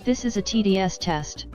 This is a TDS test.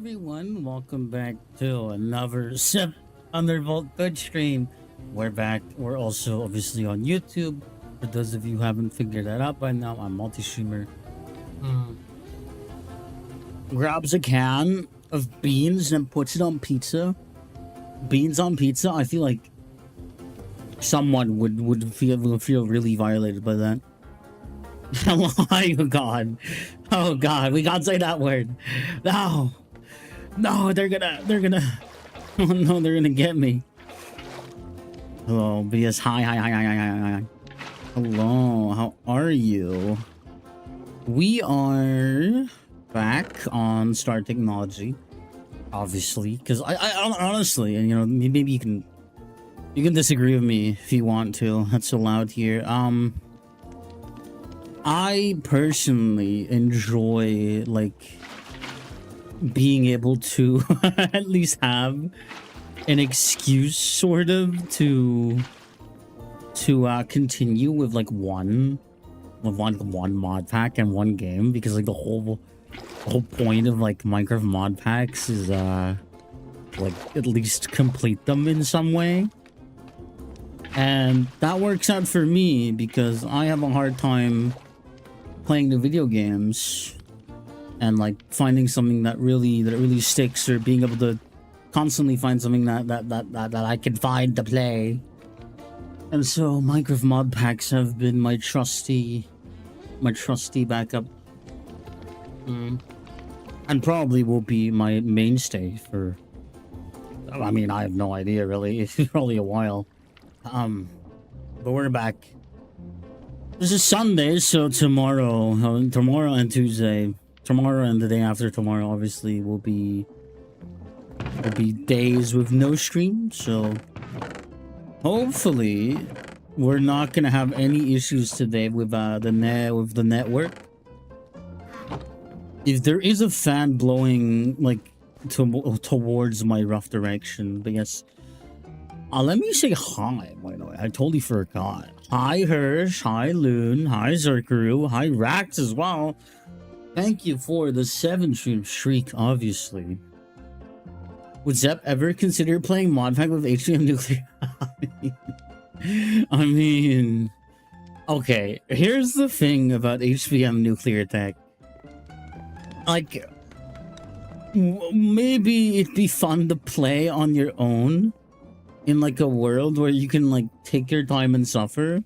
everyone, welcome back to another Sip Thunderbolt Twitch stream. We're back. We're also obviously on YouTube. For those of you who haven't figured that out by now, I'm multi-streamer. Grabs a can of beans and puts it on pizza. Beans on pizza. I feel like someone would feel really violated by that. Oh God! Oh God! We can't say that word. No, they're gonna. Oh no, they're gonna get me. Hello, BS. Hi. Hello, how are you? We are back on Star Technology, obviously, because I honestly, and you know, maybe you can disagree with me if you want to. That's allowed here. I personally enjoy like being able to at least have an excuse sort of to continue with like one mod pack and one game, because like the whole point of like Minecraft mod packs is like at least complete them in some way. And that works out for me because I have a hard time playing the video games and like finding something that really sticks, or being able to constantly find something that I can find to play. And so Minecraft mod packs have been my trusty backup, and probably will be my mainstay for, I mean, I have no idea really. It's probably a while. But we're back. This is Sunday, so tomorrow and Tuesday, tomorrow and the day after tomorrow, obviously will be days with no stream. So hopefully we're not gonna have any issues today with the network. If there is a fan blowing like towards my rough direction, but yes. Let me say hi, by the way. I totally forgot. Hi, Hirsch. Hi, Loon. Hi, Zerkaru. Hi, Rax as well. Thank you for the 7-stream streak, obviously. Would Zep ever consider playing mod pack with HBM nuclear? I mean... Okay, here's the thing about HBM nuclear tech. Like, maybe it'd be fun to play on your own in like a world where you can like take your time and suffer.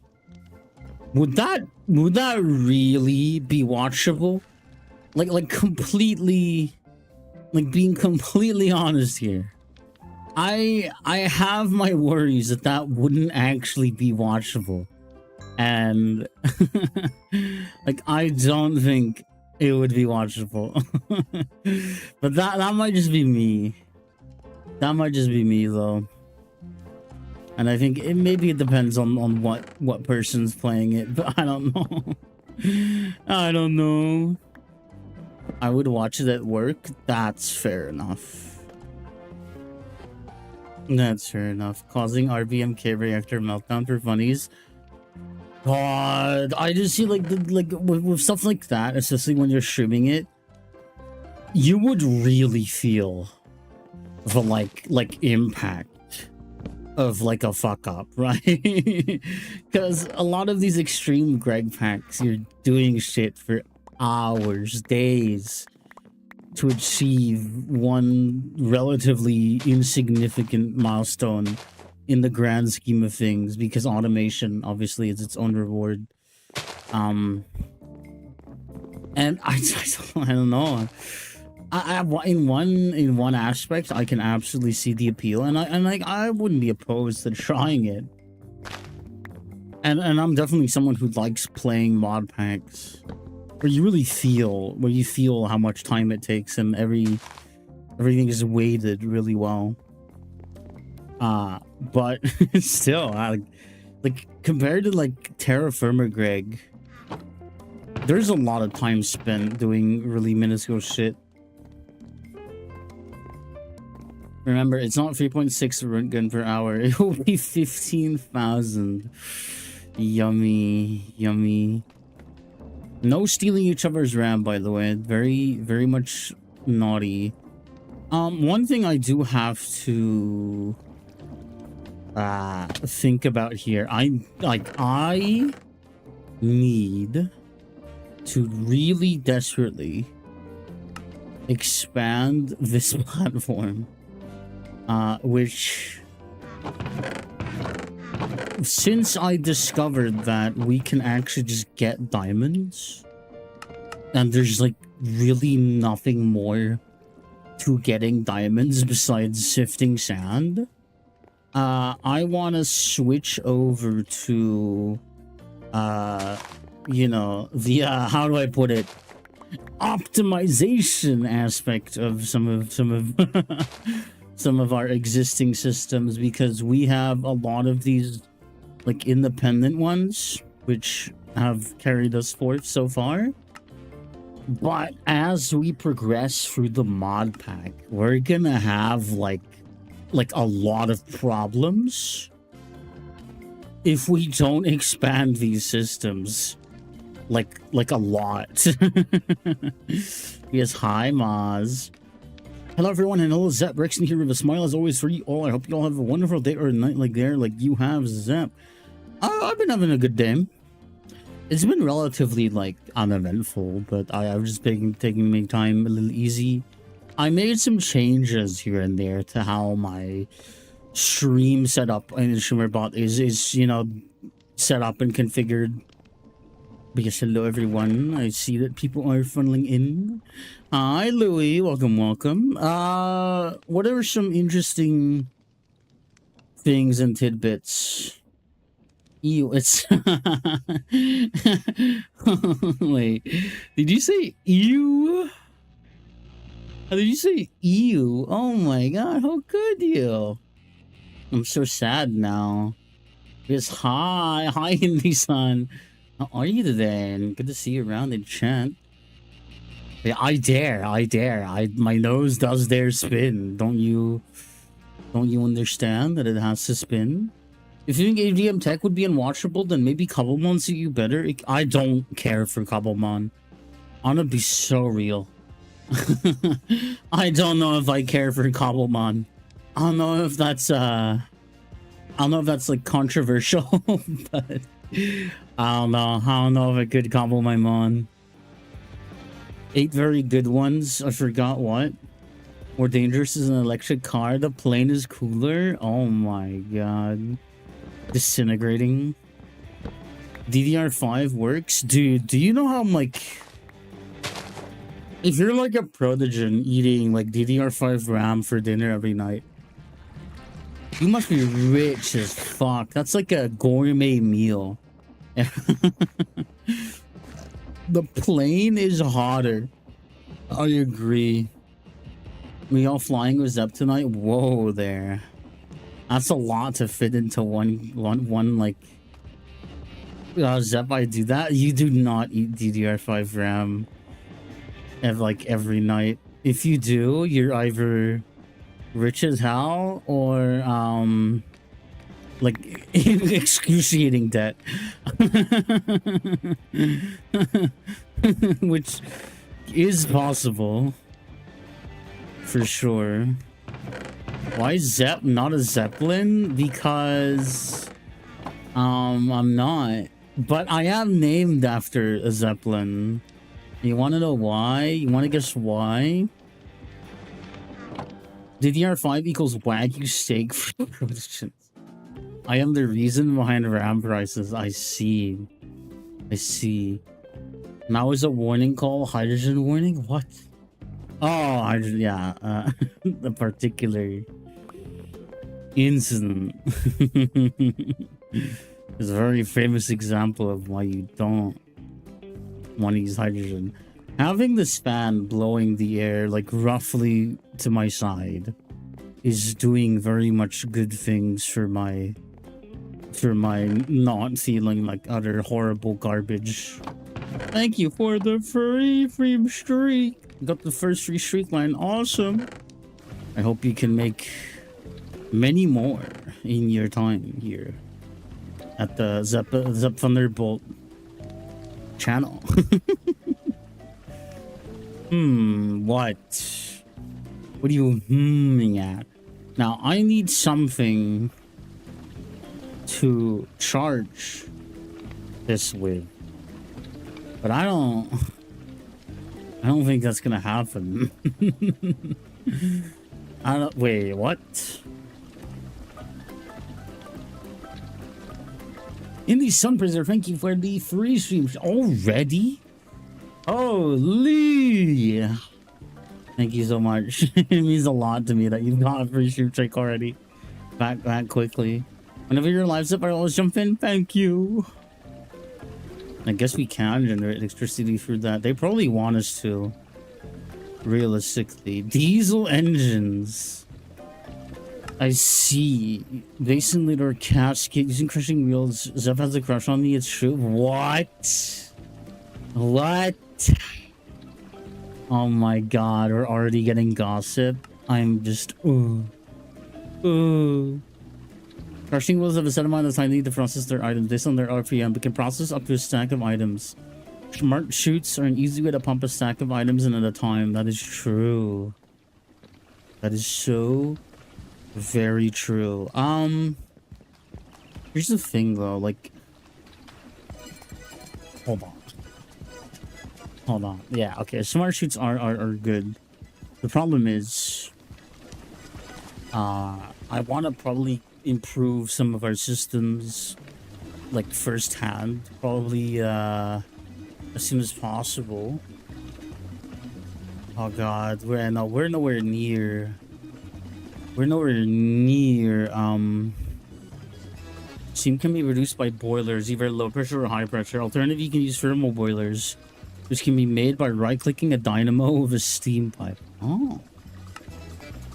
Would that really be watchable? Like completely, like being completely honest here, I have my worries that wouldn't actually be watchable, and like I don't think it would be watchable. But that might just be me. That might just be me though. And I think maybe it depends on what person's playing it, but I don't know. I don't know. I would watch it at work. That's fair enough. That's fair enough. Causing RBMK reactor meltdown for funnies. God, I just see like with stuff like that, especially when you're streaming it, you would really feel the like impact of like a fuck up, right? Because a lot of these extreme Greg packs, you're doing shit for hours, days to achieve one relatively insignificant milestone in the grand scheme of things, because automation obviously is its own reward. And I don't know. I in one aspect I can absolutely see the appeal, and I wouldn't be opposed to trying it. And I'm definitely someone who likes playing mod packs where you really feel how much time it takes, and everything is weighted really well. But still, like compared to like Terra Firma Greg, there's a lot of time spent doing really minuscule shit. Remember, it's not 3.6 run gun per hour. It will be 15,000. Yummy. No stealing each other's RAM, by the way. Very much naughty. One thing I do have to think about here. I need to really desperately expand this platform, which, since I discovered that we can actually just get diamonds and there's like really nothing more to getting diamonds besides sifting sand, I want to switch over to you know, the how do I put it, optimization aspect of some of some of our existing systems, because we have a lot of these like independent ones which have carried us forth so far. But as we progress through the mod pack, we're gonna have like a lot of problems if we don't expand these systems like a lot. Yes, hi Maz. Hello everyone, and hello Zep Rexon here with a smile as always for you all. I hope you all have a wonderful day or night like you have, Zep. I've been having a good day. It's been relatively like uneventful, but I've just been taking my time a little easy. I made some changes here and there to how my stream setup and streamer bot is you know, set up and configured. Because hello everyone, I see that people are funneling in. Hi Louis, welcome. What are some interesting things and tidbits? Ew, it's wait, did you say ew? Did you say ew? Oh my god, how could you? I'm so sad now. Yes, hi Hindi-san. How are you today? And good to see you around in chat. Yeah, I dare. My nose does dare spin. Don't you understand that it has to spin? If you think ADM Tech would be unwatchable, then maybe Cobblemon suit you better. I don't care for Cobblemon. I'm gonna be so real. I don't know if I care for Cobblemon. I don't know if that's like controversial, but I don't know if I could combo my mon. 8 very good ones. I forgot what. More dangerous is an electric car. The plane is cooler. Oh my god. Disintegrating. DDR5 works. Dude, do you know how I'm like... If you're like a prodigen eating like DDR5 RAM for dinner every night, you must be rich as fuck. That's like a gourmet meal. The plane is hotter. I agree. We all flying with Zep tonight? Whoa there. That's a lot to fit into one like... Zep, I do that? You do not eat DDR5 RAM every night. If you do, you're either rich as hell or like excruciating debt. Which is possible for sure. Why is Zep not a Zeppelin? Because I'm not, but I am named after a Zeppelin. You want to know why? You want to guess why? DDR5 equals Wagyu steak for productions. I am the reason behind RAM prices. I see. Now is a warning call. Hydrogen warning? What? Oh, hydrogen. Yeah. The particular incident is a very famous example of why you don't want to use hydrogen. Having this fan blowing the air like roughly to my side is doing very much good things for my not feeling like utter horrible garbage. Thank you for the free streak. Got the first free streak line. Awesome. I hope you can make many more in your time here at the Zep Thunderbolt channel. What? What are you humming at? Now, I need something to charge this with. But I don't think that's gonna happen. Wait, what? Indie Sun Preserve, thank you for the 3 streams already. Holy! Thank you so much. It means a lot to me that you've got a free stream check already. Back quickly. Whenever your live's up, I always jump in. Thank you. I guess we can generate electricity through that. They probably want us to. Realistically. Diesel engines. I see. Basin leader cascade using crushing wheels. Zeph has a crush on me. It's true. What? What? Oh my god, we're already getting gossip. I'm just ooh. Crushing wheels have a set amount of time they need to process their items based on their RPM, but can process up to a stack of items. Smart chutes are an easy way to pump a stack of items in at a time. That is true. That is so very true. Here's the thing though, like, hold on. Yeah, okay, smart chutes are good. The problem is I want to probably improve some of our systems like firsthand, probably as soon as possible. Oh god, we're nowhere near steam can be reduced by boilers, either low pressure or high pressure. Alternative, you can use thermal boilers, which can be made by right-clicking a dynamo with a steam pipe. Oh.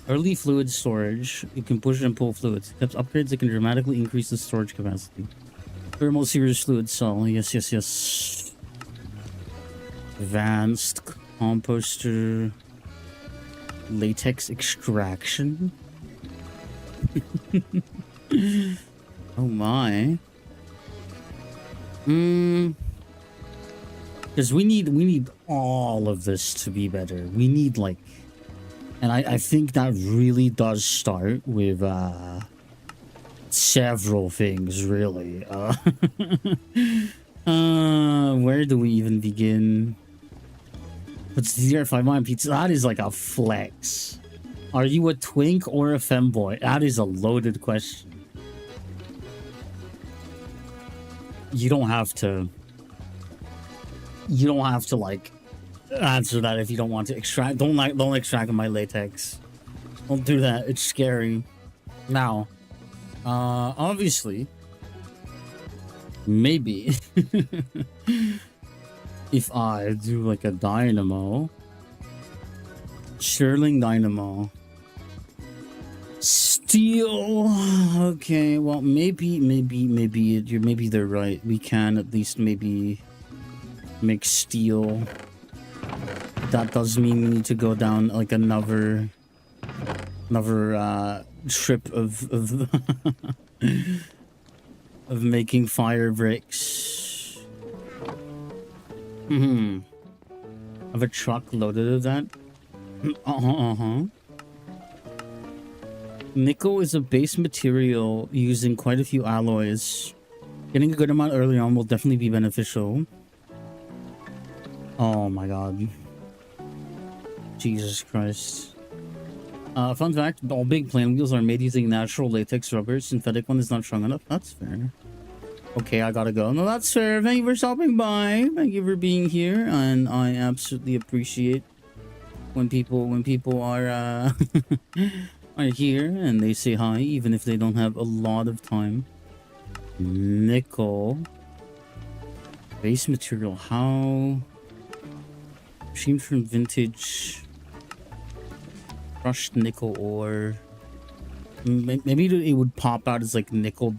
Early fluid storage. You can push and pull fluids. Steps upgrades that can dramatically increase the storage capacity. Thermal series fluid cell. Yes. Advanced composter. Latex extraction. Oh my. Because we need all of this to be better. We need like, and I think that really does start with several things really. Where do we even begin? What's the DDR5 pizza? That is like a flex. Are you a twink or a femboy? That is a loaded question. You don't have to like answer that if you don't want to extract. Don't extract my latex. Don't do that. It's scary. Now, obviously, maybe if I do like a dynamo, Stirling dynamo, steel. Okay, well maybe they're right. We can at least maybe make steel. That does mean we need to go down like another trip of of making fire bricks. Have a truck loaded of that. Nickel is a base material using quite a few alloys. Getting a good amount early on will definitely be beneficial. Oh my god. Jesus Christ. Fun fact, all big plane wheels are made using natural latex rubber. Synthetic one is not strong enough. That's fair. Okay, I gotta go. No, that's fair. Thank you for stopping by. Thank you for being here. And I absolutely appreciate when people are are here and they say hi, even if they don't have a lot of time. Nickel. Base material. How? Machine from vintage. Crushed nickel ore. Maybe it would pop out as like nickel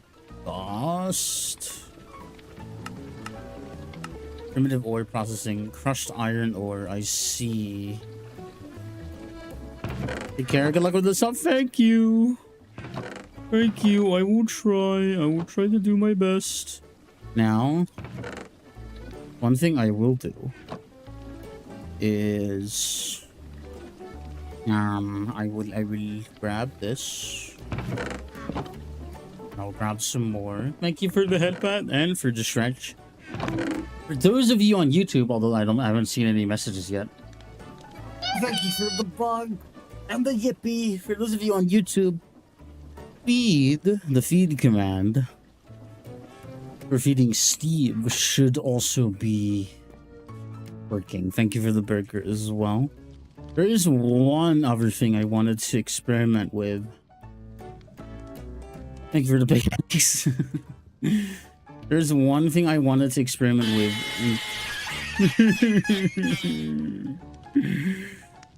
dust. Primitive ore processing. Crushed iron ore. I see. Take care. Good luck with this up. Thank you. Thank you. I will try. I will try to do my best. Now, one thing I will do is I will grab this. I'll grab some more. Thank you for the headband and for the stretch. For those of you on YouTube, although I haven't seen any messages yet. Thank you for the bug and the yippee. For those of you on YouTube, the feed command for feeding Steve should also be working. Thank you for the burger as well. There is one other thing I wanted to experiment with. Thank you for the pickaxe. There's one thing I wanted to experiment with.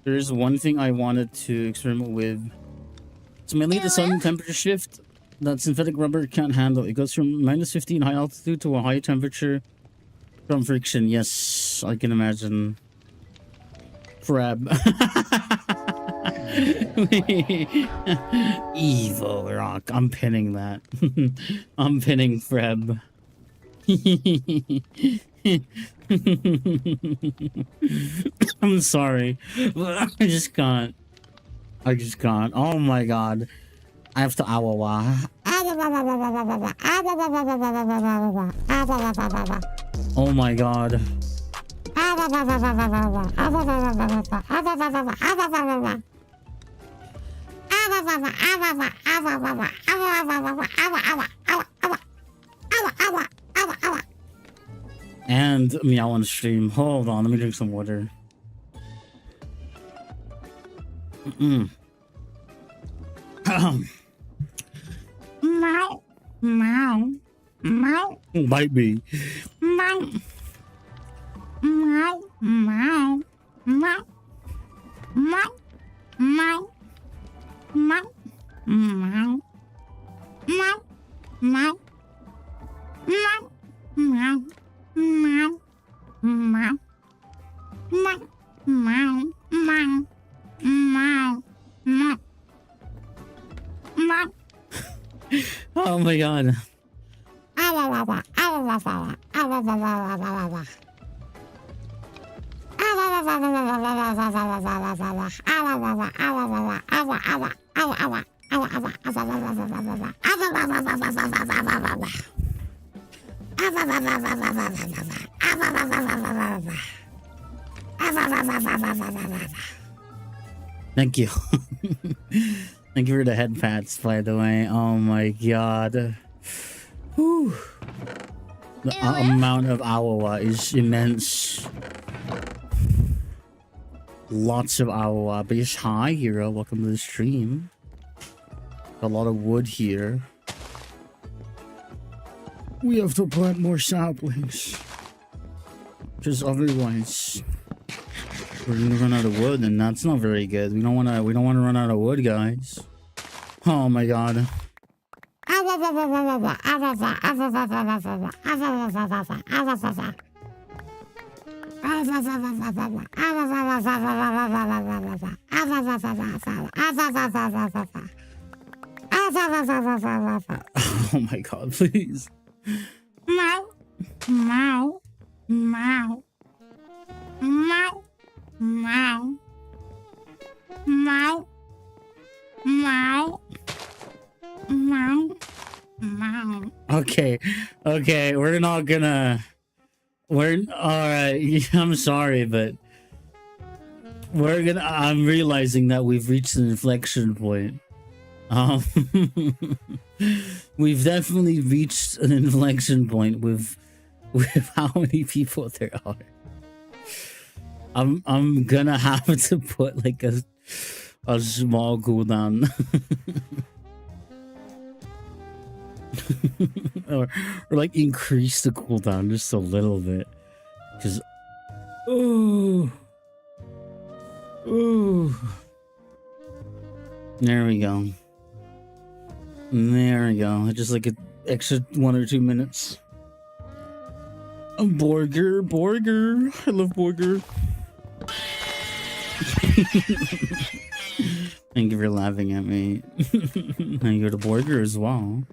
There's one thing I wanted to experiment with. It's mainly the sudden temperature shift that synthetic rubber can't handle. It goes from -15 high altitude to a high temperature from friction. Yes, I can imagine. Crab. Evo rock. I'm pinning that. I'm pinning Freb. I'm sorry. I just can't. Oh my god. I have to awawa. Oh my god. And meow on stream. Hold on, let me drink some water. Meow, meow, meow. Might be. Meow, meow, meow, meow, meow, meow, meow, meow, meow, meow, meow, meow, meow, meow, meow, meow, meow, meow, meow, meow. Oh my god. Thank you. Thank you for the head pats, by the way. Oh my god. Whew. The amount of awawa is immense. Lots of awawa. But yes, hi, hero. Welcome to the stream. A lot of wood here. We have to plant more saplings. Because otherwise we're gonna run out of wood, and that's not very good. We don't wanna run out of wood, guys. Oh my god. Oh my god, please. Meow, meow, meow, meow, meow, meow, meow, meow, meow. Okay, we're not gonna. We're alright. I'm sorry, but we're gonna. I'm realizing that we've reached an inflection point. We've definitely reached an inflection point with how many people there are. I'm gonna have to put like a small cooldown. or like increase the cooldown just a little bit, because there we go. Just like an extra 1 or 2 minutes. A Borger. I love Borger. Thank you for laughing at me. Thank you to Borger as well.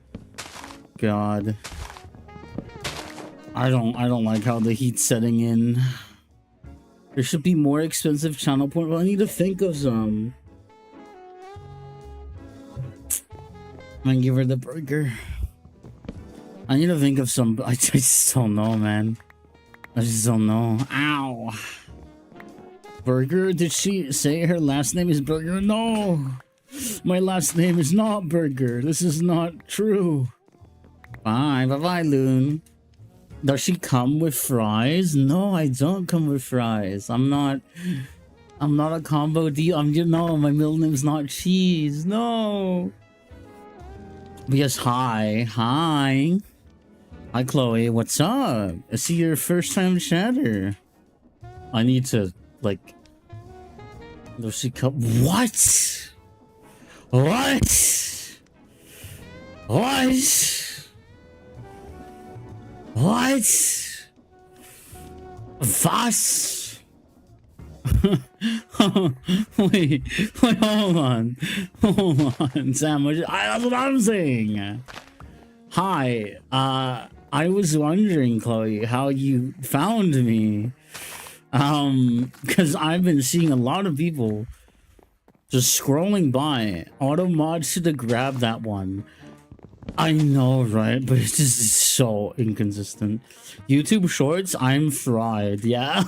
God, I don't like how the heat's setting in. There should be more expensive channel point. Well, I need to think of some. I'm gonna give her the burger. I need to think of some. I just don't know, man. I just don't know. Ow. Burger? Did she say her last name is Burger? No. My last name is not Burger. This is not true. Bye. Bye-bye, Loon. Does she come with fries? No, I don't come with fries. I'm not a combo deal. No, my middle name's not Cheese. No. Yes, hi. Hi. Hi, Chloe. What's up? I see your first time chatter. I need to, like... Does she come... What? What? What? What? Was? wait, hold on, Sam. That's what I'm saying. Hi, I was wondering, Chloe, how you found me. Because I've been seeing a lot of people just scrolling by. Auto mod should have grabbed that one. I know, right? But it's just so inconsistent. YouTube Shorts, I'm fried. Yeah.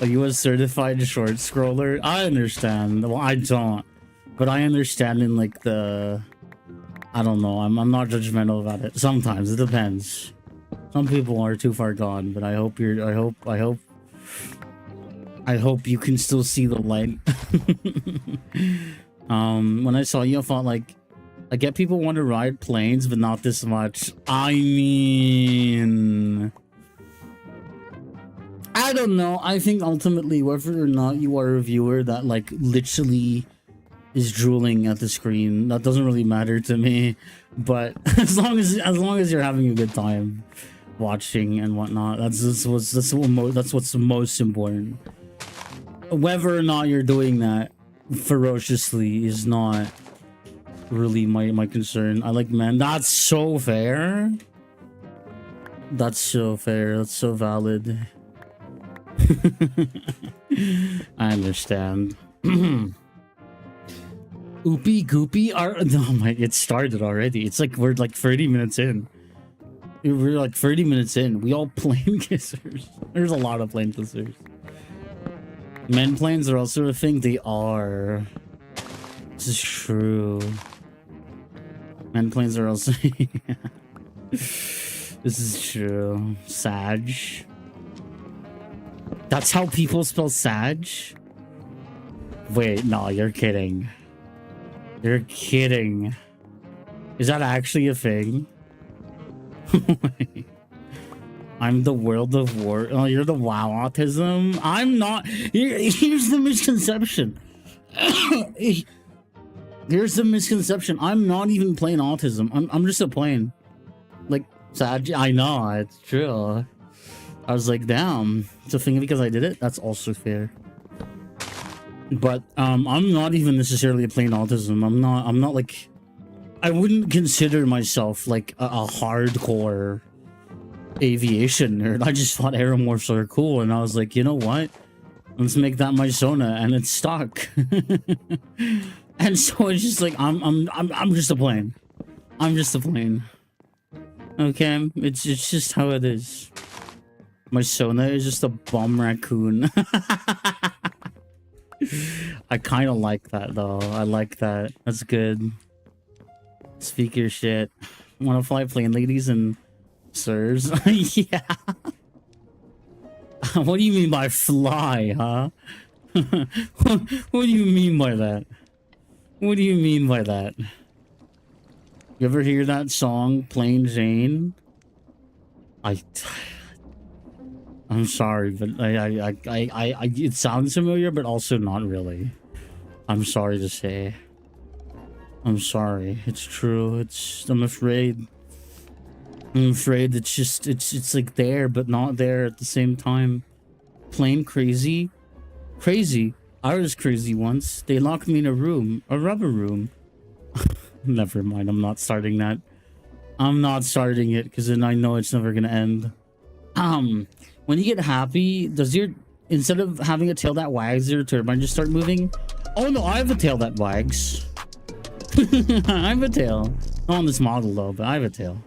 Are you a certified short scroller? I understand. Well, I don't. But I understand in like the... I don't know. I'm not judgmental about it. Sometimes it depends. Some people are too far gone, but I hope you're... I hope you can still see the light. When I saw you, I thought like... I get people want to ride planes, but not this much. I mean... I don't know. I think ultimately, whether or not you are a viewer that like literally is drooling at the screen, that doesn't really matter to me. But as long as you're having a good time watching and whatnot, that's what's most important. Whether or not you're doing that ferociously is not really my concern. I like, man, that's so fair. That's so fair. That's so valid. I understand. Oopie goopie are... Oh my, it started already. It's like we're like 30 minutes in. We're like 30 minutes in. We all plane kissers. There's a lot of plane kissers. Men planes are also a thing. They are. This is true. Men planes are also... This is true. Sag. That's how people spell Sag? Wait, no, you're kidding. You're kidding. Is that actually a thing? I'm the World of War. Oh, you're the WoW autism? I'm not. Here's the misconception. Here's the misconception. I'm not even playing autism. I'm just a plane. Like, Sag. I know, it's true. I was like, damn, it's a thing because I did it. That's also fair. But I'm not even necessarily playing autism. I'm not like, I wouldn't consider myself like a hardcore aviation nerd. I just thought aeromorphs are cool, and I was like, you know what? Let's make that my Sona, and it's stuck. And so it's just like I'm just a plane. I'm just a plane. Okay, it's just how it is. My Sona is just a bum raccoon. I kind of like that though. I like that. That's good. Speak your shit. Want to fly plane, ladies and sirs? Yeah. What do you mean by fly, huh? What do you mean by that? What do you mean by that? You ever hear that song, Plain Jane? I'm sorry, but it sounds familiar, but also not really. I'm sorry to say. I'm sorry. It's true. I'm afraid. I'm afraid it's like there, but not there at the same time. Plain crazy. Crazy. I was crazy once. They locked me in a room. A rubber room. Never mind. I'm not starting that. I'm not starting it because then I know it's never gonna end. When you get happy, does your... Instead of having a tail that wags, your turbine just start moving? Oh no, I have a tail that wags. I have a tail. Not on this model though, but I have a tail.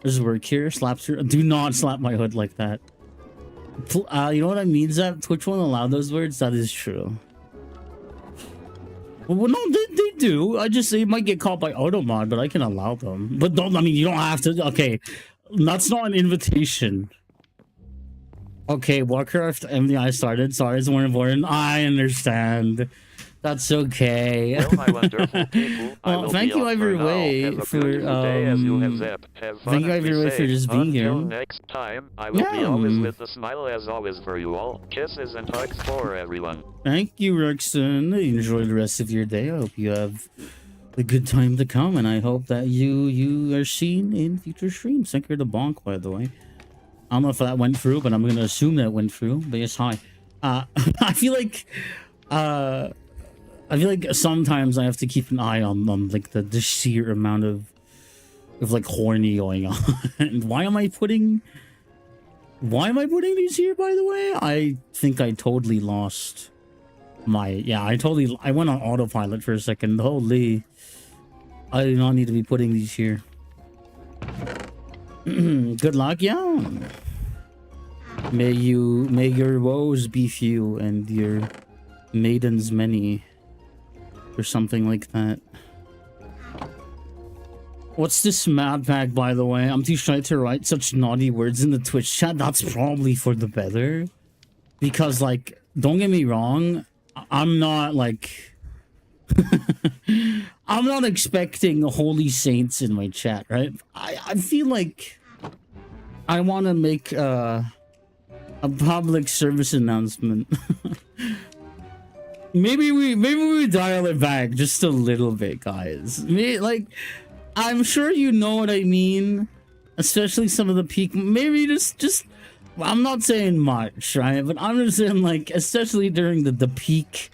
There's a word here. Slaps your. Do not slap my hood like that. You know what I mean? That Twitch won't allow those words. That is true. Well, no, they do. I just it might get caught by automod, but I can allow them. But don't. I mean, you don't have to. Okay, that's not an invitation. Okay, Warcraft MDI started. Sorry, it's more important. I understand. That's okay. Well, my wonderful people, well, thank you either way for thank you either way for just being here. Until next time, I will be always with a smile as always for you all. Kisses and hugs for everyone. Thank you, Rexon. Enjoy the rest of your day. I hope you have a good time to come, and I hope that you are seen in future streams. Thank you to Bonk, by the way. I don't know if that went through, but I'm gonna assume that it went through. But yes, hi. I feel like sometimes I have to keep an eye on like the sheer amount of like horny going on. And why am I putting these here, by the way? I think I totally lost my I went on autopilot for a second. Holy, I do not need to be putting these here. Good luck, yeah. May your woes be few and your maidens many, or something like that. What's this mad pack, by the way? I'm too shy to write such naughty words in the Twitch chat. That's probably for the better, because like, don't get me wrong, I'm not like I'm not expecting holy saints in my chat, right? I feel like I want to make a public service announcement. maybe we dial it back just a little bit, guys. Like, I'm sure you know what I mean, especially some of the peak. Maybe just I'm not saying much, right? But I'm just saying, like, especially during the peak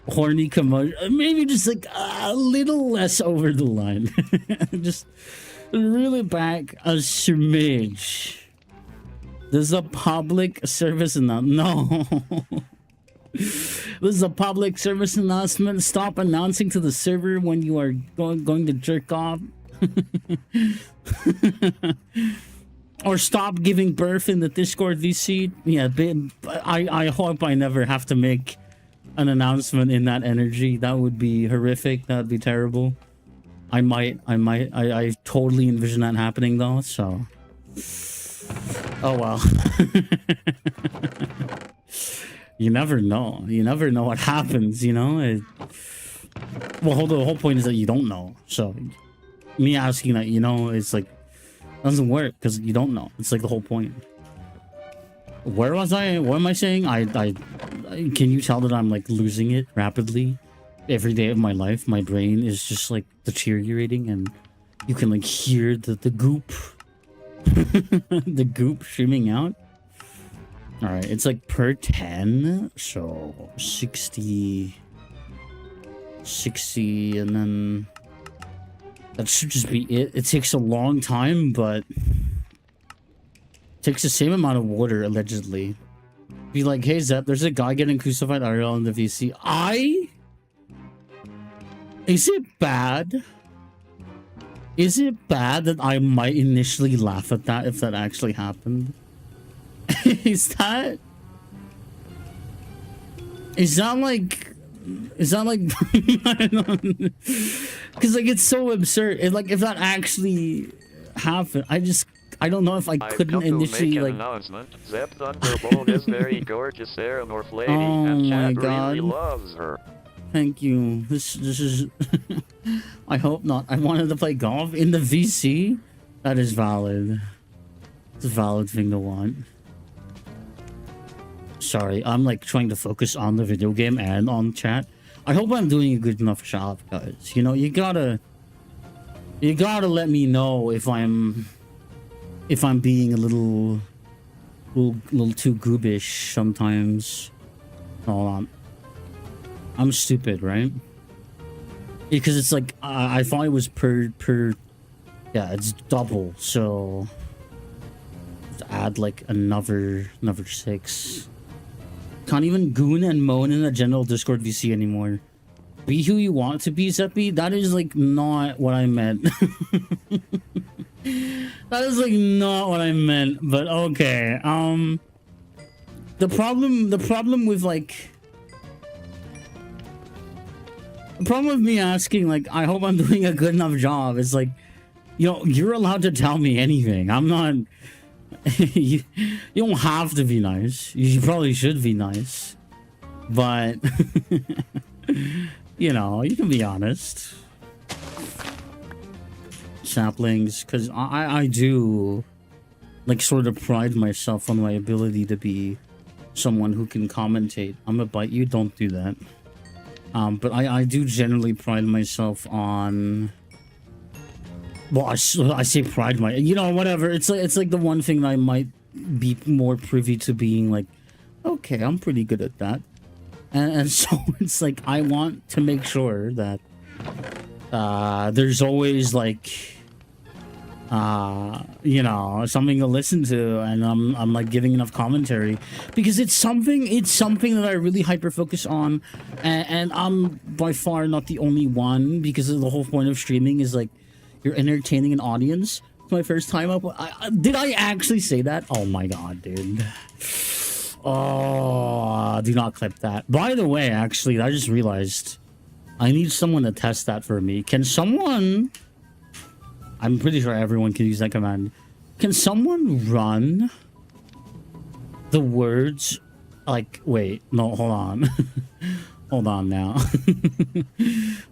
horny commotion, maybe just like a little less over the line. Just really back a smidge. There's a public service announcement. No. This is a public service announcement. Stop announcing to the server when you are going to jerk off. Or stop giving birth in the Discord VC. Yeah, I hope I never have to make an announcement in that energy. That would be horrific. That would be terrible. I totally envision that happening though, so. Oh well. You never know. You never know what happens, you know? Well, the whole point is that you don't know. So, me asking that, you know, it's like, doesn't work because you don't know. It's like the whole point. Where was I? What am I saying? I can you tell that I'm like losing it rapidly? Every day of my life, my brain is just like deteriorating, and you can like hear the goop, the goop streaming out. All right, it's like per 10, so 60, and then that should just be it. It takes a long time, but it takes the same amount of water, allegedly. Be like, hey, Zep, there's a guy getting crucified IRL in the VC. Is it bad? Is it bad that I might initially laugh at that if that actually happened? Is that like I don't know, because like it's so absurd. Like if that actually happened, I don't know if I couldn't initially like. Zep Thunderbolt is very gorgeous Aerodynamic lady, and chat really loves her. Thank you. This is. I hope not. I wanted to play golf in the VC. That is valid. It's a valid thing to want. Sorry, I'm like trying to focus on the video game and on chat. I hope I'm doing a good enough job, guys. You know, you gotta let me know if I'm being a little too goobish sometimes. Hold on. I'm stupid, right? Because it's like I thought it was per yeah, it's double, so add like another 6. Can't even goon and moan in a general Discord VC anymore. Be who you want to be, Seppi. That is like not what I meant. That is like not what I meant. But okay. The problem with like. The problem with me asking, like, I hope I'm doing a good enough job is like, you know, you're allowed to tell me anything. I'm not. You don't have to be nice. You probably should be nice. But, you know, you can be honest. Saplings, because I do, like, sort of pride myself on my ability to be someone who can commentate. I'm gonna bite you, don't do that. But I do generally pride myself on... Well, I say pride my... You know, whatever. It's like the one thing that I might be more privy to being like, okay, I'm pretty good at that. And so it's like, I want to make sure that there's always like... you know, something to listen to, and I'm like giving enough commentary because it's something that I really hyper focus on, and I'm by far not the only one, because the whole point of streaming is like you're entertaining an audience. It's my first time up. Did I actually say that? Oh my god, dude. Oh, do not clip that. By the way, actually, I just realized I need someone to test that for me. Can someone... I'm pretty sure everyone can use that command. Can someone run the words like... Wait, no, hold on. Hold on now.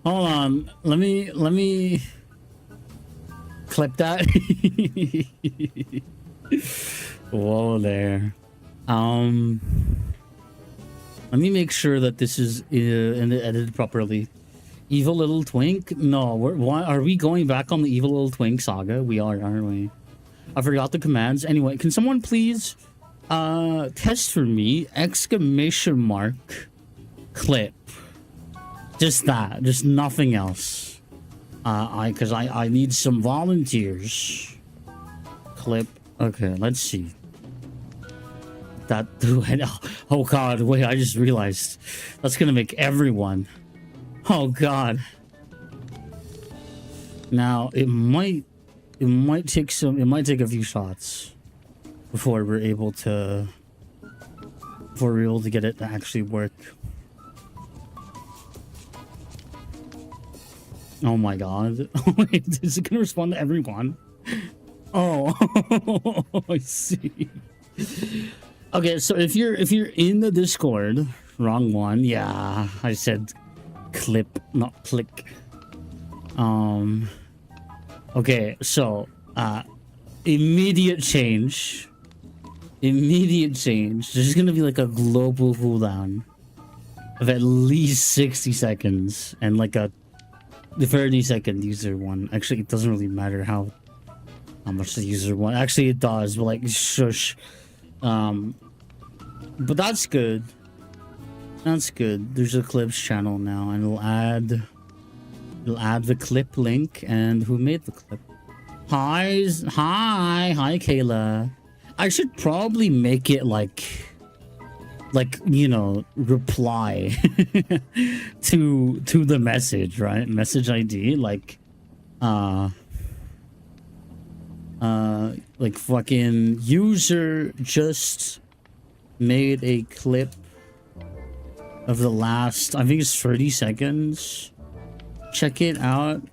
Hold on. Let me clip that. Whoa there. Let me make sure that this is edited properly. Evil Little Twink? No, why are we going back on the Evil Little Twink saga? We are, aren't we? I forgot the commands. Anyway, can someone please test for me exclamation mark clip? Just that, just nothing else. Because I need some volunteers. Clip. Okay, let's see. That. Oh god, wait! I just realized that's gonna make everyone. Oh god. Now it might take a few shots before we're able to get it to actually work. Oh my god. Wait, is it gonna respond to everyone? Oh, I see. Okay, so if you're in the Discord, wrong one. Yeah, I said clip, not click. Okay, so immediate change. There's gonna be like a global cooldown of at least 60 seconds and like a 30-second user one. Actually, it doesn't really matter how much the user one. Actually, it does, but like shush. But that's good. That's good. There's a clips channel now, and it'll add the clip link and who made the clip. Hi, Kayla. I should probably make it like you know, reply to the message, right? Message ID, like fucking user just made a clip of the last, I think it's 30 seconds. Check it out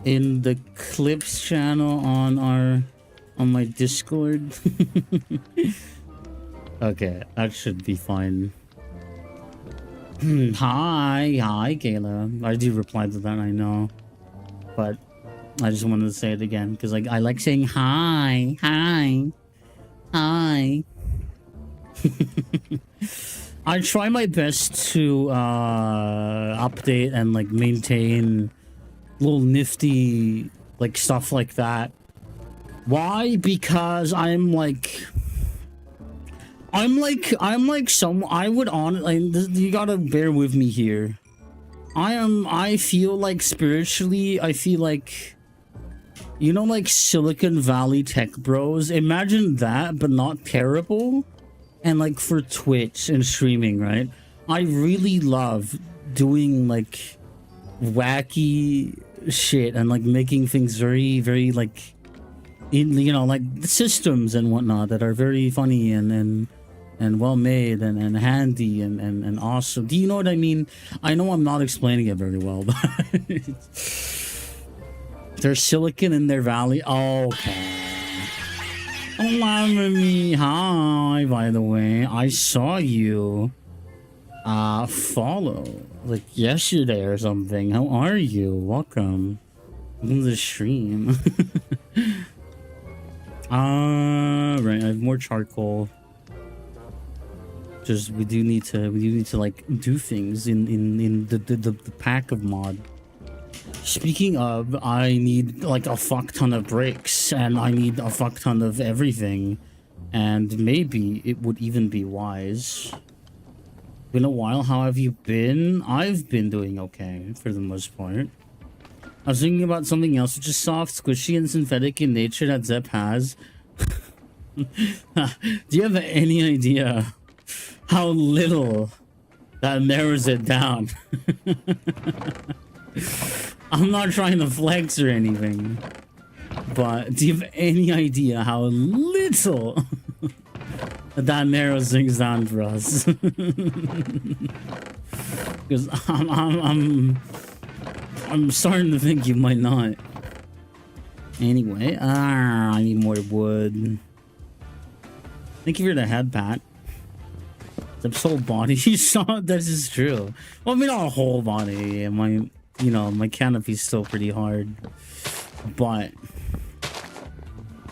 in the clips channel on my Discord. Okay, that should be fine. Hi, Kayla. I do reply to that, I know, but I just wanted to say it again because like I like saying hi. I try my best to update and like maintain little nifty like stuff like that. Why? Because I'm like some, I would you gotta bear with me here. I feel like spiritually, I feel like, you know, like Silicon Valley tech bros. Imagine that, but not terrible. And like for Twitch and streaming, right? I really love doing like wacky shit and like making things very, very like in, you know, like systems and whatnot that are very funny and well made and handy and awesome. Do you know what I mean? I know I'm not explaining it very well, but there's silicon in their valley. Okay. Allow me. Hi, by the way. I saw you follow like yesterday or something. How are you? Welcome to the stream. Right, I have more charcoal. Just we do need to like do things in the pack of mod. Speaking of, I need like a fuck ton of bricks and I need a fuck ton of everything, and maybe it would even be wise. Been a while. How have you been? I've been doing okay for the most part. I was thinking about something else, which is soft, squishy, and synthetic in nature that Zep has. Do you have any idea how little that narrows it down? I'm not trying to flex or anything, but do you have any idea how little that narrows things down for us? Because I'm starting to think you might not. Anyway, I need more wood. Thank you for the head pat. The whole body you saw, this is true. Well, I mean, not a whole body. My, you know, my canopy's still pretty hard, but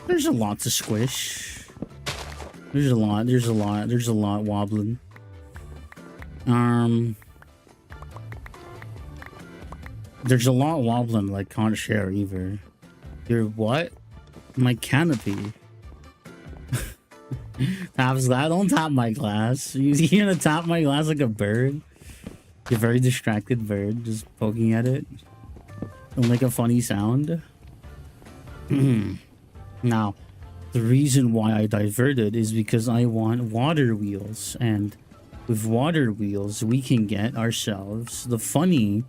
there's a lot to squish. There's a lot wobbling. There's a lot wobbling, like, can't share either. Your what? My canopy. Taps that? Don't tap my glass. You're gonna tap my glass like a bird? You're a very distracted bird, just poking at it. Don't make a funny sound. Now, the reason why I diverted is because I want water wheels, and with water wheels, we can get ourselves the funny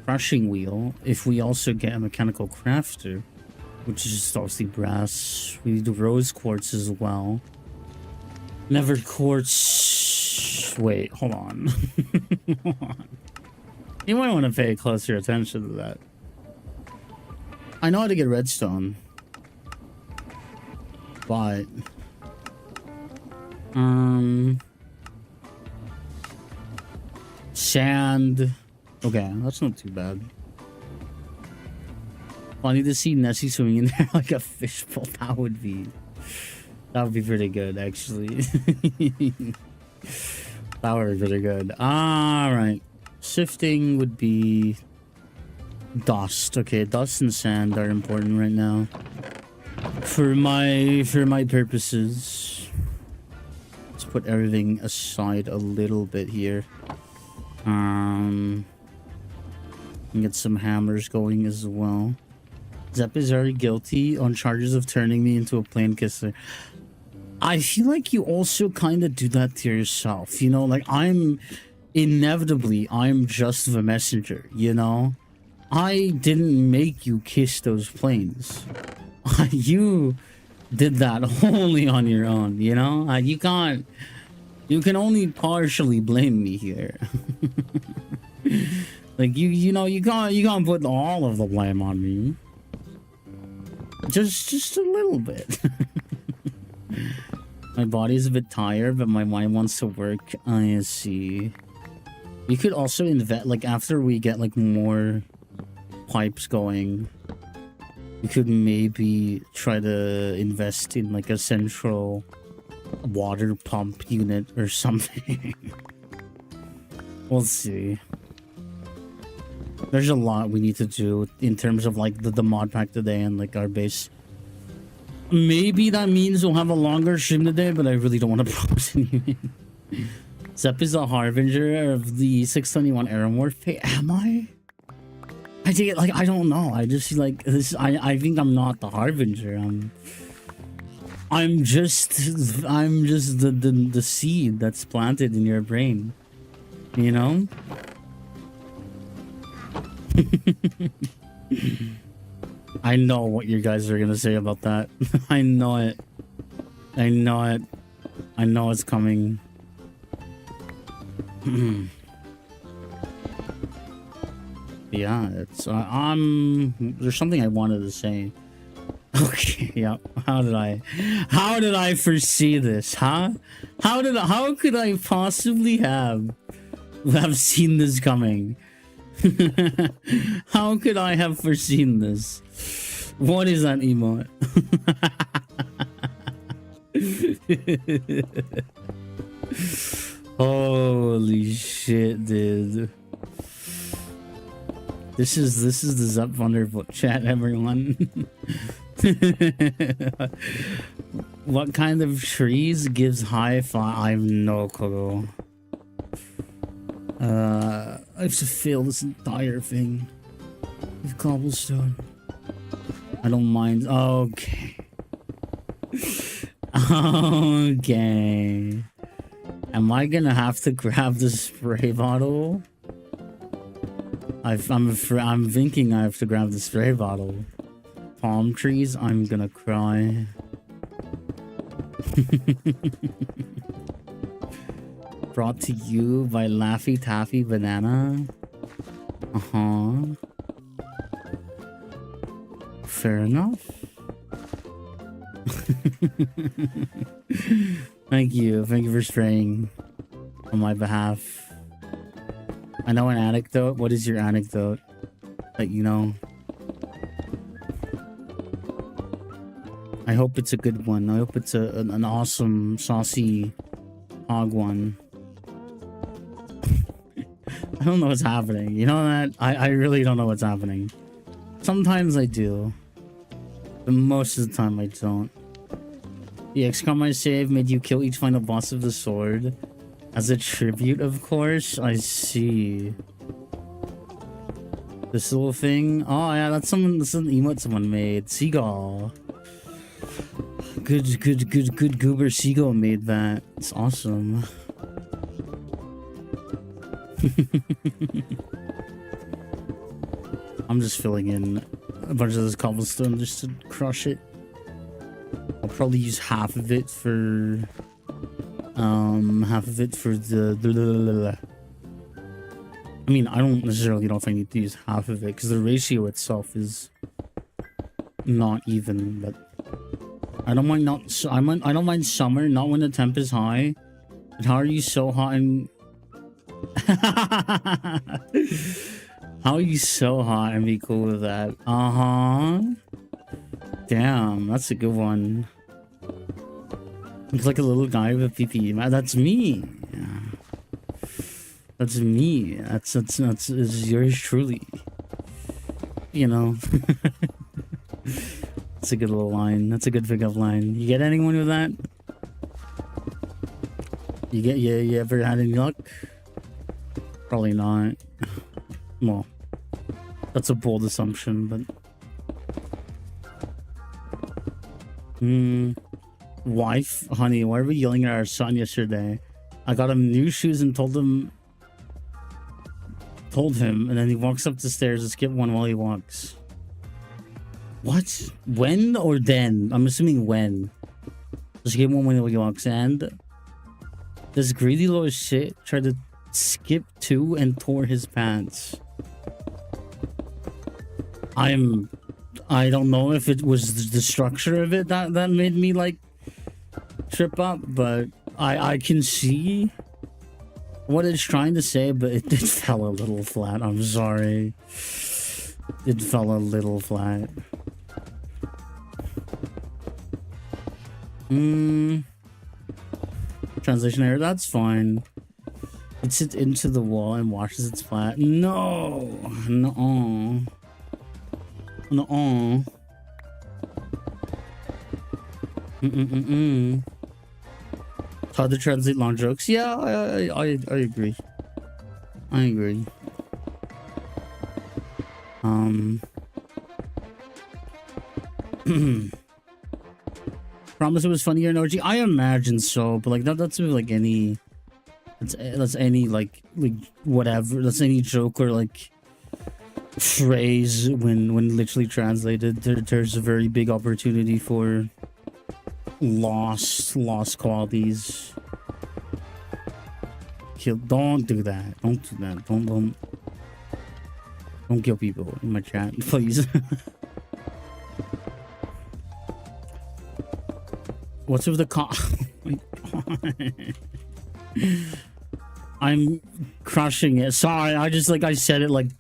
crushing wheel if we also get a mechanical crafter, which is just obviously brass. We do rose quartz as well. Never quartz. Wait, hold on. Hold on. You might want to pay closer attention to that. I know how to get redstone, but sand. Okay, that's not too bad. I need to see Nessie swimming in there like a fishbowl. That would be pretty good, actually. That would be pretty good. All right, sifting would be dust. Okay, dust and sand are important right now for my purposes. Let's put everything aside a little bit here. Get some hammers going as well. Zep is very guilty on charges of turning me into a plain kisser. I feel like you also kind of do that to yourself, you know, like I'm just the messenger, you know? I didn't make you kiss those planes. You did that wholly on your own, you know? You can only partially blame me here. Like you know, you can't put all of the blame on me. Just a little bit. My body's a bit tired, but my mind wants to work. I see. You could also invest, like, after we get like more pipes going, you could maybe try to invest in like a central water pump unit or something. We'll see. There's a lot we need to do in terms of like the mod pack today and like our base. Maybe that means we'll have a longer stream today, but I really don't want to promise anything. Zep is a harbinger of the 621 Aeromorph fate. Am I? I take it like I don't know. I just like this. I think I'm not the harbinger. I'm just the seed that's planted in your brain. You know? I know what you guys are gonna say about that. I know it. I know it. I know it's coming. Yeah, it's there's something I wanted to say. Okay, yeah. How did I foresee this, huh? How could I possibly have seen this coming? How could I have foreseen this? What is that emote? Holy shit, dude. This is the Zup Wonderful chat, everyone. What kind of trees gives high five? I have no clue. I have to fill this entire thing with cobblestone. I don't mind. Okay. Okay. Am I gonna have to grab the spray bottle? I'm thinking I have to grab the spray bottle. Palm trees, I'm gonna cry. Brought to you by Laffy Taffy Banana. Fair enough. Thank you for spraying on my behalf. I know an anecdote. What is your anecdote that you know? I hope it's a good one. I hope it's an awesome, saucy hog one. I don't know what's happening. You know that? I really don't know what's happening. Sometimes I do. But most of the time I don't. The XCOM I saved made you kill each final boss of the sword. As a tribute, of course. I see. This little thing. Oh yeah, that's an emote someone made. Seagull. Good goober Seagull made that. It's awesome. I'm just filling in a bunch of this cobblestone just to crush it. I'll probably use half of it for the I mean, I don't necessarily know if I need to use half of it because the ratio itself is not even, but I don't mind I don't mind summer, not when the temp is high. But how are you so hot and how are you so hot and be cool with that? Damn, that's a good one. It's like a little guy with a PP. That's me. Yeah. That's me. That's yours truly. You know. That's a good little line. That's a good pickup line. You get anyone with that? You ever had any luck? Probably not. Well, that's a bold assumption, but wife, honey, why were we yelling at our son yesterday? I got him new shoes and told him, and then he walks up the stairs to skip one while he walks. What? When or then? I'm assuming when. Just skip one when he walks. And this greedy little shit tried to skip two and tore his pants. I don't know if it was the structure of it that made me like trip up, but I can see what it's trying to say, but it fell a little flat. I'm sorry. It fell a little flat. Translation error, that's fine. It sits into the wall and washes its flat. No. It's hard to translate long jokes. Yeah, I agree. I agree. Promise it was funny or no? I imagine so, but like that's like any. That's any like whatever. That's any joke or like phrase when literally translated. There's a very big opportunity for lost qualities. Don't do that. Don't do that. Don't kill people in my chat, please. What's with the I'm crushing it. Sorry, I said it like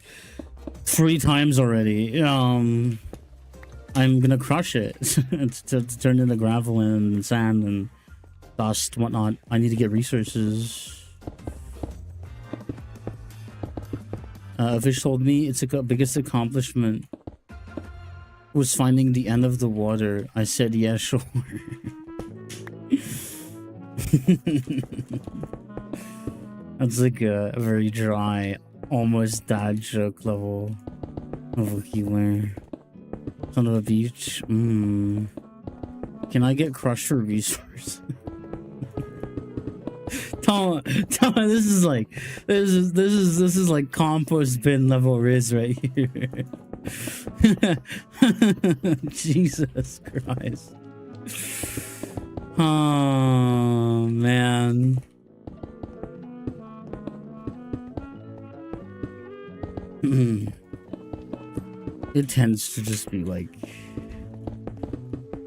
3 times already. I'm gonna crush it to turn into gravel and sand and dust, whatnot. I need to get resources. A fish told me its biggest accomplishment was finding the end of the water. I said, yeah, sure. That's like a very dry, almost dad joke level of humor. Son of a beach. Can I get crushed for resource? Tom, this is like compost bin level Riz right here. Jesus Christ. Oh man. It tends to just be like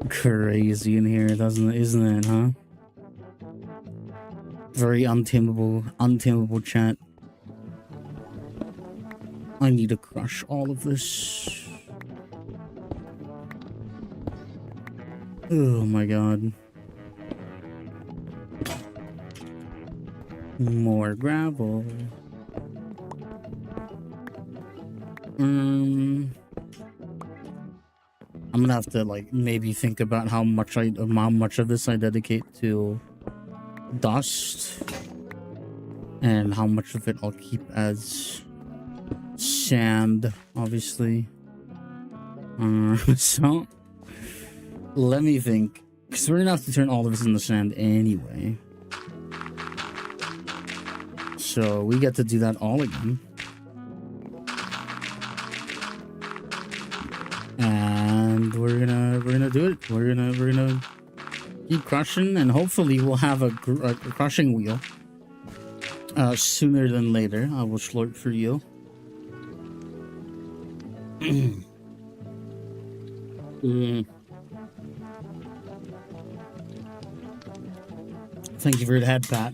crazy in here, isn't it, huh? Very untamable chat. I need to crush all of this. Oh my god. More gravel. I'm gonna have to like maybe think about how much of this I dedicate to dust and how much of it I'll keep as sand, obviously. So let me think, because we're gonna have to turn all of this into sand anyway, so we get to do that all again. And we're gonna do it. We're gonna keep crushing, and hopefully we'll have a crushing wheel sooner than later. I will slurp for you. Thank you for the head pat.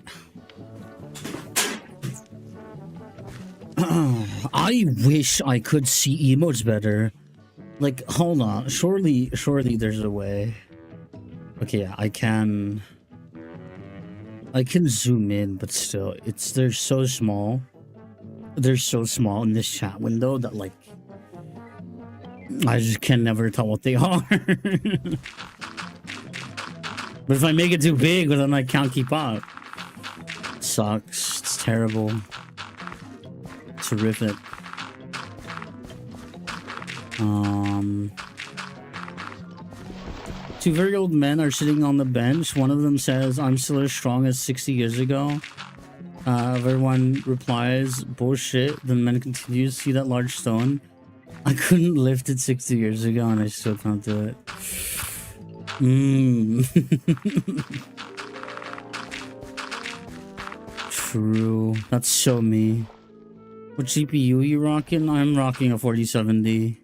I wish I could see emotes better. Like, hold on. Surely there's a way. Okay, yeah, I can zoom in, but still, they're so small. They're so small in this chat window that like I just can never tell what they are. But if I make it too big, then I can't keep up. It sucks. It's terrible. It's horrific. Two very old men are sitting on the bench. One of them says, "I'm still as strong as 60 years ago." Everyone replies, "Bullshit." The man continues, "See that large stone? I couldn't lift it 60 years ago and I still can't do it." True. That's so me. What GPU you rocking? I'm rocking a 4070.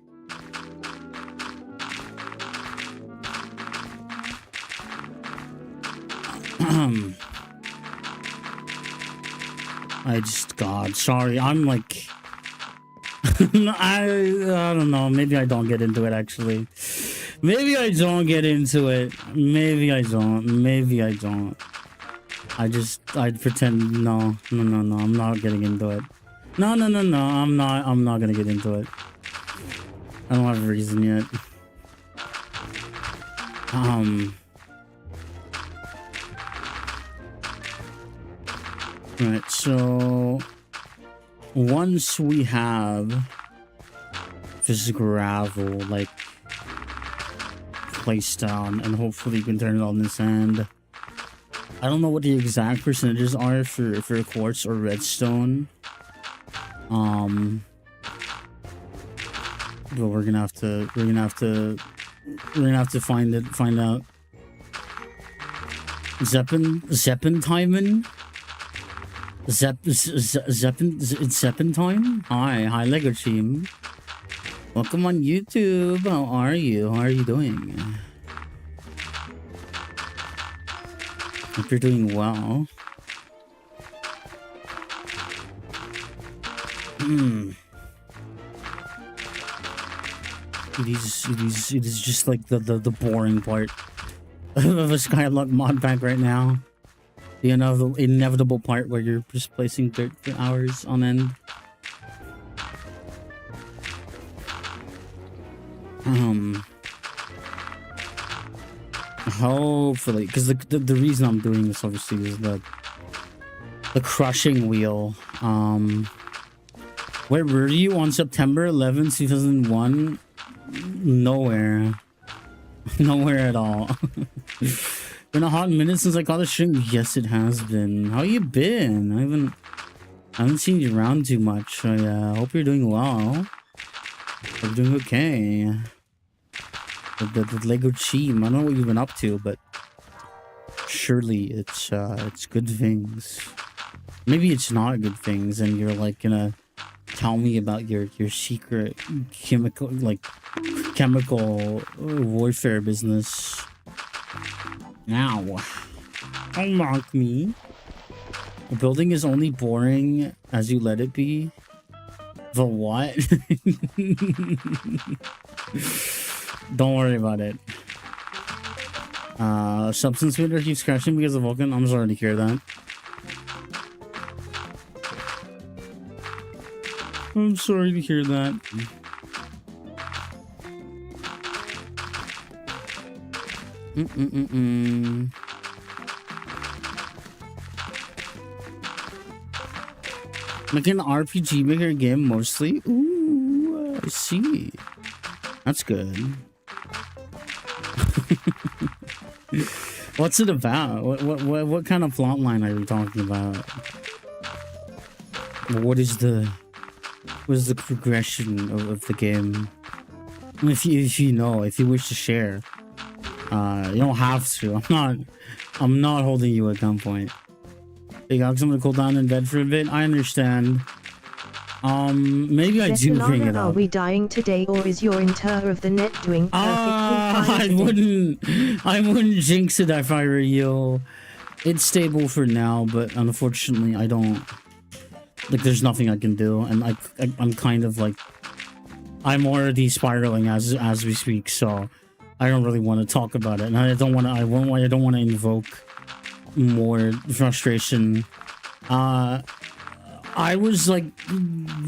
God, sorry, I'm like, I don't know, maybe I don't get into it, actually. Maybe I don't get into it. Maybe I don't. I pretend, no, I'm not getting into it. No, I'm not gonna get into it. I don't have a reason yet. Right, so once we have this gravel like placed down, and hopefully we can turn it on the sand. I don't know what the exact percentages are for quartz or redstone. but we're gonna have to find out. Zeppentimen? Zeppentime? Hi Lego team. Welcome on YouTube. How are you? How are you doing? Hope you're doing well. It is just like the boring part of a Skylock mod pack right now. The inevitable part where you're just placing dirt for hours on end. Hopefully, because the reason I'm doing this obviously is the crushing wheel. Where were you on September 11th, 2001? Nowhere. Nowhere at all. Been a hot minute since I caught a stream. Yes, it has been. How you been? I haven't seen you around too much. I hope you're doing well. Hope you're doing okay. The Lego team. I don't know what you've been up to, but surely it's good things. Maybe it's not good things, and you're like gonna tell me about your secret chemical warfare business. Now, don't mock me. The building is only boring as you let it be. The what? Don't worry about it. Substance meter keeps crashing because of Vulcan. I'm sorry to hear that. I'm sorry to hear that. Like an RPG maker game mostly. Ooh, I see. That's good. What's it about? What kind of plot line are you talking about? What is the progression of the game? If you wish to share, you don't have to. I'm not holding you at gunpoint. You got someone to cool down in bed for a bit. I understand. Maybe I do bring it up. Are we dying today, or is your inter of the net doing perfectly fine? I wouldn't jinx it if I were you. It's stable for now, but unfortunately, I don't. Like, there's nothing I can do, and I'm kind of like, I'm already spiraling as we speak, so I don't really want to talk about it, and I don't want to invoke more frustration. I was like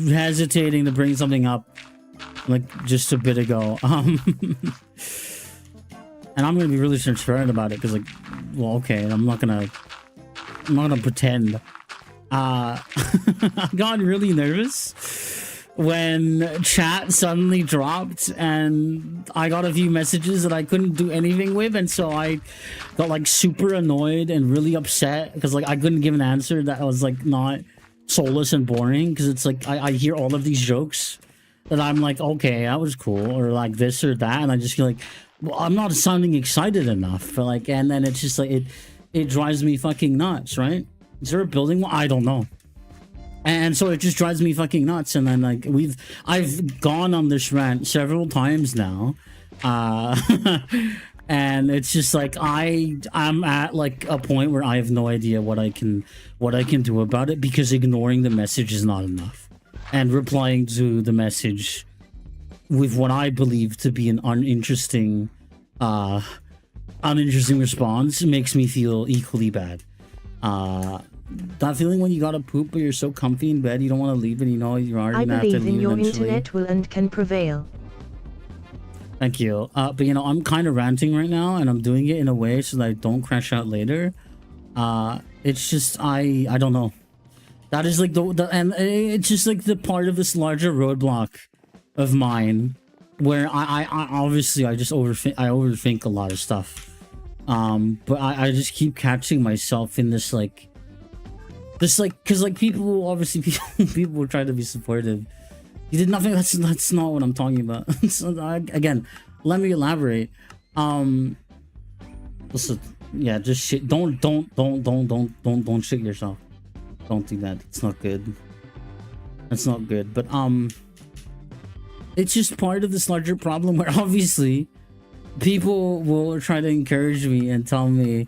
hesitating to bring something up like just a bit ago, and I'm gonna be really transparent about it because, like, well, okay, I'm not gonna pretend. I got really nervous when chat suddenly dropped and I got a few messages that I couldn't do anything with, and so I got like super annoyed and really upset because like I couldn't give an answer that was like not soulless and boring, because it's like I hear all of these jokes that I'm like, okay, that was cool, or like this or that, and I just feel like, well, I'm not sounding excited enough, but like, and then it's just like it drives me fucking nuts, right? Is there a building? I don't know. And so it just drives me fucking nuts. And then like I've gone on this rant several times now. And it's just like I'm at like a point where I have no idea what I can do about it, because ignoring the message is not enough. And replying to the message with what I believe to be an uninteresting response makes me feel equally bad. That feeling when you gotta poop but you're so comfy in bed you don't want to leave, and you know you're already gonna have to leave eventually. I believe in your internet will and can prevail. Thank you. But you know, I'm kind of ranting right now, and I'm doing it in a way so that I don't crash out later. It's just I don't know. That is like and it's just like the part of this larger roadblock of mine where I obviously I just overthink a lot of stuff. But I just keep catching myself in this because like people will try to be supportive, You did nothing. That's not what I'm talking about. So, again, let me elaborate. Listen, yeah, just shit. Don't shit yourself. Don't do that. It's not good. That's not good. But it's just part of this larger problem where obviously people will try to encourage me and tell me,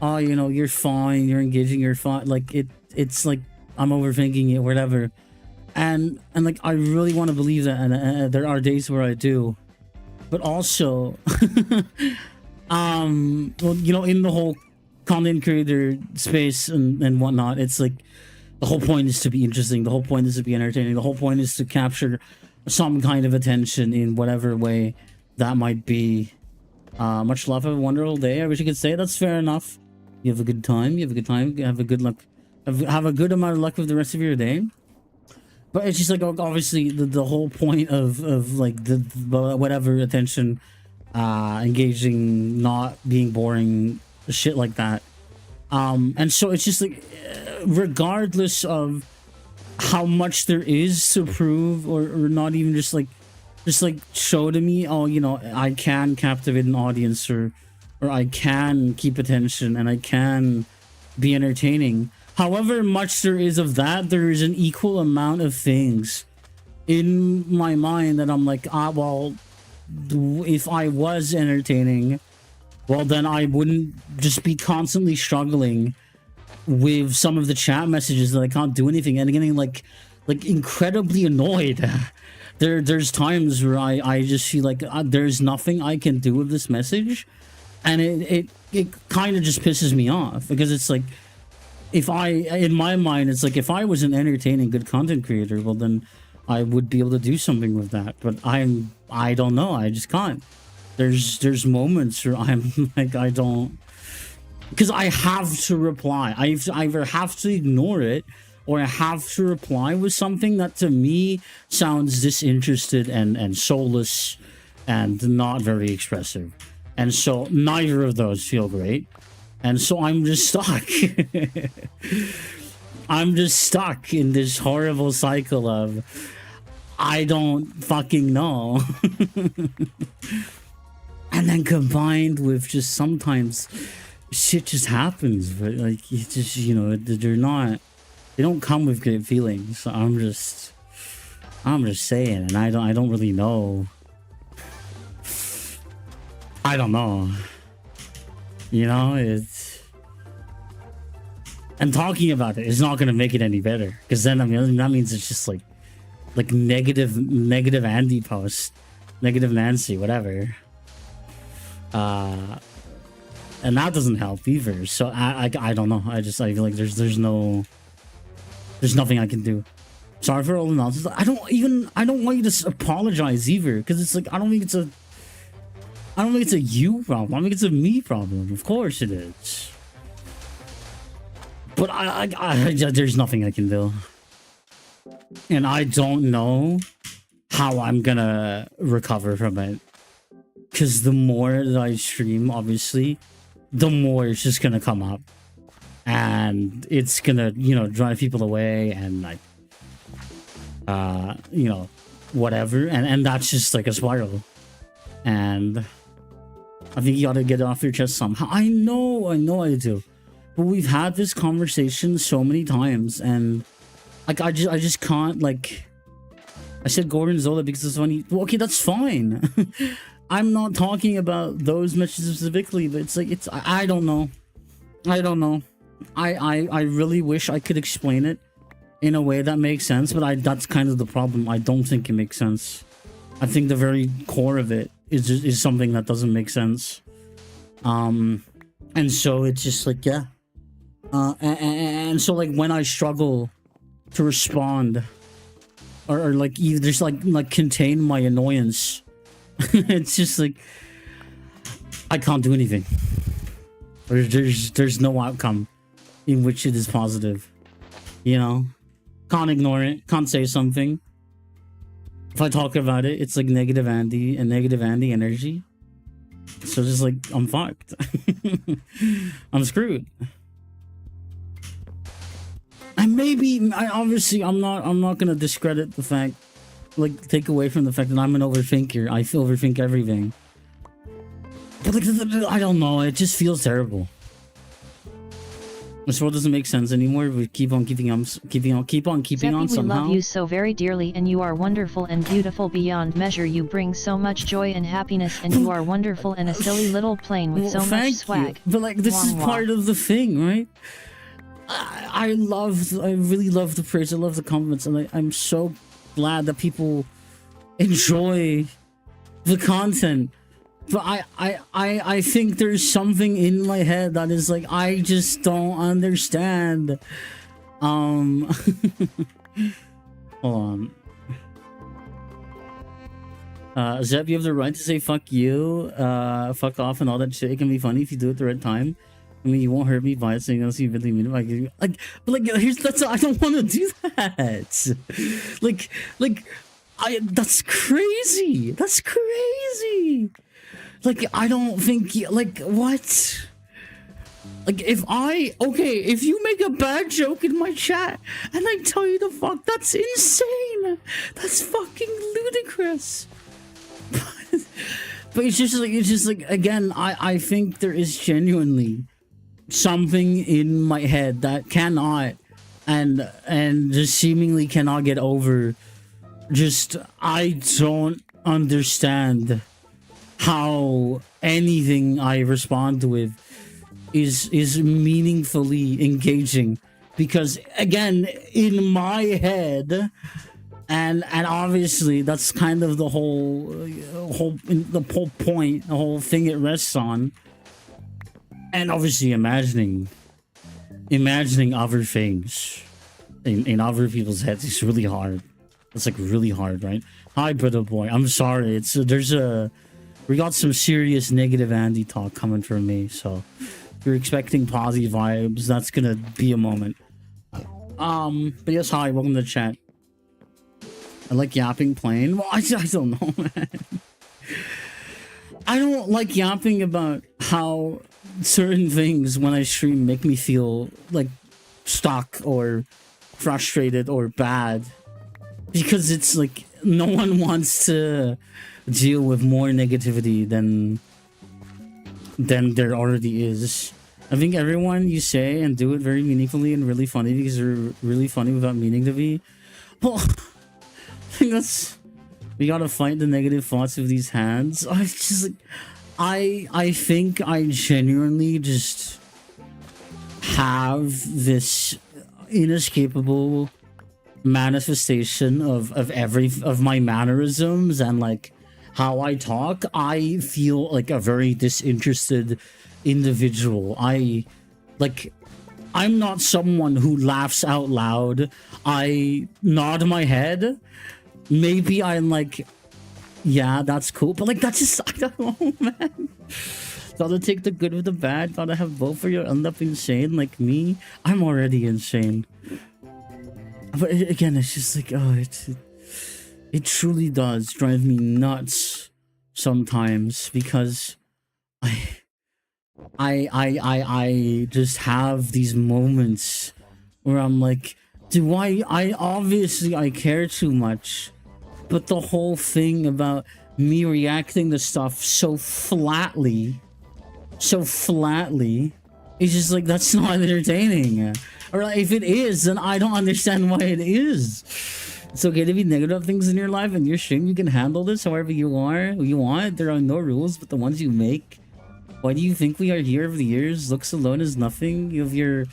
oh, you know, you're fine, you're engaging, you're fine. Like it's like I'm overthinking it, whatever. And like I really want to believe that, and there are days where I do, but also, well, you know, in the whole content creator space and whatnot, it's like the whole point is to be interesting. The whole point is to be entertaining. The whole point is to capture some kind of attention in whatever way that might be. Much love. Have a wonderful day. I wish I could say that's fair enough. You have a good time. You have a good time. You have a good luck. Have a good amount of luck with the rest of your day. But it's just like obviously the whole point of like the whatever attention, engaging, not being boring, shit like that. And so it's just like, regardless of how much there is to prove, or not even just like show to me, oh, you know, I can captivate an audience, or I can keep attention, and I can be entertaining. However much there is of that, there is an equal amount of things in my mind that I'm like, well, if I was entertaining, well, then I wouldn't just be constantly struggling with some of the chat messages that I can't do anything, and getting like incredibly annoyed. There's times where I just feel like there's nothing I can do with this message, and it kind of just pisses me off, because it's like, in my mind, it's like, if I was an entertaining, good content creator, well, then I would be able to do something with that. But I don't know. I just can't. There's moments where I'm like, I don't, because I have to reply. I either have to ignore it, or I have to reply with something that to me sounds disinterested and soulless and not very expressive. And so neither of those feel great. And so I'm just stuck. I'm just stuck in this horrible cycle of, I don't fucking know. And then combined with just sometimes shit just happens, but like, you just, you know, they don't come with great feelings. So I'm just saying, and I don't really know. I don't know. You know, and talking about it is not going to make it any better, because then, I mean, that means it's just like negative Andy post, negative Nancy, whatever. And that doesn't help either. So I don't know. I feel like there's nothing I can do. Sorry for all the nonsense. I don't want you to apologize either, because it's like, I don't think it's a you problem. I think it's a me problem. Of course it is. But there's nothing I can do. And I don't know how I'm gonna recover from it. Because the more that I stream, obviously, the more it's just gonna come up. And it's gonna, you know, drive people away, and like, you know, whatever. And that's just like a spiral. And I think you ought to get it off your chest somehow. I know I do. But we've had this conversation so many times, and like, I just can't, like, I said Gordon Zola because it's funny. Well, okay, that's fine. I'm not talking about those messages specifically, but it's like, I don't know. I really wish I could explain it in a way that makes sense, but that's kind of the problem. I don't think it makes sense. I think the very core of it is something that doesn't make sense. And so it's just like, yeah. And so, like, when I struggle to respond, or like either just like contain my annoyance, it's just like, I can't do anything. There's no outcome in which it is positive, you know. Can't ignore it, can't say something. If I talk about it, it's like negative Andy and negative Andy energy. So just like, I'm fucked. I'm screwed. And maybe, I'm not gonna discredit the fact like take away from the fact that I'm an overthinker. I overthink everything. But like, I don't know. It just feels terrible. This world doesn't make sense anymore. We keep on keeping on Zeppy, somehow. we love you so very dearly, and you are wonderful and beautiful beyond measure. You bring so much joy and happiness, and you are wonderful and a silly little plane with so much swag. But like, this is part of the thing, right? I really love the praise. I love the compliments, and I'm so glad that people enjoy the content. But I think there's something in my head that is like, I just don't understand. Hold on. Zeb, you have the right to say fuck you, fuck off and all that shit. It can be funny if you do it at the right time. I mean, you won't hurt me by saying else you really mean it. But I don't want to do that. That's crazy. That's crazy. Like, I don't think, like, what? Like, if you make a bad joke in my chat and I tell you to fuck, that's insane. That's fucking ludicrous. But it's just like, again, I think there is genuinely something in my head that cannot and just seemingly cannot get over. Just, I don't understand how anything I respond with is meaningfully engaging, because again, in my head, and obviously that's kind of the whole point, the whole thing it rests on, and obviously imagining other things in other people's heads is really hard. It's like really hard, right? Hi, brother boy. I'm sorry. We got some serious negative Andy talk coming from me, so if you're expecting positive vibes, that's gonna be a moment. But yes, hi, welcome to the chat. I like yapping plain. Well, I don't know, man. I don't like yapping about how certain things when I stream make me feel like stuck or frustrated or bad, because it's like no one wants to deal with more negativity than there already is. I think everyone, you say and do it very meaningfully and really funny because they're really funny without meaning to be. Well, I think we gotta fight the negative thoughts of these hands. I just like, I think I genuinely just have this inescapable manifestation of my mannerisms and like how I talk. I feel like a very disinterested individual. I'm not someone who laughs out loud. I nod my head. Maybe I'm like, yeah, that's cool. But like, that's just, I don't know, man. Gotta take the good with the bad. Gotta have both, or you'll end up insane like me. I'm already insane. But again, it's just like, oh, it truly does drive me nuts sometimes, because I just have these moments where I'm like, I obviously I care too much, but the whole thing about me reacting to stuff so flatly is just like, that's not entertaining. Or like, if it is, then I don't understand why it is. It's okay to be negative things in your life and your stream. You can handle this however you want. There are no rules but the ones you make. Why do you think we are here over the years? Looks alone is nothing. You have your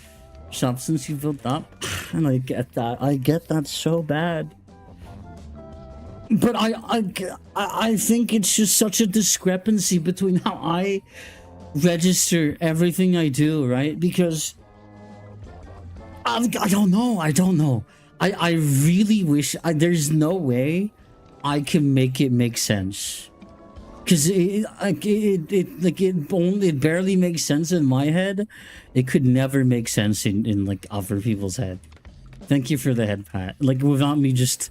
substance you built up. And I get that. I get that so bad. But I think it's just such a discrepancy between how I register everything I do, right? Because I don't know. I really wish there's no way I can make it make sense, because it barely makes sense in my head. It could never make sense in like other people's head. Thank you for the head pat. Like, without me just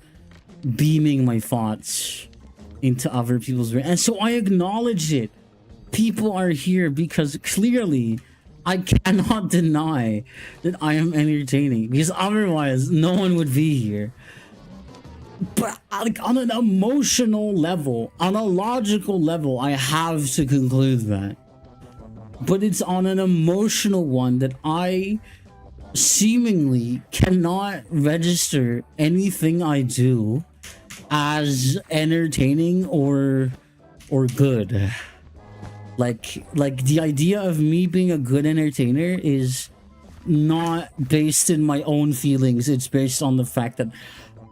beaming my thoughts into other people's brain. And so I acknowledge it. People are here because clearly I cannot deny that I am entertaining, because otherwise no one would be here. but like on an emotional level, on a logical level, I have to conclude that. But it's on an emotional one that I seemingly cannot register anything I do as entertaining or good. Like the idea of me being a good entertainer is not based in my own feelings. It's based on the fact that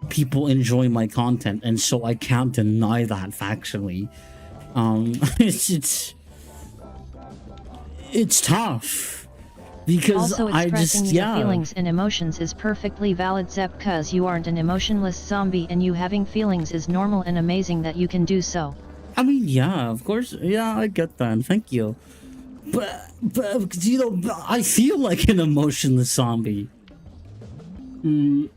people enjoy my content, and so I can't deny that factually. It's tough because Also, I expressing just your feelings and emotions is perfectly valid, Zep, cause you aren't an emotionless zombie, and you having feelings is normal and amazing that you can do so. I mean, yeah, of course, yeah, I get that. Thank you. But you know, I feel like an emotionless zombie. You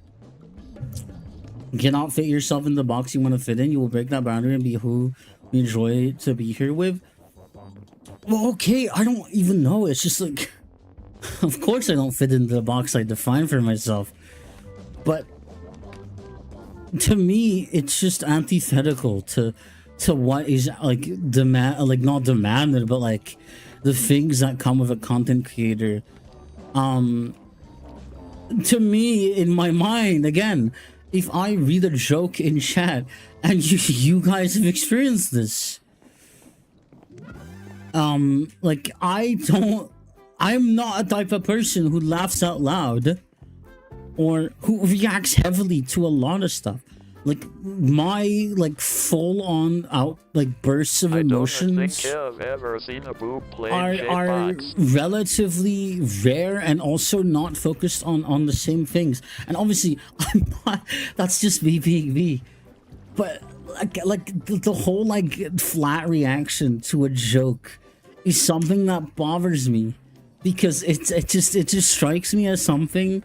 cannot fit yourself in the box you want to fit in. You will break that boundary and be who you enjoy to be here with. Well, okay, I don't even know. It's just like, of course I don't fit into the box I define for myself. But to me, it's just antithetical to what is like not demanded, but like the things that come with a content creator. To me, in my mind, again, if I read a joke in chat, and you guys have experienced this, like I'm not a type of person who laughs out loud or who reacts heavily to a lot of stuff. Like my full on out bursts of emotions I don't think I've ever seen a boob playing are J-Box. relatively rare and also not focused on the same things. And obviously I'm not, that's just me being me. But the whole flat reaction to a joke is something that bothers me, because it just strikes me as something,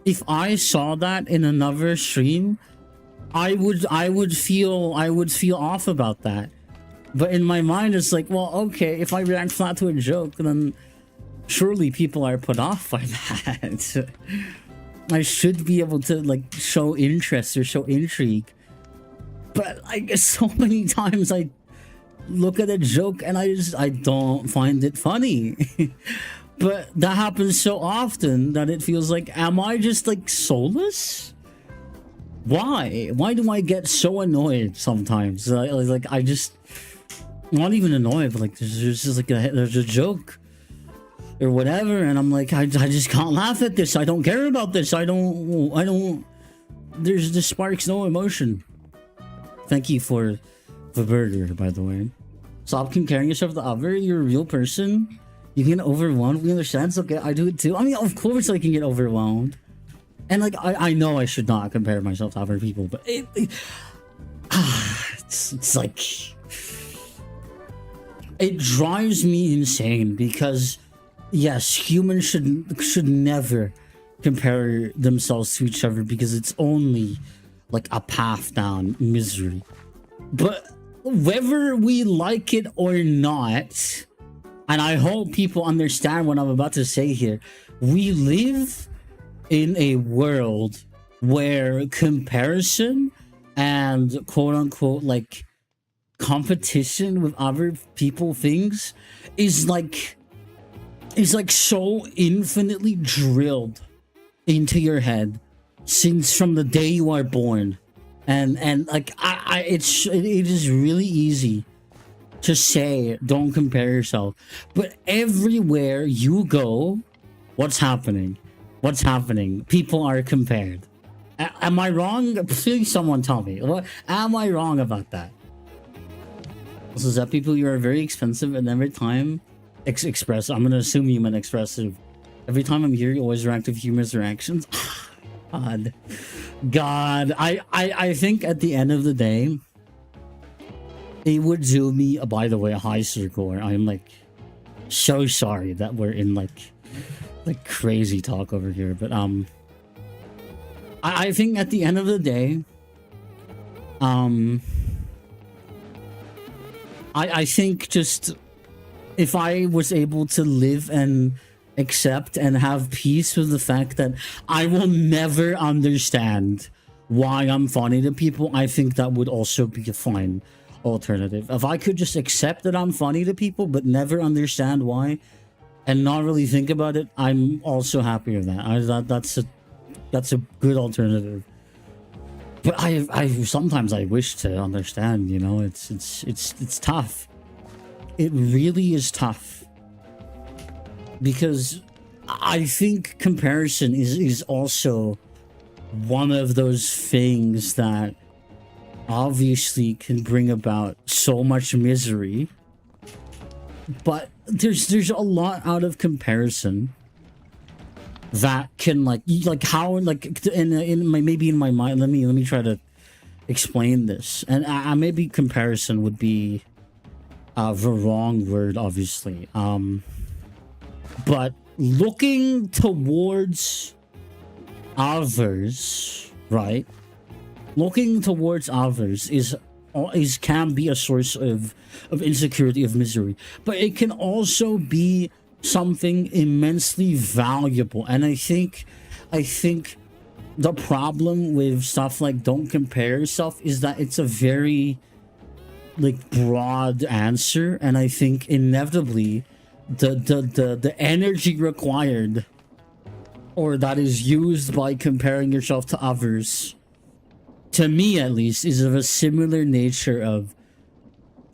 if I saw that in another stream, I would feel off about that. But in my mind, it's like, well, okay, if I react flat to a joke, then surely people are put off by that. I should be able to show interest or show intrigue. But so many times I look at a joke and I don't find it funny. But that happens so often that it feels like, am I just soulless? Why do I get so annoyed sometimes? I just, not even annoyed, but there's just there's a joke or whatever, and I'm like, I just can't laugh at this. I don't care about this. I don't. This sparks no emotion. Thank you for the burger, by the way. Stop comparing yourself to other. You're a real person. You get overwhelmed. We understand. It's okay. I do it too. I mean, of course I can get overwhelmed. And I know I should not compare myself to other people, but it's like, it drives me insane, because yes, humans should never compare themselves to each other, because it's only a path down misery. But whether we like it or not, and I hope people understand what I'm about to say here, we live in a world where comparison and quote unquote competition with other people things is so infinitely drilled into your head since from the day you are born. And it is really easy to say don't compare yourself, but everywhere you go, what's happening? People are compared. Am I wrong? Please someone tell me. What am I wrong about that? So is that people, you are very expensive, and every time express, I'm gonna assume you meant expressive. Every time I'm here, you always react with humorous reactions. God, I think at the end of the day, it would do me, by the way, a high circle. I'm so sorry that we're in crazy talk over here, but I think at the end of the day, I think just if I was able to live and accept and have peace with the fact that I will never understand why I'm funny to people, I think that would also be a fine alternative. If I could just accept that I'm funny to people but never understand why and not really think about it, I'm also happy with that. That's a good alternative. But I sometimes I wish to understand, you know. It's tough. It really is tough. Because I think comparison is also one of those things that obviously can bring about so much misery, but there's a lot out of comparison that can like how like in my maybe in my mind. Let me try to explain this, and maybe comparison would be the wrong word, obviously, but looking towards others, right? Looking towards others is can be a source of insecurity, of misery, but it can also be something immensely valuable. And I think the problem with stuff like don't compare yourself is that it's a very like broad answer, and I think inevitably the energy required or that is used by comparing yourself to others, to me at least, is of a similar nature of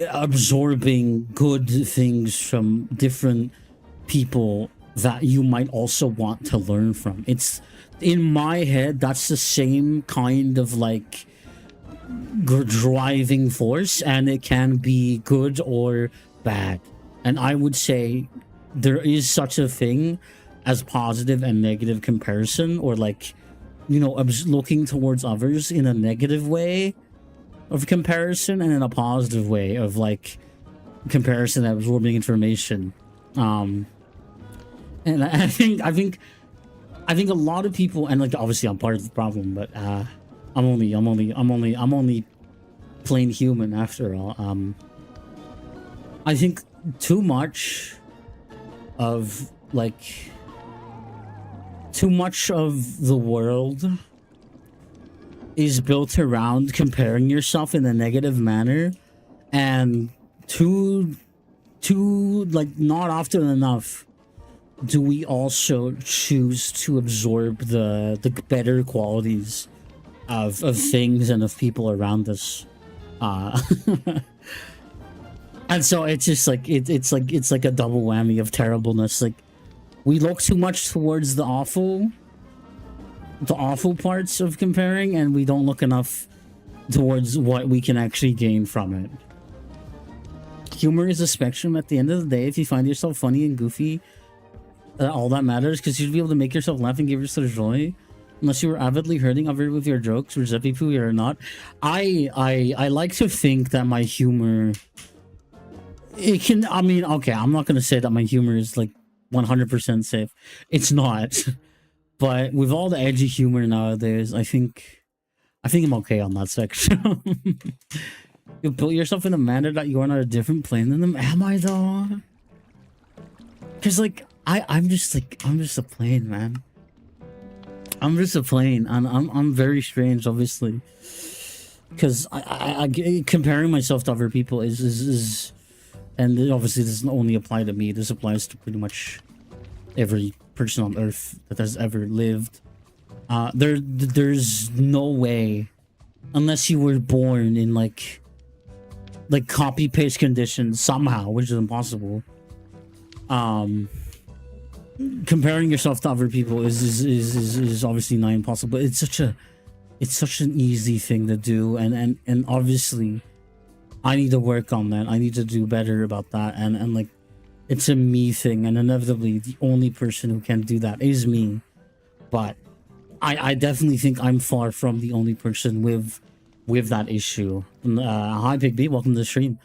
absorbing good things from different people that you might also want to learn from. It's in my head, that's the same kind of like driving force, and it can be good or bad. And I would say there is such a thing as positive and negative comparison, or like, you know, looking towards others in a negative way of comparison and in a positive way of like comparison and absorbing information. And I think a lot of people, and like obviously I'm part of the problem, but I'm only plain human after all. I think too much of the world is built around comparing yourself in a negative manner, and too like not often enough do we also choose to absorb the better qualities of things and of people around us. And so it's just like it's like a double whammy of terribleness. Like, we look too much towards the awful parts of comparing, and we don't look enough towards what we can actually gain from it. Humor is a spectrum. At the end of the day, if you find yourself funny and goofy, all that matters, because you'll be able to make yourself laugh and give yourself joy. Unless you were avidly hurting others with your jokes, or Zeppy or not. I like to think that my humor, it can, I mean, okay, I'm not gonna say that my humor is like 100% safe. It's not. But with all the edgy humor nowadays, I think I'm okay on that section. You put yourself in a manner that you are on a different plane than them. Am I though? Because like I'm just a plane, man. I'm just a plane, and I'm very strange, obviously. Because I comparing myself to other people is and it obviously doesn't only apply to me. This applies to pretty much every person on Earth that has ever lived. There's no way, unless you were born in like copy paste conditions somehow, which is impossible. Comparing yourself to other people is obviously not impossible. But it's such an easy thing to do, and obviously I need to work on that. I need to do better about that, and like, it's a me thing, and inevitably the only person who can do that is me. But I definitely think I'm far from the only person with that issue. Hi Big B, welcome to the stream.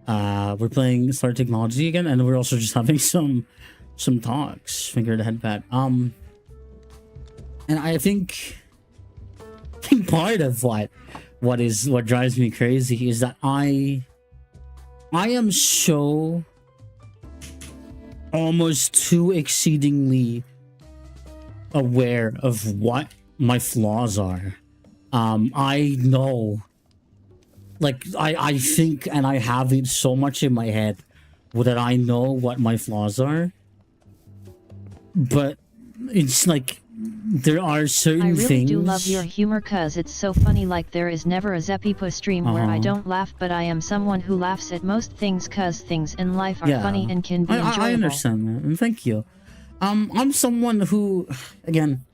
We're playing Star Technology again, and we're also just having some talks. Finger to headpad. And I think part of what drives me crazy is that I am so almost too exceedingly aware of what my flaws are, I know, like, I think, and I have it so much in my head that I know what my flaws are, but it's like there are certain I really things. do love your humor cuz it's so funny, like there is never a Zepipo stream where I don't laugh, but I am someone who laughs at most things cuz things in life are funny and can be enjoyable. I understand that, and thank you. I'm someone who, again,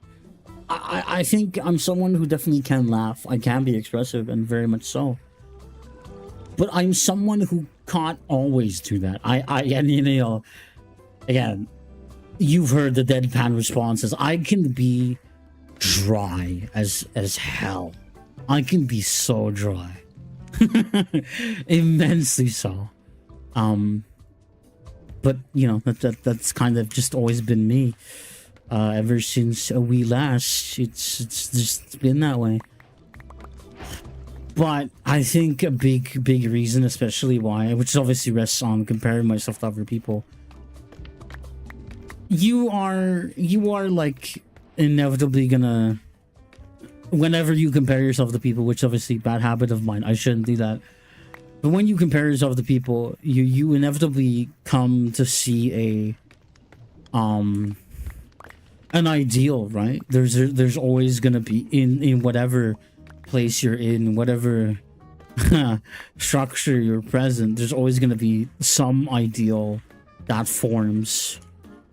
I think I'm someone who definitely can laugh. I can be expressive, and very much so. But I'm someone who can't always do that. And you know, again, you've heard the deadpan responses. I can be dry as hell. I can be so dry. Immensely so. But you know, that's kind of just always been me. Ever since we last, it's just been that way. But I think a big reason, especially why, which obviously rests on comparing myself to other people, you are like inevitably gonna, whenever you compare yourself to people, which obviously bad habit of mine, I shouldn't do that. But when you compare yourself to people, you inevitably come to see an ideal, right? There's always gonna be in whatever place you're in, whatever structure you're present, there's always gonna be some ideal that forms,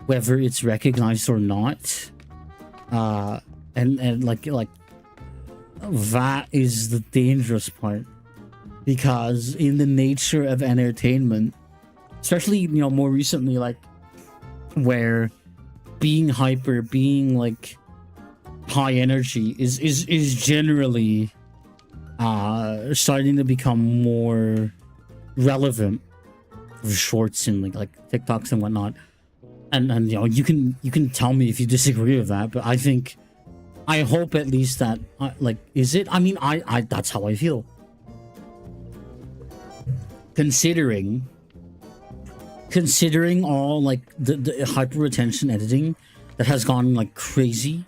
whether it's recognized or not. And like that is the dangerous part, because in the nature of entertainment, especially, you know, more recently, like where being hyper, being like high energy is generally starting to become more relevant for shorts and like TikToks and whatnot. And you know, you can tell me if you disagree with that, but I hope at least that like, is it? I mean, I that's how I feel. Considering all like the hyper attention editing that has gone like crazy,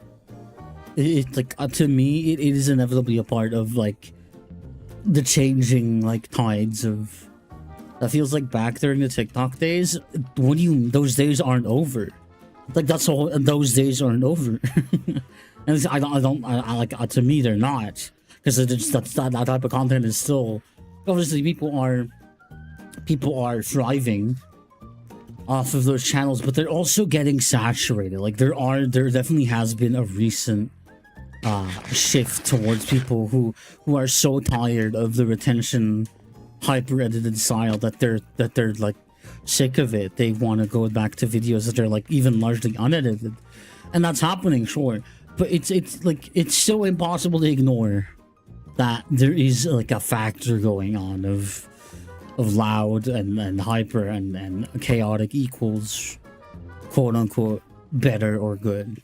it like to me it is inevitably a part of like the changing like tides of. That feels like back during the TikTok days. What do you? Those days aren't over. Like that's all. Those days aren't over. And I like, to me they're not, because that type of content is still, obviously people are thriving off of those channels, but they're also getting saturated. Like there definitely has been a recent shift towards people who are so tired of the retention hyper edited style that they're like sick of it. They want to go back to videos that are like even largely unedited, and that's happening, sure, but it's like it's so impossible to ignore that there is like a factor going on of loud and hyper and chaotic equals quote unquote better or good.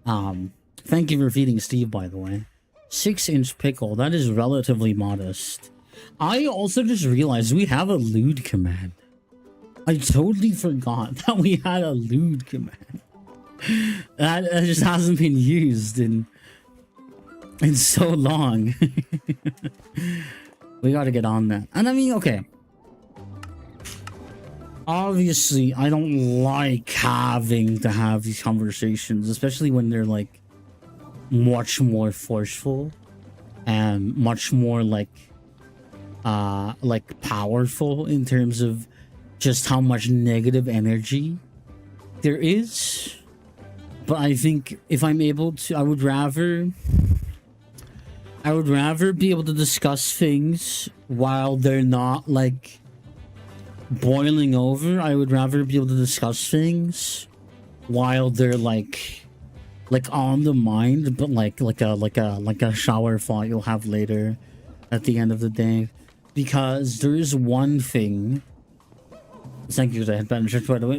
Thank you for feeding Steve, by the way. 6-inch pickle, that is relatively modest. I also just realized we have a lewd command. I totally forgot that we had a lewd command. That just hasn't been used in so long. We gotta get on that. And I mean, okay. Obviously, I don't like having to have these conversations, especially when they're like much more forceful and much more like powerful in terms of just how much negative energy there is. But I think if I'm able to, I would rather be able to discuss things while they're not like boiling over. I would rather be able to discuss things while they're like on the mind, but like a shower thought you'll have later at the end of the day. Because there is one thing. Thank you for the headband shirt, by the way.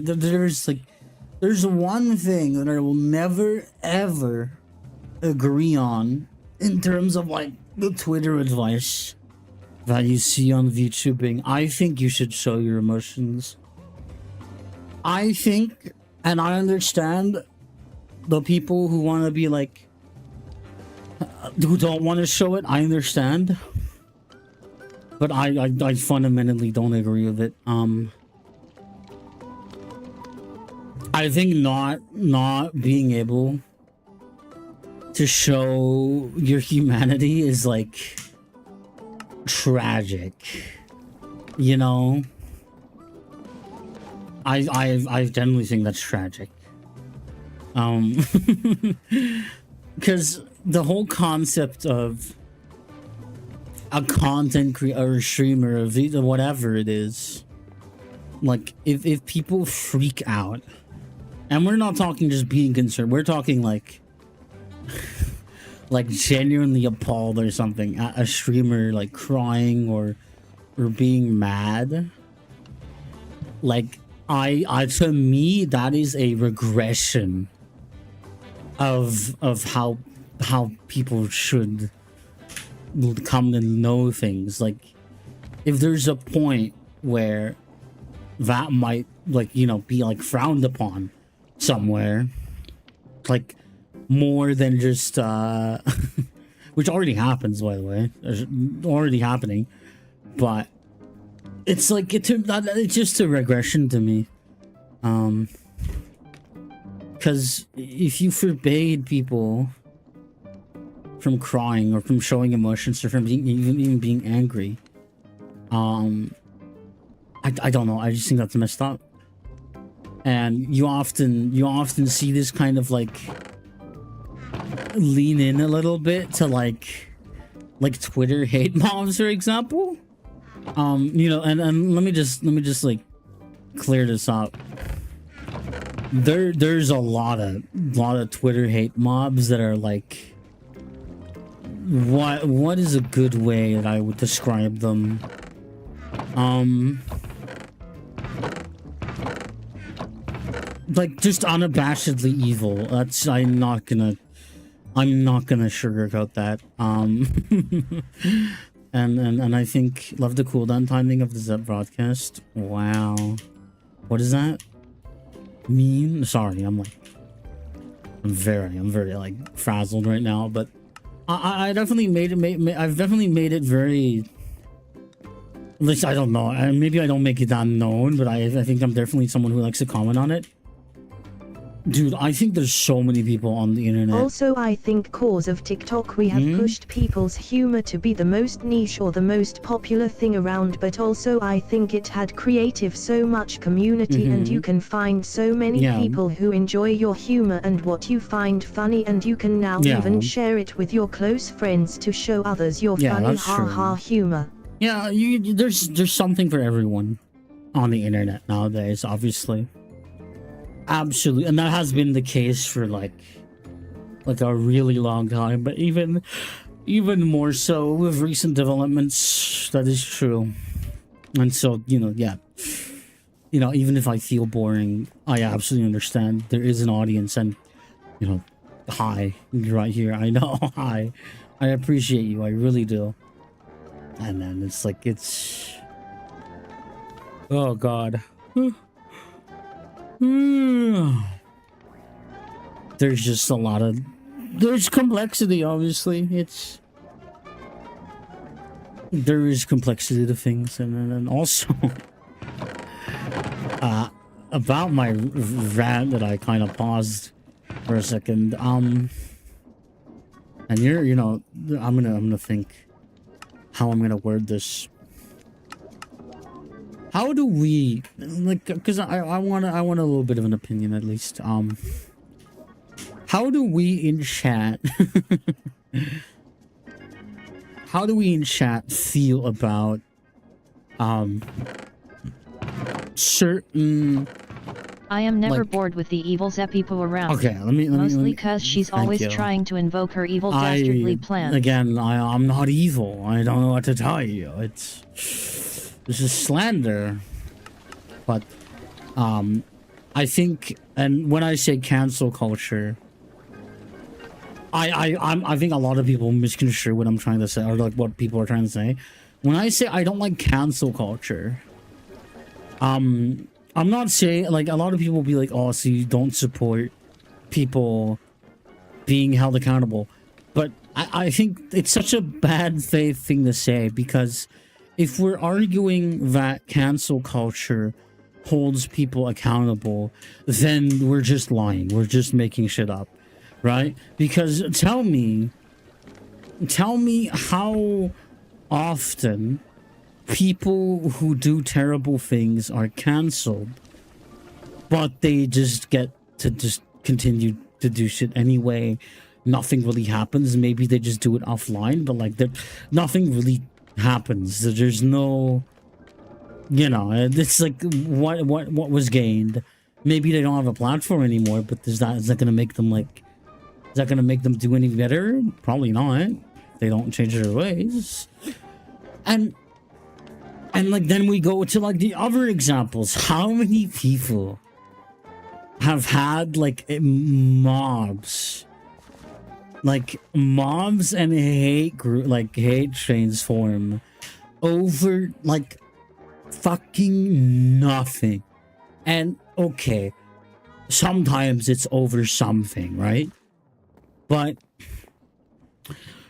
There's one thing that I will never ever agree on in terms of like the Twitter advice that you see on VTubing. I think you should show your emotions. I think, and I understand the people who want to be like, who don't want to show it. I understand, but I fundamentally don't agree with it. I think not being able to show your humanity is like tragic, you know. I generally think that's tragic. Because the whole concept of a content creator or streamer or whatever it is, like if people freak out, and we're not talking just being concerned, we're talking like like genuinely appalled or something at a streamer like crying or being mad, like I to me that is a regression of how people should come to know things. Like if there's a point where that might, like, you know, be like frowned upon somewhere, like more than just which already happens, by the way, already happening, but it's like it's just a regression to me, because if you forbade people from crying or from showing emotions or from being, even being angry, I don't know, I just think that's messed up. And you often see this kind of like lean in a little bit to like Twitter hate mobs, for example. You know, and let me just like clear this up. There's a lot of Twitter hate mobs that are like, what is a good way that I would describe them? Like just unabashedly evil. That's I'm not gonna sugarcoat that. And I think love the cooldown timing of the Zep broadcast. Wow, what does that mean? Sorry, I'm very like frazzled right now. But I definitely I've definitely made it very. At least I don't know. Maybe I don't make it that known, but I think I'm definitely someone who likes to comment on it. Dude, I think there's so many people on the internet. Also, I think cause of TikTok we have pushed people's humor to be the most niche or the most popular thing around, but also I think it had creative so much community and you can find so many people who enjoy your humor and what you find funny, and you can now even share it with your close friends to show others your funny ha humor. Yeah, there's something for everyone on the internet nowadays, obviously. Absolutely, and that has been the case for like a really long time, but even more so with recent developments. That is true. And so, you know, even if I feel boring, I absolutely understand there is an audience, and you know, hi, you're right here. I know. Hi, I appreciate you, I really do. And then it's like, oh god. There's just a lot of there's complexity, obviously. There is complexity to things. And then also about my rant that I kind of paused for a second, and you know, I'm gonna think how I'm gonna word this. How do we, like, because I want a little bit of an opinion at least. How do we in chat feel about certain, I am never bored with the evil Zepipo around. Okay, let me mostly because she's always trying to invoke her evil dastardly plan. Again, I'm not evil. I don't know what to tell you. This is slander. But I think, and when I say cancel culture, I think a lot of people misconstrue what I'm trying to say, or like what people are trying to say. When I say I don't like cancel culture, I'm not saying, like, a lot of people will be like, oh, so you don't support people being held accountable. But I think it's such a bad faith thing to say, because if we're arguing that cancel culture holds people accountable, then we're just lying. We're just making shit up, right? Because tell me how often people who do terrible things are canceled, but they just get to just continue to do shit anyway. Nothing really happens. Maybe they just do it offline, but like that, nothing really happens. There's no, you know, it's like what was gained. Maybe they don't have a platform anymore, but is that gonna make them do any better? Probably not. They don't change their ways. And like then we go to like the other examples. How many people have had like mobs and hate trains form over like fucking nothing? And okay, sometimes it's over something, right? But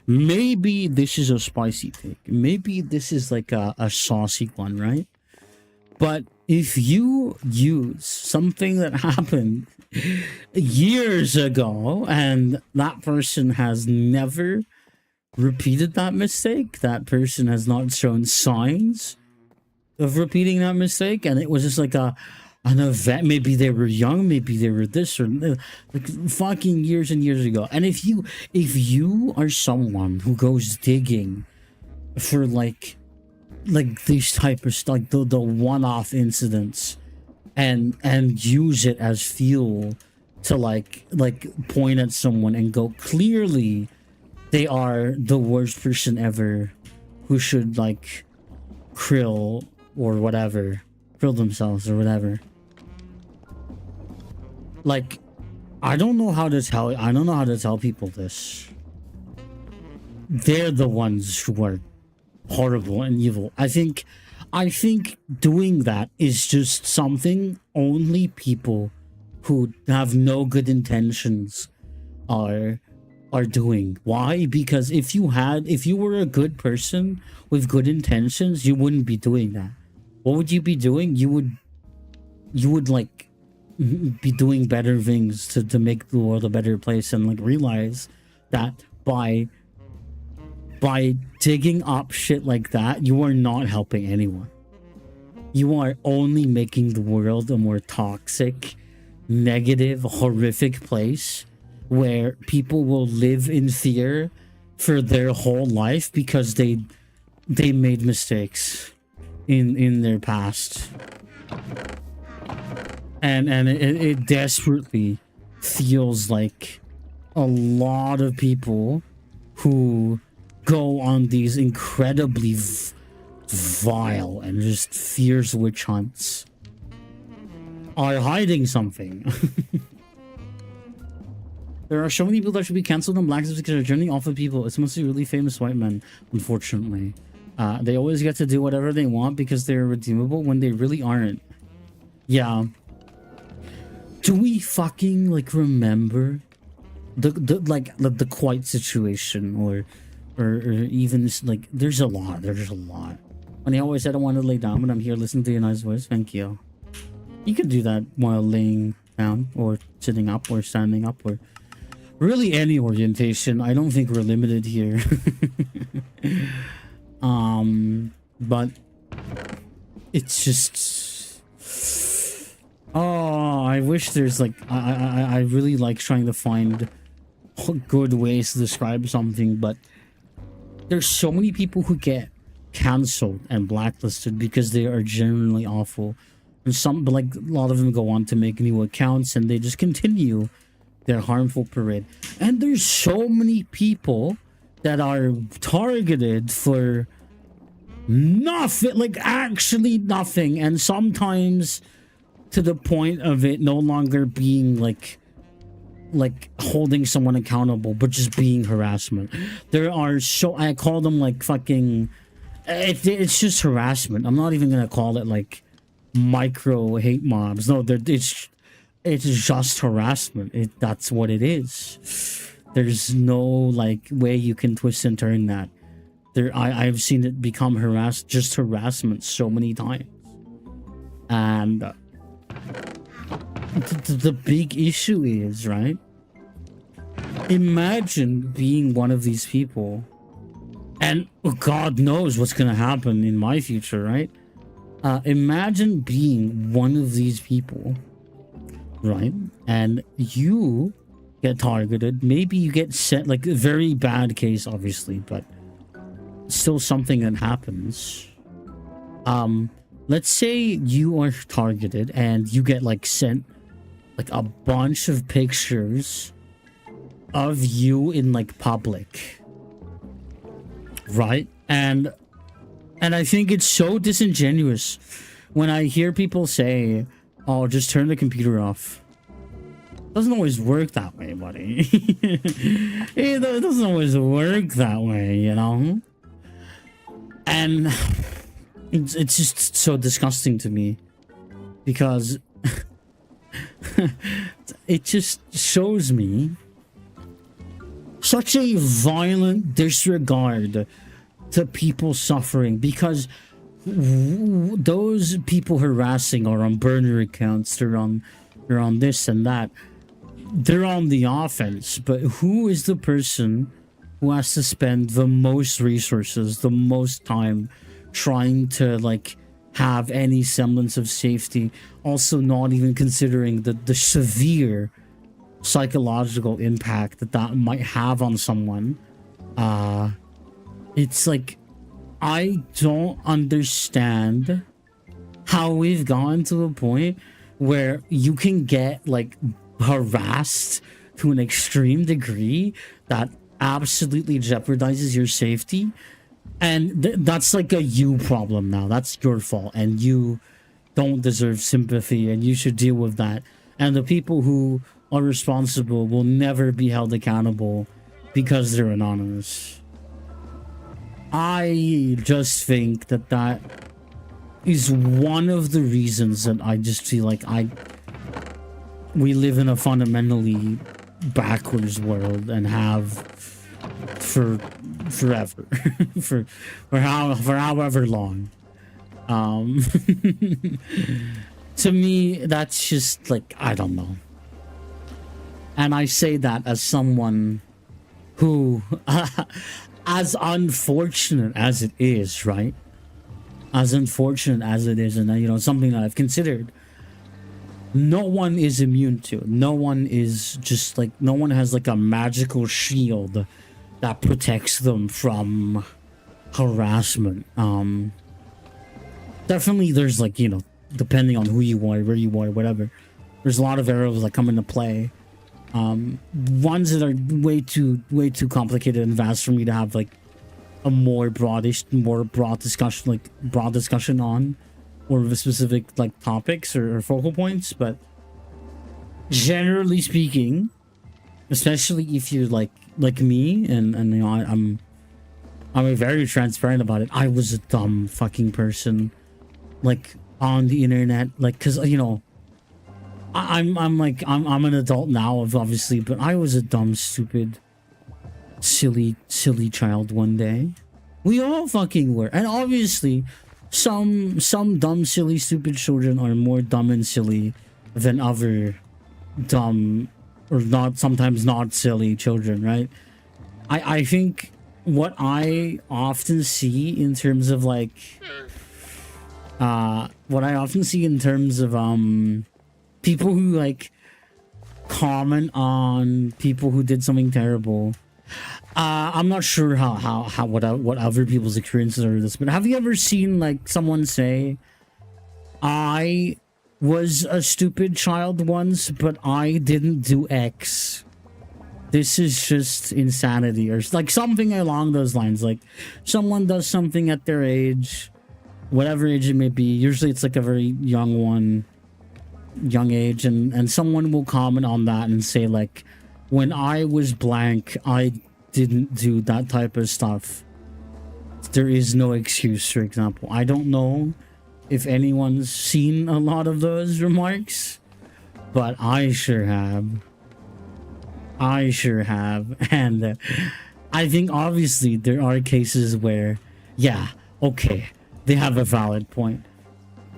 maybe this is a spicy take. Maybe this is like a saucy one, right? But if you use something that happened years ago and that person has never repeated that mistake, that person has not shown signs of repeating that mistake, and it was just like an event, maybe they were young, maybe they were this or like fucking years and years ago. And if you are someone who goes digging for like these type of stuff, like the one-off incidents, and use it as fuel to like point at someone and go, clearly they are the worst person ever who should like krill themselves or whatever. Like, I don't know how to tell people this. They're the ones who are horrible and evil. I think doing that is just something only people who have no good intentions are doing. Why? Because if you were a good person with good intentions, you wouldn't be doing that. What would you be doing? You would like be doing better things to make the world a better place, and like realize that by digging up shit like that, you are not helping anyone. You are only making the world a more toxic, negative, horrific place where people will live in fear for their whole life because they made mistakes in their past. And it desperately feels like a lot of people who go on these incredibly vile and just fierce witch hunts are hiding something. There are so many people that should be cancelled on Black Lives because they're journeying off of people. It's mostly really famous white men, unfortunately. They always get to do whatever they want because they're redeemable when they really aren't. Yeah. Do we fucking like remember the Quiet situation or even like there's a lot. When he always said I want to lay down, but I'm here listening to your nice voice. Thank you. You could do that while laying down or sitting up or standing up or really any orientation. I don't think we're limited here. But it's just, oh, I wish there's like, I really like trying to find good ways to describe something, but there's so many people who get cancelled and blacklisted because they are genuinely awful. And but like a lot of them go on to make new accounts and they just continue their harmful parade. And there's so many people that are targeted for nothing, like actually nothing, and sometimes to the point of it no longer being like holding someone accountable, but just being harassment. There are I call them like fucking, it's just harassment. I'm not even gonna call it like micro hate mobs. No, it's just harassment. That's what it is. There's no like way you can twist and turn that. I've seen it become harassment so many times. And the big issue is, right? Imagine being one of these people, and God knows what's gonna happen in my future, right? Imagine being one of these people, right? And you get targeted. Maybe you get sent, like a very bad case, obviously, but still something that happens. Let's say you are targeted and you get like sent like a bunch of pictures of you in like public, right? And I think it's so disingenuous when I hear people say, oh, just turn the computer off. It doesn't always work that way, buddy. It doesn't always work that way, you know? And it's just so disgusting to me, because it just shows me such a violent disregard to people suffering, because those people harassing are on burner accounts, they're on this and that, they're on the offense. But who is the person who has to spend the most resources, the most time trying to like have any semblance of safety, also not even considering the severe psychological impact that might have on someone? It's like, I don't understand how we've gotten to a point where you can get like harassed to an extreme degree that absolutely jeopardizes your safety, and that's like a you problem now. That's your fault, and you don't deserve sympathy, and you should deal with that. And the people who are responsible will never be held accountable because they're anonymous. I just think that is one of the reasons that I just feel like we live in a fundamentally backwards world, and have for forever, for however long. To me, that's just like, I don't know. And I say that as someone who, as unfortunate as it is, right? As unfortunate as it is, and you know, something that I've considered, no one is immune to. No one is just like, no one has like a magical shield that protects them from harassment. Definitely there's like, you know, depending on who you are, where you are, whatever, there's a lot of arrows that come into play. Ones that are way too complicated and vast for me to have like a more broad discussion on, or the specific like topics or focal points. But generally speaking, especially if you're like me, and you know, I'm very transparent about it. I was a dumb fucking person, like on the internet, like, cause you know, I'm an adult now, obviously, but I was a dumb, stupid, silly child one day. We all fucking were. And obviously some dumb, silly, stupid children are more dumb and silly than other dumb or not, sometimes not silly children, right? I think what I often see in terms of like people who like comment on people who did something terrible. I'm not sure what other people's experiences are with this, but have you ever seen like someone say, I was a stupid child once, but I didn't do X. This is just insanity, or like something along those lines. Like someone does something at their age, whatever age it may be. Usually it's like a very young age, and someone will comment on that and say like, when I was blank, I didn't do that type of stuff. There is no excuse, for example. I don't know if anyone's seen a lot of those remarks, but I sure have. I sure have. And I think obviously there are cases where, yeah, okay, they have a valid point.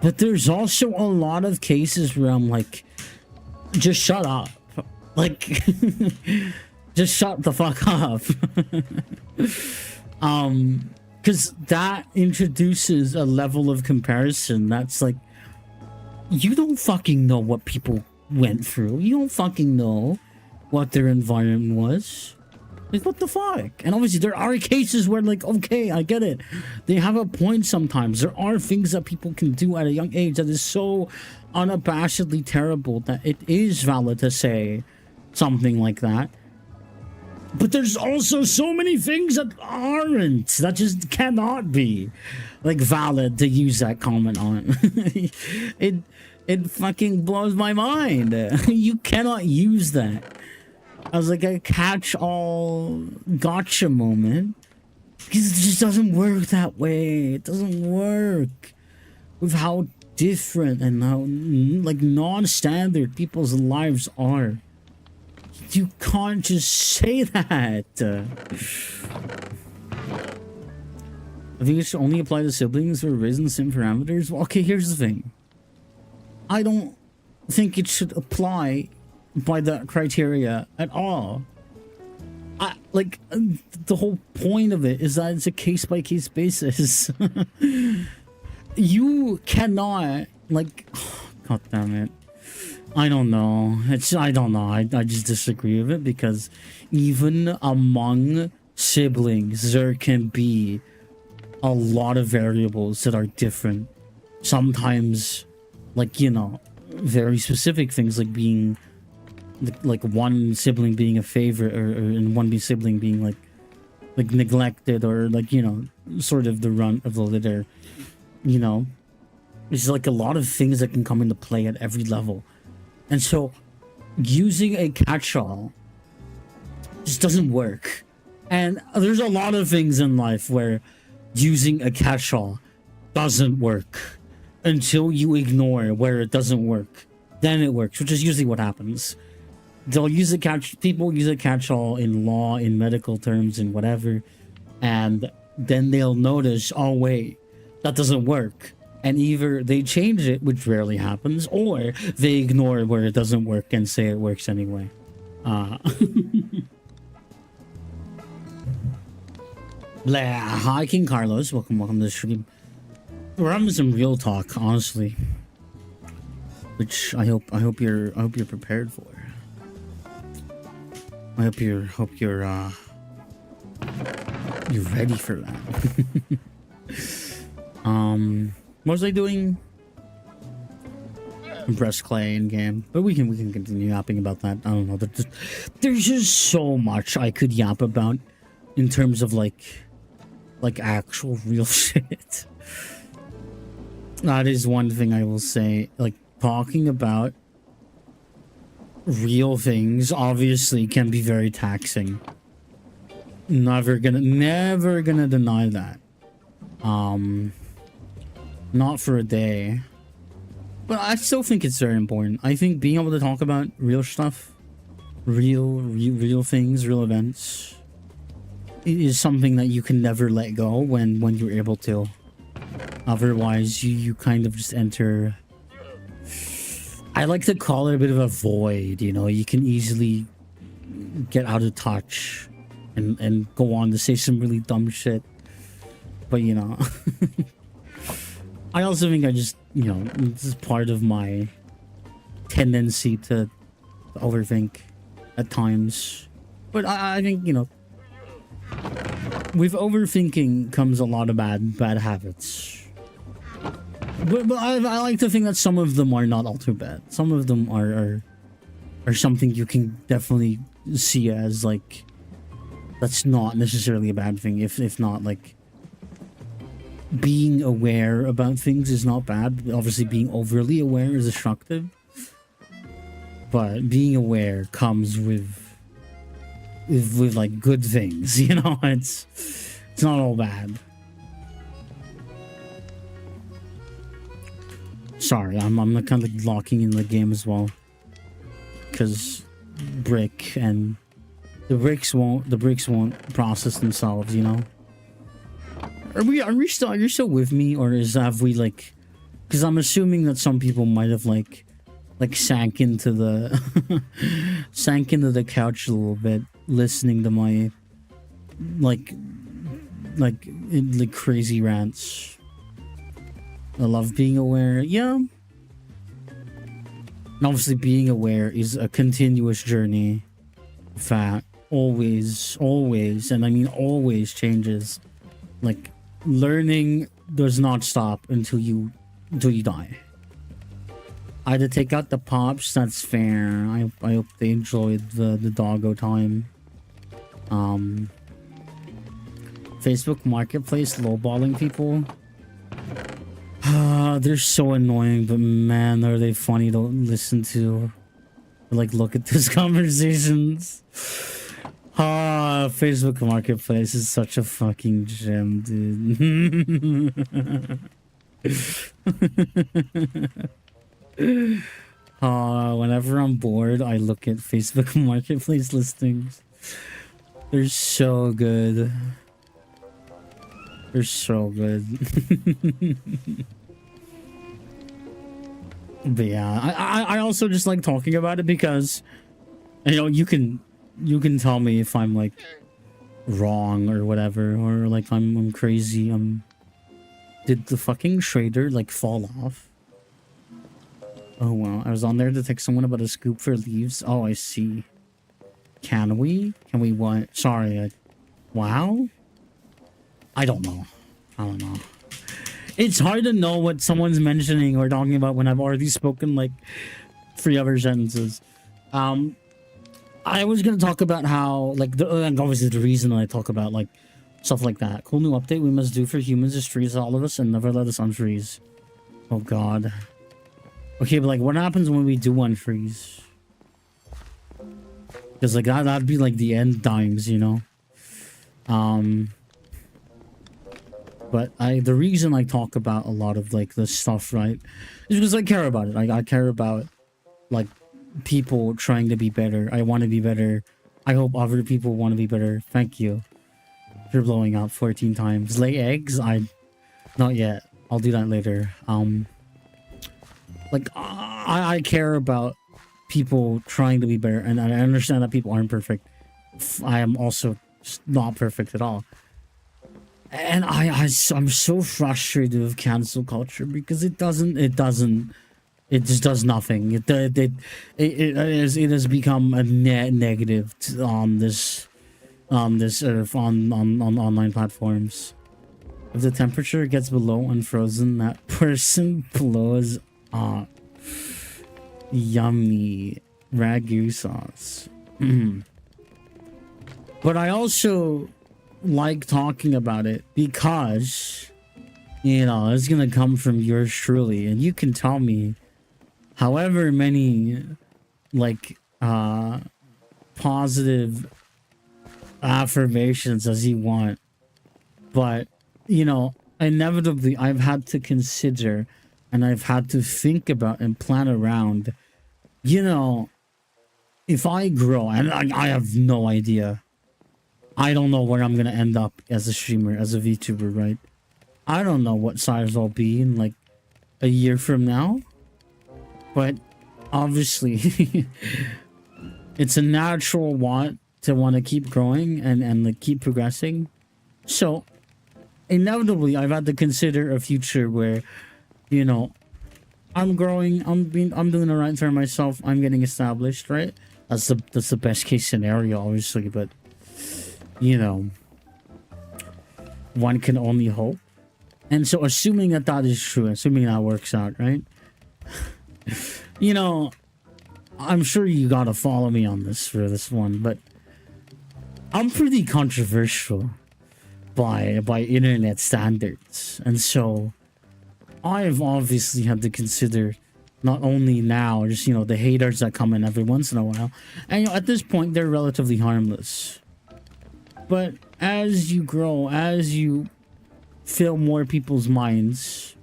But there's also a lot of cases where I'm like, just shut up. Like, just shut the fuck up. Because that introduces a level of comparison that's like, you don't fucking know what people went through. You don't fucking know what their environment was. Like, what the fuck? And obviously there are cases where, like, okay, I get it. They have a point sometimes. There are things that people can do at a young age that is so unabashedly terrible that it is valid to say something like that. But there's also so many things that aren't, that just cannot be, like, valid to use that comment on. It fucking blows my mind. You cannot use that as like a catch-all gotcha moment, because it just doesn't work that way. It doesn't work with how different and how like non-standard people's lives are. You can't just say that. I think it should only apply to siblings who are raised in the same parameters. Well, okay, here's the thing. I don't think it should apply by that criteria at all. Like, the whole point of it is that it's a case-by-case basis. You cannot, like, god damn it. I don't know. I don't know. I just disagree with it, because even among siblings, there can be a lot of variables that are different. Sometimes, like, you know, very specific things, like being like one sibling being a favorite, or and one sibling being like neglected, or like, you know, sort of the runt of the litter. You know, there's like a lot of things that can come into play at every level, and so using a catch-all just doesn't work. And there's a lot of things in life where using a catch-all doesn't work until you ignore where it doesn't work. Then it works, which is usually what happens. They'll use a people use a catch-all in law, in medical terms, and whatever, and then they'll notice, oh wait, that doesn't work, and either they change it, which rarely happens, or they ignore where it doesn't work and say it works anyway. Blah. Hi, King Carlos. Welcome to the stream. We're having some real talk, honestly, which I hope you're prepared for. I hope you're ready for that. What was I doing? Breast clay in game, but we can continue yapping about that. I don't know. There's just so much I could yap about in terms of like actual real shit. That is one thing I will say. Like, talking about real things obviously can be very taxing. Never gonna deny that. Not for a day. But I still think it's very important. I think being able to talk about real stuff, real things, real events, is something that you can never let go when you're able to. Otherwise, you kind of just enter, I like to call it a bit of a void, you know. You can easily get out of touch and go on to say some really dumb shit. But, you know, I also think I just, you know, this is part of my tendency to overthink at times. But I think, you know, with overthinking comes a lot of bad habits. But I like to think that some of them are not all too bad. Some of them are something you can definitely see as, like, that's not necessarily a bad thing. If not, like, being aware about things is not bad. Obviously, being overly aware is destructive. But being aware comes with like good things, you know. It's not all bad. Sorry, I'm kind of like locking in the game as well, because Brick and the bricks won't process themselves, you know. Are we still, you're still with me, or have we like, because I'm assuming that some people might have like sank into the sank into the couch a little bit listening to my like crazy rants. I love being aware. Yeah. And obviously being aware is a continuous journey. Fact. Always. And I mean always changes. Like learning does not stop until you die. I had to take out the pops, that's fair. I hope they enjoyed the doggo time. Facebook Marketplace lowballing people. They're so annoying, but man, are they funny to listen to. Like, look at these conversations. Facebook Marketplace is such a fucking gem, dude. Whenever I'm bored, I look at Facebook Marketplace listings. They're so good. They're so good. But yeah, I also just like talking about it because, you know, you can tell me if I'm like wrong or whatever, or like I'm crazy. Did the fucking shader like fall off? Oh wow, I was on there to text someone about a scoop for leaves. Oh, I see. Can we what? Sorry. Wow. I don't know. It's hard to know what someone's mentioning or talking about when I've already spoken like 3 other sentences. I was gonna talk about how like obviously the reason I talk about like stuff like that. Cool new update we must do for humans is freeze all of us and never let us unfreeze. Oh god. Okay, but like what happens when we do unfreeze? Because like that'd be like the end times, you know. But the reason I talk about a lot of like this stuff, right, is because I care about it. I care about like people trying to be better. I want to be better. I hope other people want to be better. Thank you. You're blowing up 14 times. Lay eggs? Not yet. I'll do that later. Like I care about people trying to be better, and I understand that people aren't perfect. I am also not perfect at all. And I'm so frustrated with cancel culture because it just does nothing. It has become a negative on this earth on online platforms. If the temperature gets below unfrozen, that person blows up. Yummy ragu sauce. But I also like talking about it because, you know, it's gonna come from yours truly, and you can tell me however many like positive affirmations as you want, but you know, inevitably I've had to consider and I've had to think about and plan around, you know, if I grow, and I have no idea. I don't know where I'm going to end up as a streamer, as a VTuber, right? I don't know what size I'll be in like a year from now. But obviously, it's a natural want to keep growing and like keep progressing. So inevitably, I've had to consider a future where, you know, I'm growing, I'm doing the right for myself, I'm getting established, right? That's the best case scenario, obviously, but you know, one can only hope. And so assuming that is true, assuming that works out, right? You know, I'm sure you gotta follow me on this for this one, but I'm pretty controversial by internet standards. And so I've obviously had to consider not only now, just, you know, the haters that come in every once in a while. And you know, at this point, they're relatively harmless. But as you grow, as you fill more people's minds,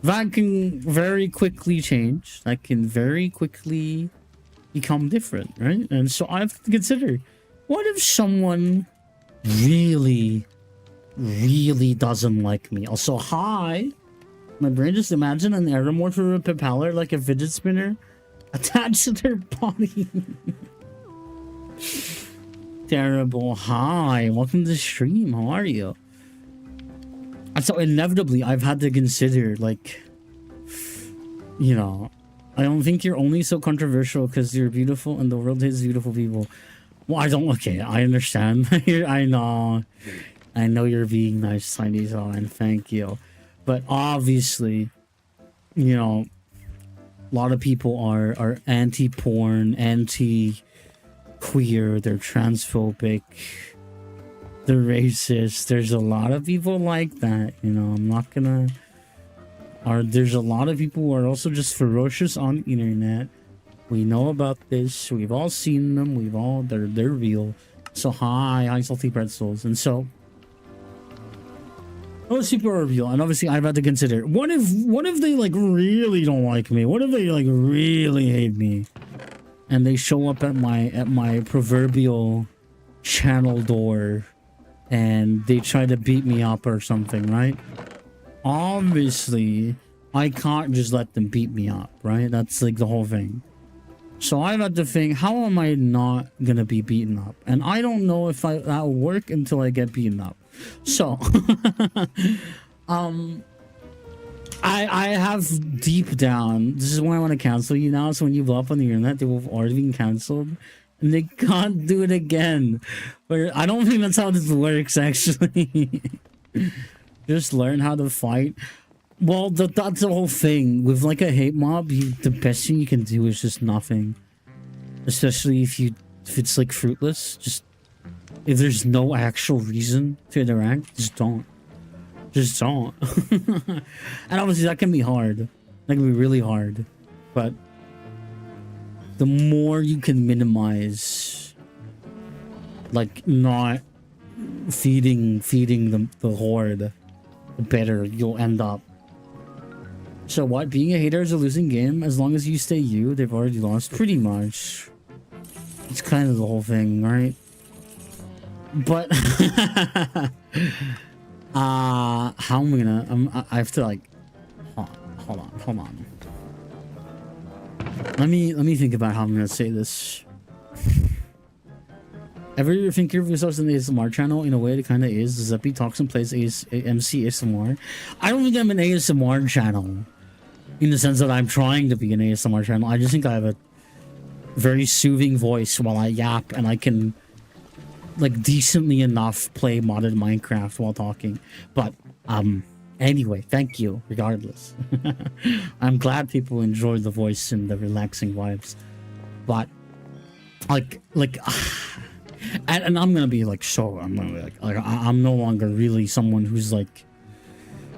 that can very quickly change. That can very quickly become different, right? And so I have to consider, what if someone really, really doesn't like me? Also, hi. My brain just imagine an aeromorph with a propeller like a fidget spinner attached to their body. Terrible. Hi, welcome to the stream. How are you? And so inevitably, I've had to consider, like, you know, I don't think you're only so controversial because you're beautiful and the world hates beautiful people. Well, I don't. Okay, I understand. I know you're being nice, Tiny Zone. Thank you. But obviously, you know, a lot of people are anti-porn, anti-queer, they're transphobic, they're racist. There's a lot of people like that, you know. I'm not gonna... There's a lot of people who are also just ferocious on the internet. We know about this. We've all seen them. They're real. So hi salty pretzels. And so those people are real. And obviously I've had to consider, what if they like really don't like me? What if they like really hate me? And they show up at my proverbial channel door and they try to beat me up or something, right? Obviously, I can't just let them beat me up, right? That's like the whole thing. So I've had to think, how am I not gonna be beaten up? And I don't know if that'll work until I get beaten up. So, I have deep down, this is why I want to cancel you now. So when you blow up on the internet, they will have already been canceled. And they can't do it again. But I don't think that's how this works, actually. Just learn how to fight. Well, that's the whole thing. With like a hate mob, the best thing you can do is just nothing. Especially if it's like fruitless. Just if there's no actual reason to interact, just don't. Just don't. And obviously that can be hard. That can be really hard. But the more you can minimize, like not feeding the horde, the better you'll end up. So what? Being a hater is a losing game. As long as you stay you, they've already lost. Pretty much. It's kind of the whole thing, right? But how am I gonna? I have to like. Hold on. Let me think about how I'm gonna say this. Ever think of yourself in the ASMR channel? In a way, it kind of is. Zeppy talks and plays MC ASMR. I don't think I'm an ASMR channel, in the sense that I'm trying to be an ASMR channel. I just think I have a very soothing voice while I yap, and I can, like, decently enough play modded Minecraft while talking. But anyway, thank you. Regardless, I'm glad people enjoy the voice and the relaxing vibes. But like. And I'm gonna be like, I'm gonna be like I'm no longer really someone who's like,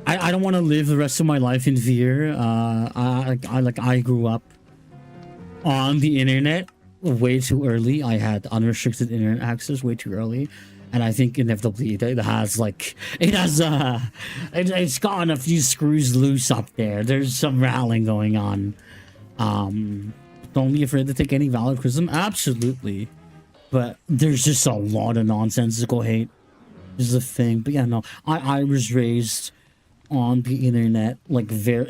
I don't want to live the rest of my life in fear. I grew up on the internet way too early. I had unrestricted internet access way too early, and I think inevitably it's gotten a few screws loose up there. There's some rallying going on. Don't be afraid to take any valid criticism. Absolutely. But there's just a lot of nonsensical hate is the thing. But yeah, no, I was raised on the internet like very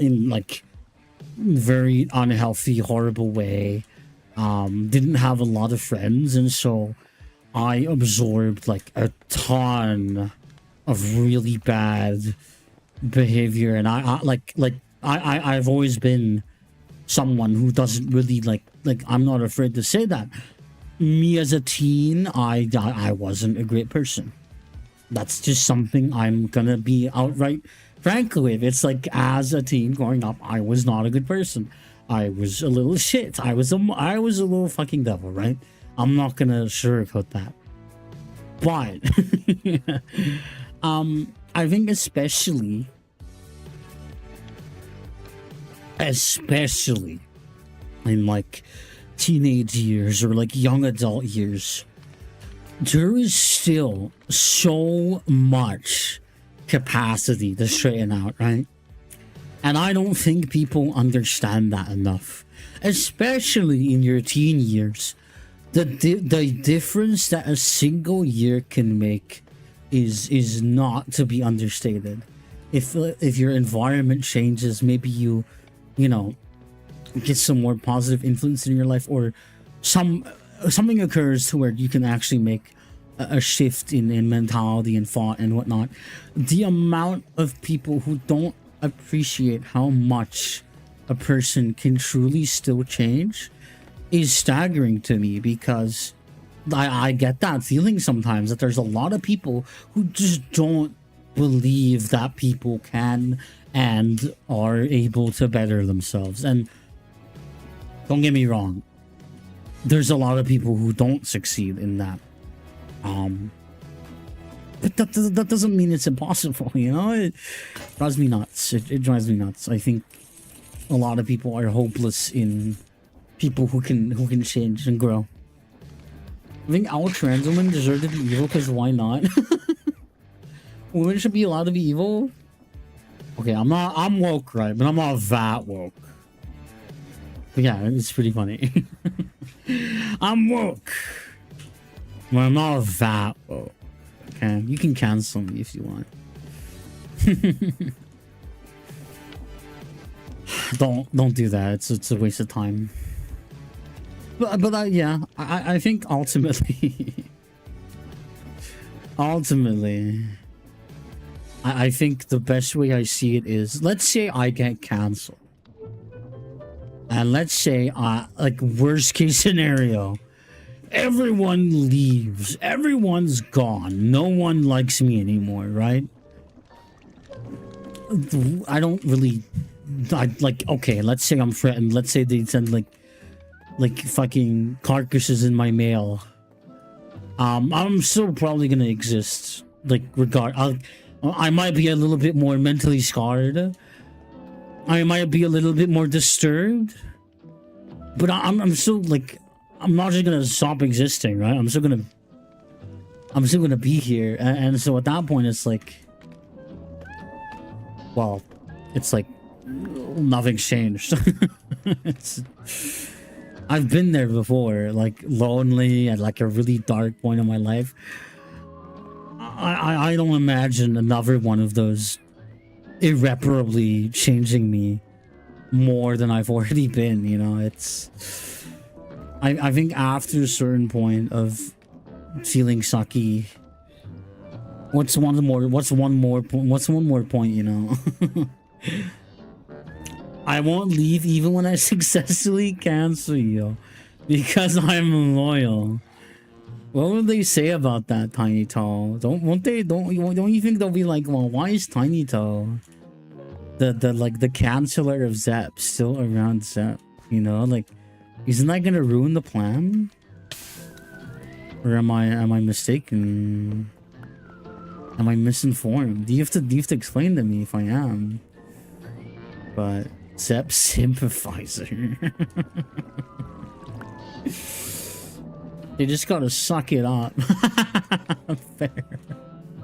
unhealthy, horrible way. Didn't have a lot of friends, and so I absorbed like a ton of really bad behavior. And I've always been someone who doesn't really like I'm not afraid to say that. Me as a teen, I wasn't a great person. That's just something I'm gonna be outright frank with. It's like, as a teen growing up, I was not a good person. I was a little shit. I was a little fucking devil, right? I'm not gonna sugarcoat that. But I think especially in like teenage years or like young adult years, there is still so much capacity to straighten out, right? And I don't think people understand that enough, especially in your teen years. the difference that a single year can make is not to be understated. If your environment changes, maybe you know, get some more positive influence in your life, or something occurs to where you can actually make a shift in mentality and thought and whatnot. The amount of people who don't appreciate how much a person can truly still change is staggering to me, because I get that feeling sometimes that there's a lot of people who just don't believe that people can and are able to better themselves. And don't get me wrong, there's a lot of people who don't succeed in that. But that doesn't mean it's impossible, you know? It drives me nuts. It drives me nuts. I think a lot of people are hopeless in people who can change and grow. I think all trans women deserve to be evil, because why not? Women should be allowed to be evil. Okay, I'm woke, right? But I'm not that woke. But yeah, it's pretty funny. I'm woke, but I'm not that woke. Okay, you can cancel me if you want. Don't do that. It's a waste of time. But yeah, I think ultimately, I think the best way I see it is, let's say I get canceled, and let's say like worst case scenario, everyone leaves, everyone's gone, no one likes me anymore, right? I don't really, like, okay, let's say I'm threatened, let's say they send like fucking carcasses in my mail. I'm still probably gonna exist, like, I might be a little bit more mentally scarred, I might be a little bit more disturbed, but I'm still, like, I'm not just gonna stop existing, right? I'm still gonna be here, and so at that point it's like, well, it's like nothing's changed. I've been there before, like, lonely at like a really dark point in my life. I don't imagine another one of those irreparably changing me more than I've already been, you know? It's, I think after a certain point of feeling sucky, what's one more point, you know? I won't leave even when I successfully cancel you, because I'm loyal. What would they say about that, Tiny Toe? Don't you think they'll be like, well, why is Tiny Toe, the canceller of Zep, still around Zep? You know, like, isn't that gonna ruin the plan? Or am I mistaken? Am I misinformed? Do you have to explain to me if I am? But Zep sympathizer. You just gotta suck it up. Fair.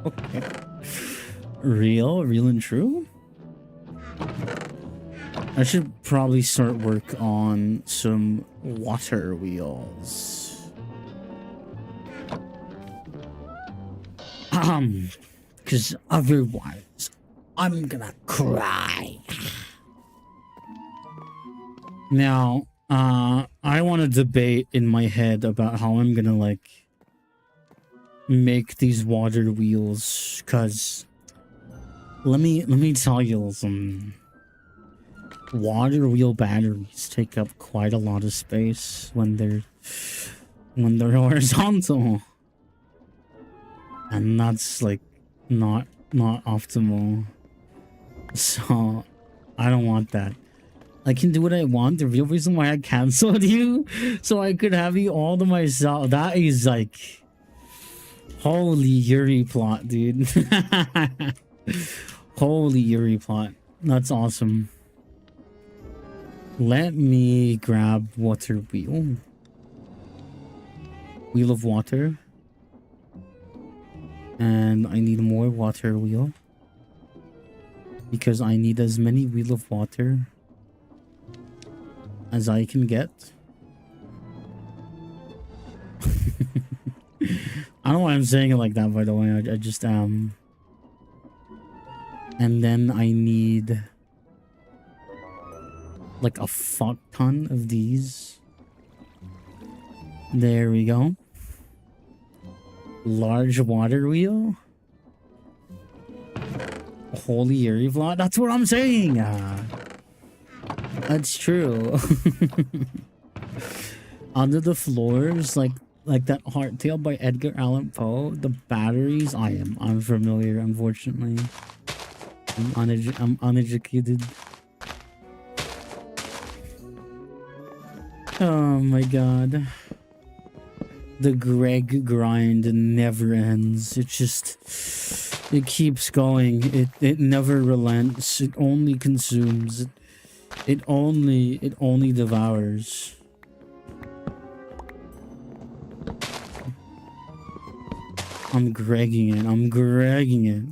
Okay. Real and true? I should probably start work on some water wheels. Because otherwise I'm gonna cry. Now, I want to debate in my head about how I'm gonna, like, make these water wheels, because let me tell you, some water wheel batteries take up quite a lot of space when they're horizontal, and that's, like, not optimal. So I don't want that. I can do what I want. The real reason why I canceled you, so I could have you all to myself. That is, like, holy Yuri plot, dude. Holy Yuri plot. That's awesome. Let me grab water wheel. Wheel of water. And I need more water wheel, because I need as many wheel of water as I can get. I don't know why I'm saying it like that, by the way. I just and then I need like a fuck ton of these. There we go. Large water wheel. Holy Yuri vlog. That's what I'm saying. That's true. Under the floors, like that Hardtail by Edgar Allan Poe. The batteries, I am unfamiliar, unfortunately. I'm uneducated. Oh my god. The Greg grind never ends. It keeps going. It never relents. It only consumes. It only devours. I'm gregging it. I'm gregging it.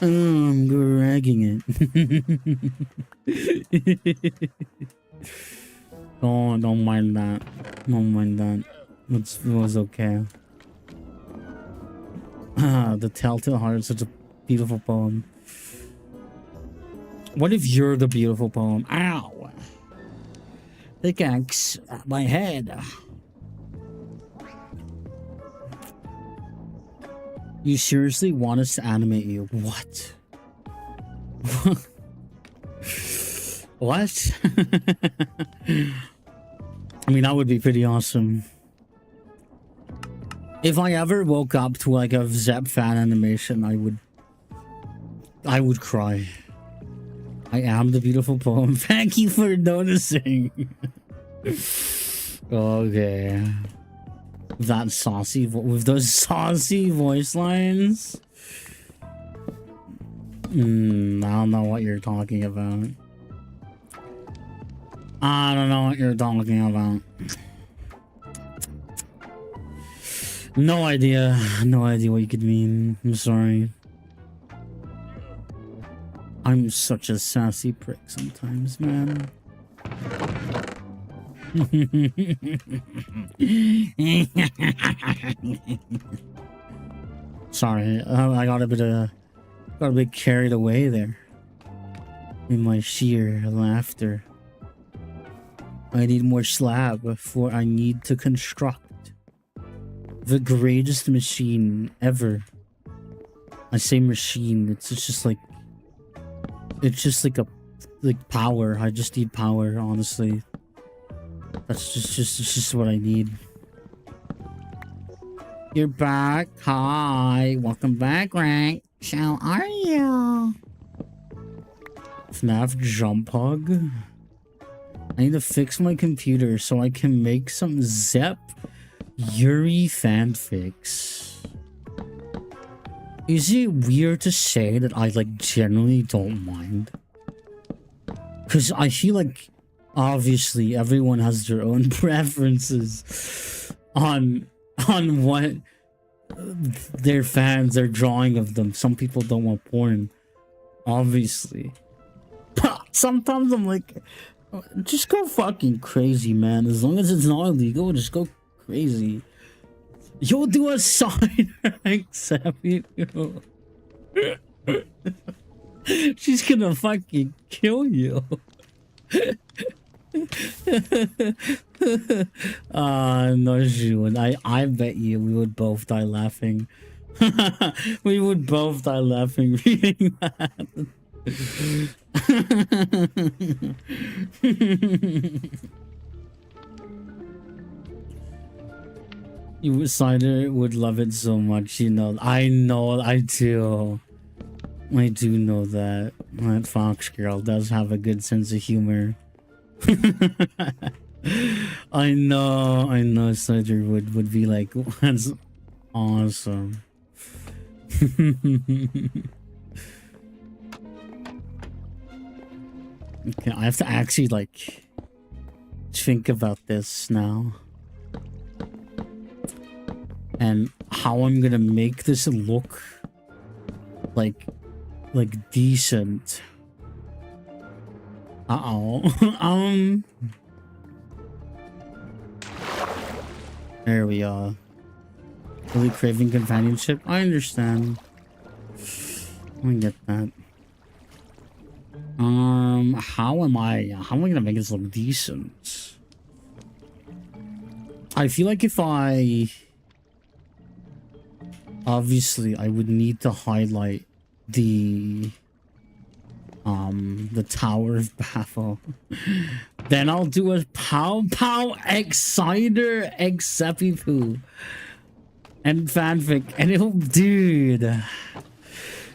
I'm gregging it. Don't mind that. Don't mind that. It was okay. The Telltale Heart is such a beautiful poem. What if you're the beautiful poem? Ow! Pickaxe at my head. You seriously want us to animate you? What? What? I mean, that would be pretty awesome. If I ever woke up to like a Zep fan animation, I would cry. I am the beautiful poem. Thank you for noticing. Okay. That saucy with those saucy voice lines. I don't know what you're talking about. I don't know what you're talking about. No idea. No idea what you could mean. I'm sorry. I'm such a sassy prick sometimes, man. Sorry, I got a bit carried away there in my sheer laughter. I need more slab for I need to construct the greatest machine ever. I say machine, it's just like power. I just need power, honestly. That's just what I need. You're back. Hi. Welcome back, Rank. How are you? FNAF Jump Hug. I need to fix my computer so I can make some Zep Yuri fanfics. Is it weird to say that I like generally don't mind? Because I feel like obviously everyone has their own preferences on what their fans are drawing of them. Some people don't want porn, obviously. Sometimes I'm like, just go fucking crazy, man. As long as it's not illegal, just go crazy. You'll do a side except you. She's gonna fucking kill you. No, she would. I bet you we would both die laughing. We would both die laughing reading that. You Cider would love it so much, you know. I do. I do know that. That Fox girl does have a good sense of humor. I know Cider would be like, that's awesome. Okay, I have to actually like think about this now. And how I'm gonna make this look like decent. There we are. Really craving companionship. I understand. I get that. How am I gonna make this look decent? I feel like if I... Obviously, I would need to highlight the Tower of Babel. Then I'll do a Pow Pow Exciter Exepipu and fanfic, and it'll... Dude...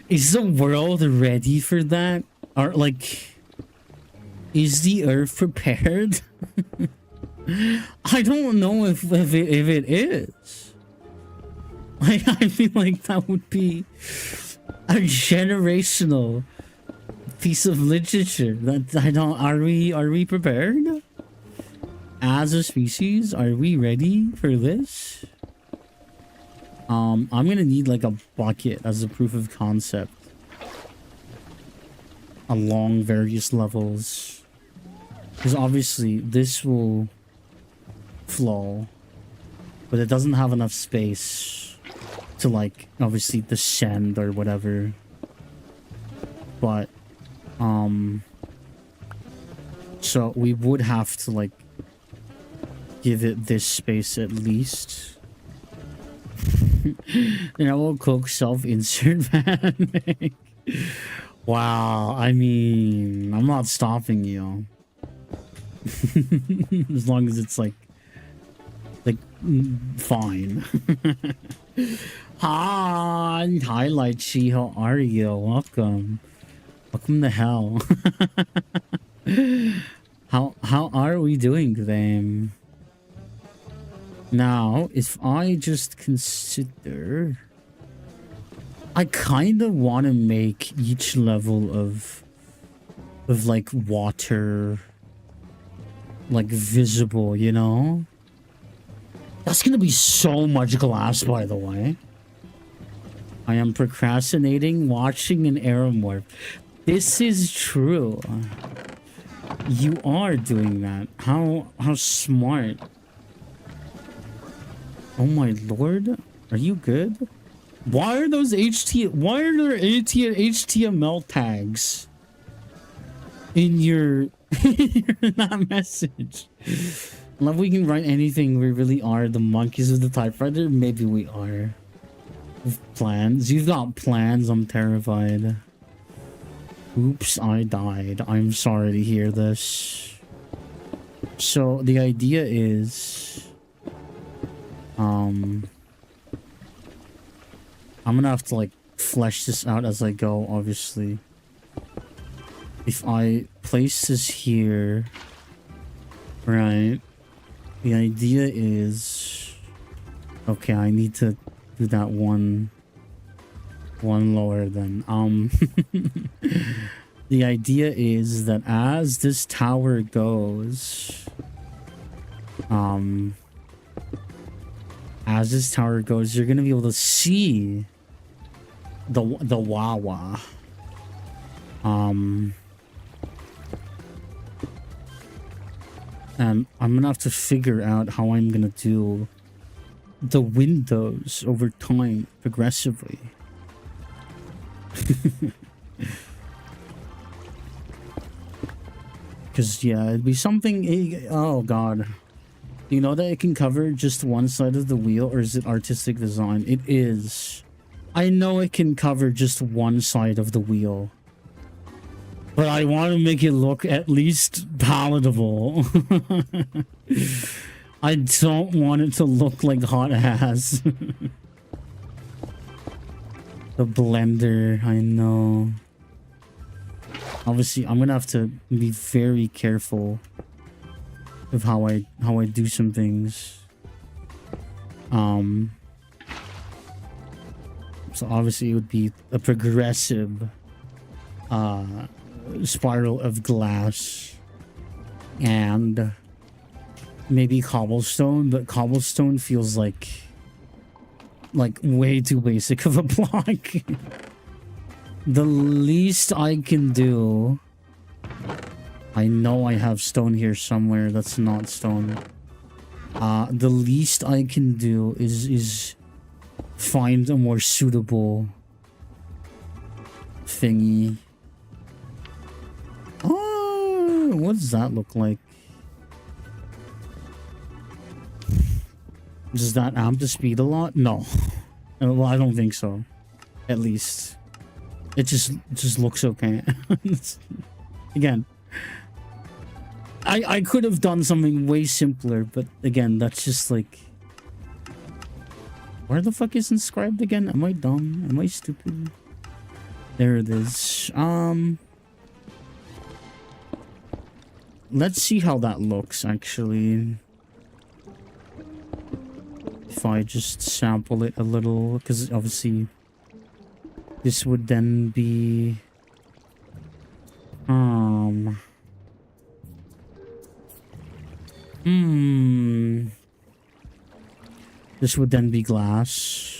Is the world ready for that? Or, like... Is the Earth prepared? I don't know if it is. Like, I feel like that would be a generational piece of literature. That I don't... Are we prepared? As a species, are we ready for this? I'm gonna need like a bucket as a proof of concept along various levels, because obviously this will flow, but it doesn't have enough space to like obviously descend or whatever. But so we would have to like give it this space at least. Then I will cook self-insert man. Wow, I mean, I'm not stopping you. As long as it's like fine. Hi, Lychee, how are you? Welcome to hell. How are we doing today? Now, if I just consider, I kind of want to make each level of like water like visible, you know? That's gonna be so much glass, by the way. I am procrastinating watching an Aeromorph. This is true. You are doing that. How smart. Oh my lord, are you good? Why are those why are there HTML tags in your that message? Love, we can write anything. We really are the monkeys of the typewriter. Maybe we are. With plans. You've got plans. I'm terrified. Oops, I died. I'm sorry to hear this. So the idea is I'm gonna have to like flesh this out as I go, obviously. If I place this here, right, the idea is, okay, I need to do that one lower then. The idea is that as this tower goes, you're gonna be able to see the Wawa. And I'm gonna have to figure out how I'm gonna do the windows over time, progressively. Because, yeah, it'd be something... Oh, God. You know that it can cover just one side of the wheel, or is it artistic design? It is. I know it can cover just one side of the wheel. But I want to make it look at least palatable. I don't want it to look like hot ass. The blender, I know. Obviously, I'm gonna have to be very careful of how I do some things. So obviously it would be a progressive spiral of glass and maybe cobblestone, but cobblestone feels like way too basic of a block. The least I can do, I know I have stone here somewhere that's not stone. The least I can do is find a more suitable thingy. Oh, what does that look like? Does that amp the speed a lot? No. Well, I don't think so. At least. It just looks okay. Again. I could have done something way simpler, but again, that's just like... Where the fuck is inscribed again? Am I dumb? Am I stupid? There it is. Let's see how that looks, actually. If I just sample it a little, because obviously this would then be this would then be glass.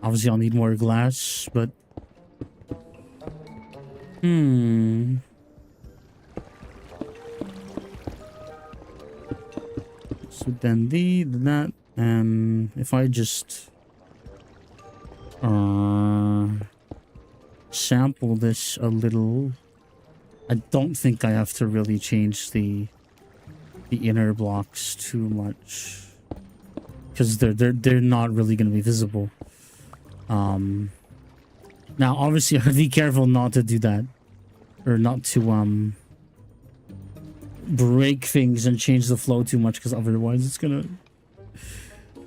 Obviously I'll need more glass, but so then that, and if I just sample this a little, I don't think I have to really change the inner blocks too much, because they're not really going to be visible. Now obviously I have to be careful not to do that, or not to break things and change the flow too much, because otherwise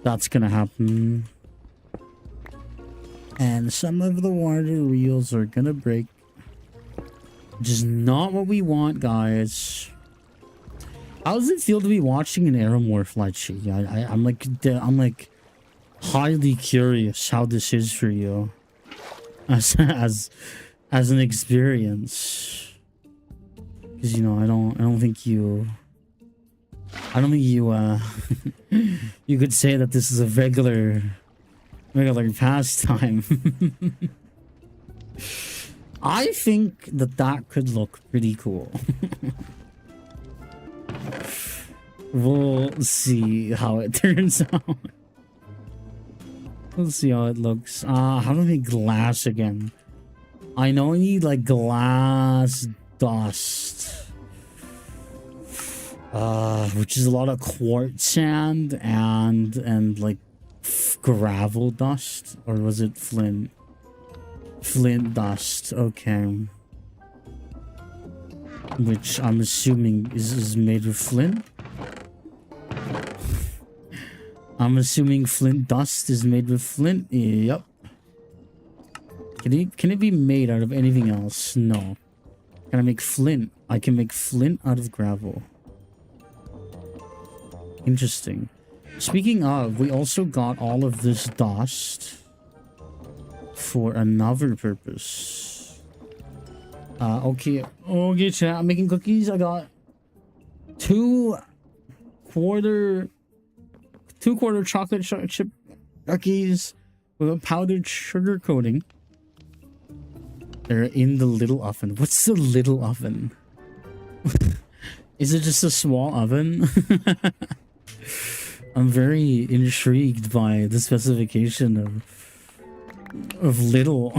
that's gonna happen. And some of the water reels are gonna break, which is not what we want, guys. How does it feel to be watching an Aeromorph, Lychee? I'm like highly curious how this is for you as an experience, because you know I don't think you you could say that this is a regular pastime. I think that could look pretty cool. We'll see how it turns out. We'll see how it looks. How do I make glass again? I know I need like glass dust, which is a lot of quartz sand and like gravel dust, or was it flint dust? Okay, which I'm assuming is made of flint. I'm assuming flint dust is made with flint. Yep. Can it be made out of anything else? No. Can I make flint? I can make flint out of gravel. Interesting. Speaking of, we also got all of this dust for another purpose. Okay, chat. I'm making cookies. I got two quarter chocolate chip cookies with a powdered sugar coating. They're in the little oven. What's the little oven? Is it just a small oven? I'm very intrigued by the specification of little.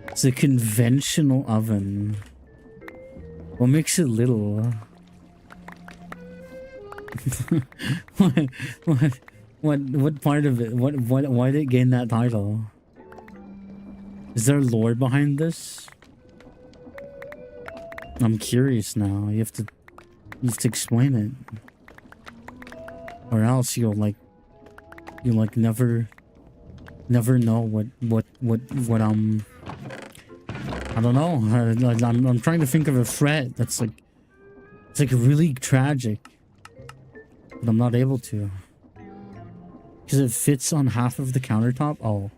It's a conventional oven. What makes it little? What part of it? Why did it gain that title? Is there lore behind this? I'm curious now. You have to explain it, or else you'll never know what I don't know. I'm trying to think of a threat that's like, it's like really tragic, but I'm not able to, because it fits on half of the countertop. Oh.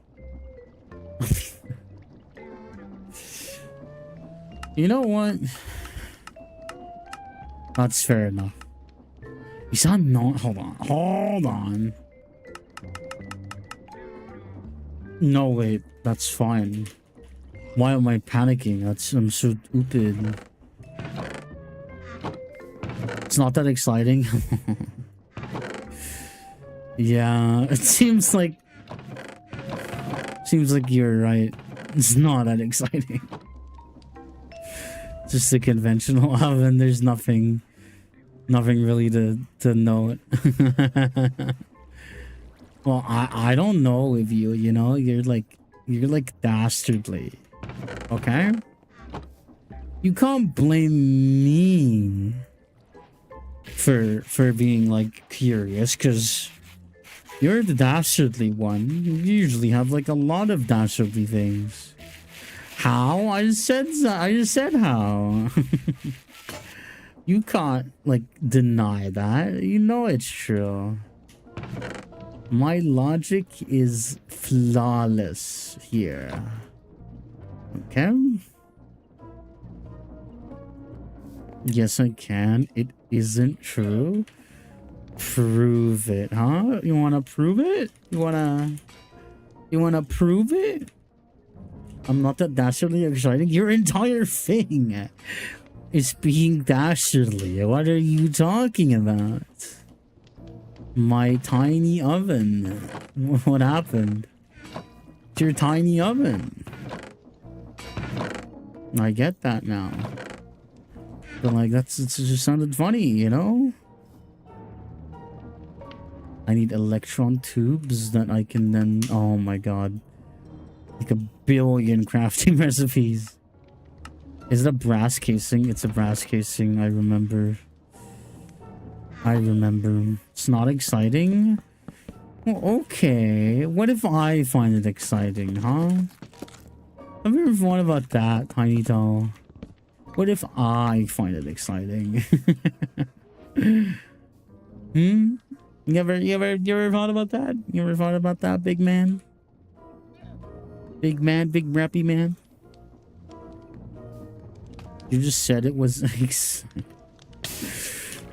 You know what? That's fair enough. Is that not? Hold on. No, wait. That's fine. Why am I panicking? I'm so stupid. It's not that exciting. Yeah, it seems like you're right. It's not that exciting. Just a conventional oven. There's nothing really to note. Well, I don't know if you know, you're like dastardly. Okay? You can't blame me for being like curious, because you're the dastardly one. You usually have like a lot of dastardly things. How? I just said how. You can't like deny that. You know it's true. My logic is flawless here. Okay? Yes, I can. It isn't true. Prove it, huh? You wanna prove it? You wanna prove it? I'm not that dastardly exciting. Your entire thing is being dastardly. What are you talking about? My tiny oven. What happened? It's your tiny oven. I get that now. But like, it just sounded funny, you know? I need electron tubes that I can then... Oh my god. Like a billion crafting recipes. Is it a brass casing? It's a brass casing, I remember. It's not exciting? Well, okay. What if I find it exciting, huh? Have you ever thought about that, Tiny Doll? What if I find it exciting? You ever thought about that? You ever thought about that, big man? Big rappy man? You just said it was...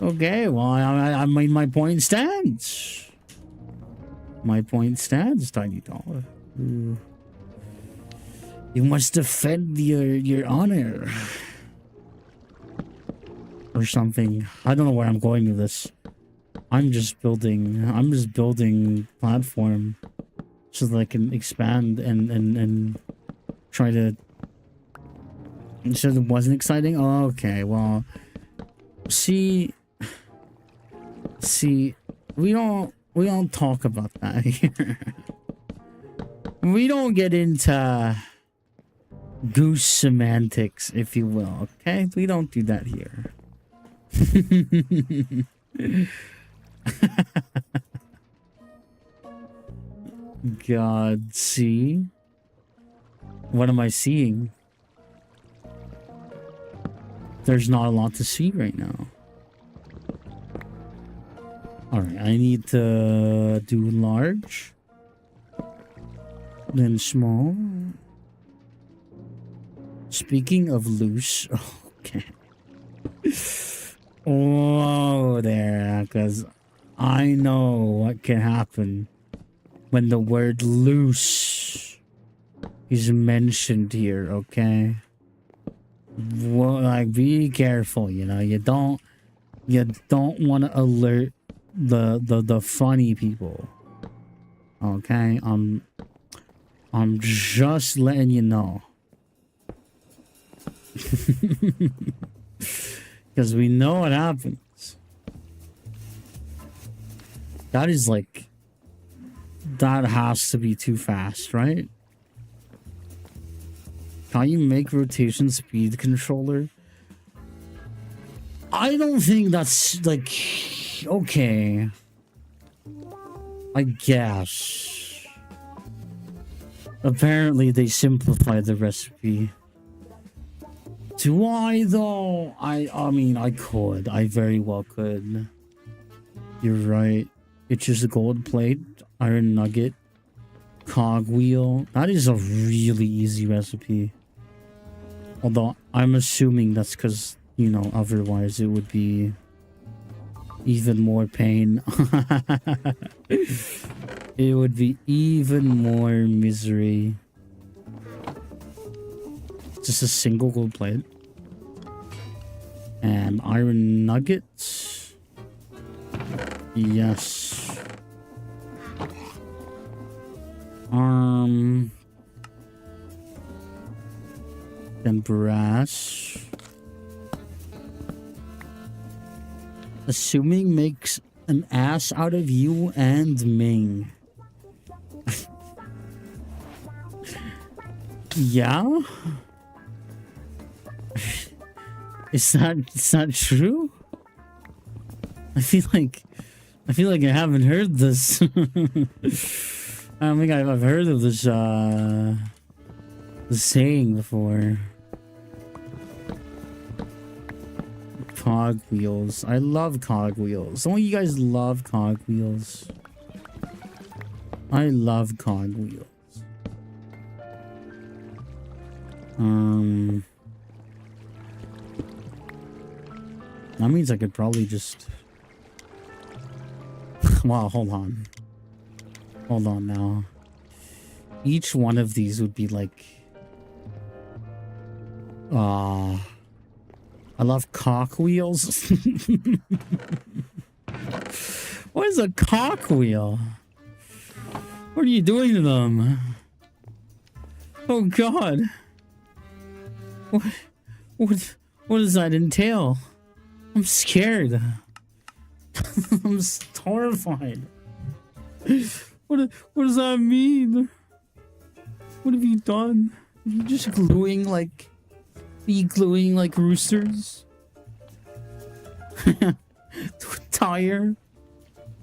Okay, well, I mean, my point stands. My point stands, Tiny Doll. You must defend your honor. Or something. I don't know where I'm going with this. I'm just building platform so that I can expand and try to... You said it wasn't exciting? Oh, okay, well... See, we don't talk about that here. We don't get into goose semantics, if you will, okay? We don't do that here. God, see? What am I seeing? There's not a lot to see right now. Alright, I need to do large. Then small. Speaking of loose... Okay. Whoa there, because I know what can happen when the word loose is mentioned here, okay? Well, like, be careful, you know. You don't want to alert the funny people. Okay? I'm just letting you know. Because we know what happens. That is like... That has to be too fast, right? Can you make rotation speed controller? I don't think that's like... Okay. I guess. Apparently they simplified the recipe. Do I though? I mean, I could. I very well could. You're right. It's just a gold plate, iron nugget, cogwheel. That is a really easy recipe. Although I'm assuming that's because, you know, otherwise it would be even more pain. It would be even more misery. Just a single gold plate. And iron nuggets. Yes. Then brass. Assuming makes an ass out of you and Ming. Yeah? Is that true? I feel like I haven't heard this. I don't think I've heard of this saying before. Cogwheels. I love cogwheels. Don't you guys love cogwheels? I love cogwheels. That means I could probably just... Wow, hold on. Hold on now. Each one of these would be like... I love cockwheels. What is a cockwheel? What are you doing to them? Oh god. What does that entail? I'm scared. I'm horrified. What does that mean? What have you done? Are you just gluing like... Are you gluing like roosters? To a tire?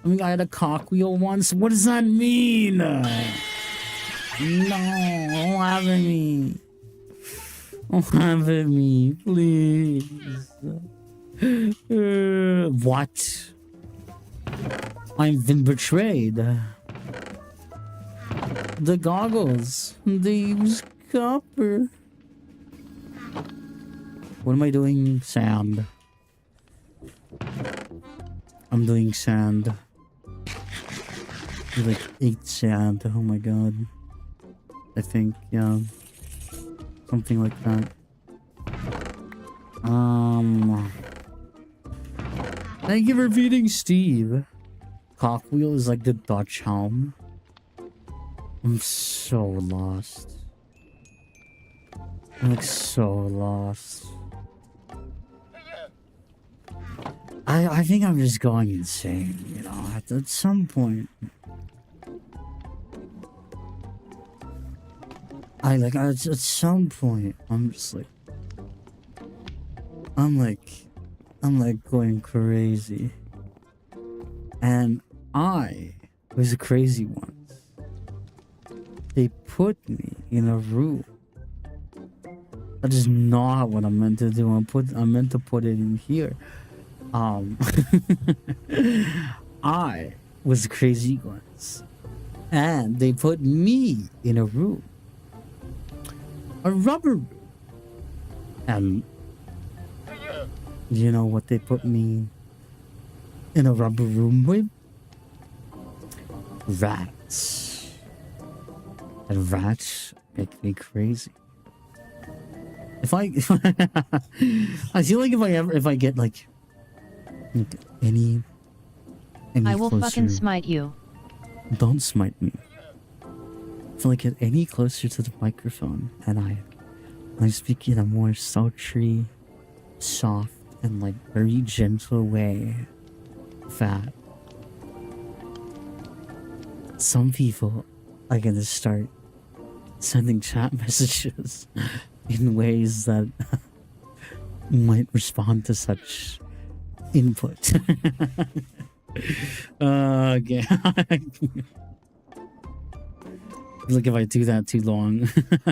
I mean, I had a cockwheel once. What does that mean? No, don't have me. Don't have me, please. What? I've been betrayed. The goggles. They use copper. What am I doing? Sand. I'm doing sand. Like 8 sand. Oh my god. I think, yeah. Something like that. Thank you for feeding Steve. Cockwheel is like the Dutch helm. I'm so lost. I'm like so lost. I think I'm just going insane, you know, at some point. At some point, I'm just like... I'm like going crazy. And I was crazy once. They put me in a room. That is not what I meant to do. I meant to put it in here. I was crazy once. And they put me in a room. A rubber room. And you know what they put me in a rubber room with? Rats. And rats make me crazy. I feel like if I get like any I will closer, fucking smite you. Don't smite me. If I get any closer to the microphone and I speak in a more sultry, soft, and like very gentle way, that some people are gonna start sending chat messages in ways that might respond to such input. Okay. Like if I do that too long,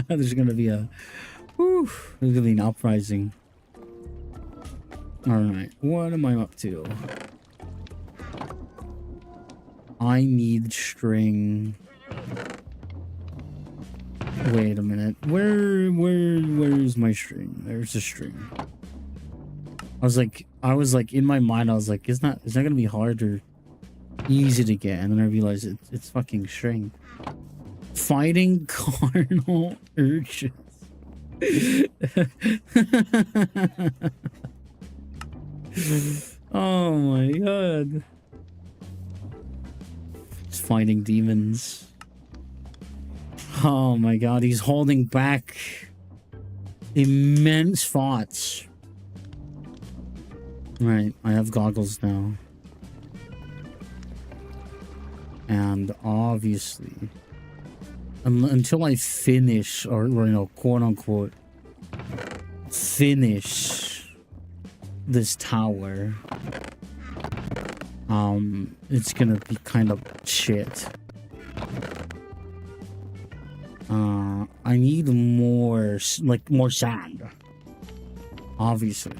there's gonna be an uprising. Alright, what am I up to? I need string. Wait a minute. Where's my string? There's a string. I was like in my mind, I was like, is that gonna be hard or easy to get? And then I realized it's fucking string. Fighting carnal urges. Oh my god. He's fighting demons. Oh my god, he's holding back immense thoughts. Right, I have goggles now. And obviously, until I finish, or you know, quote unquote, finish this tower, it's gonna be kind of shit. I need more, like, more sand. Obviously.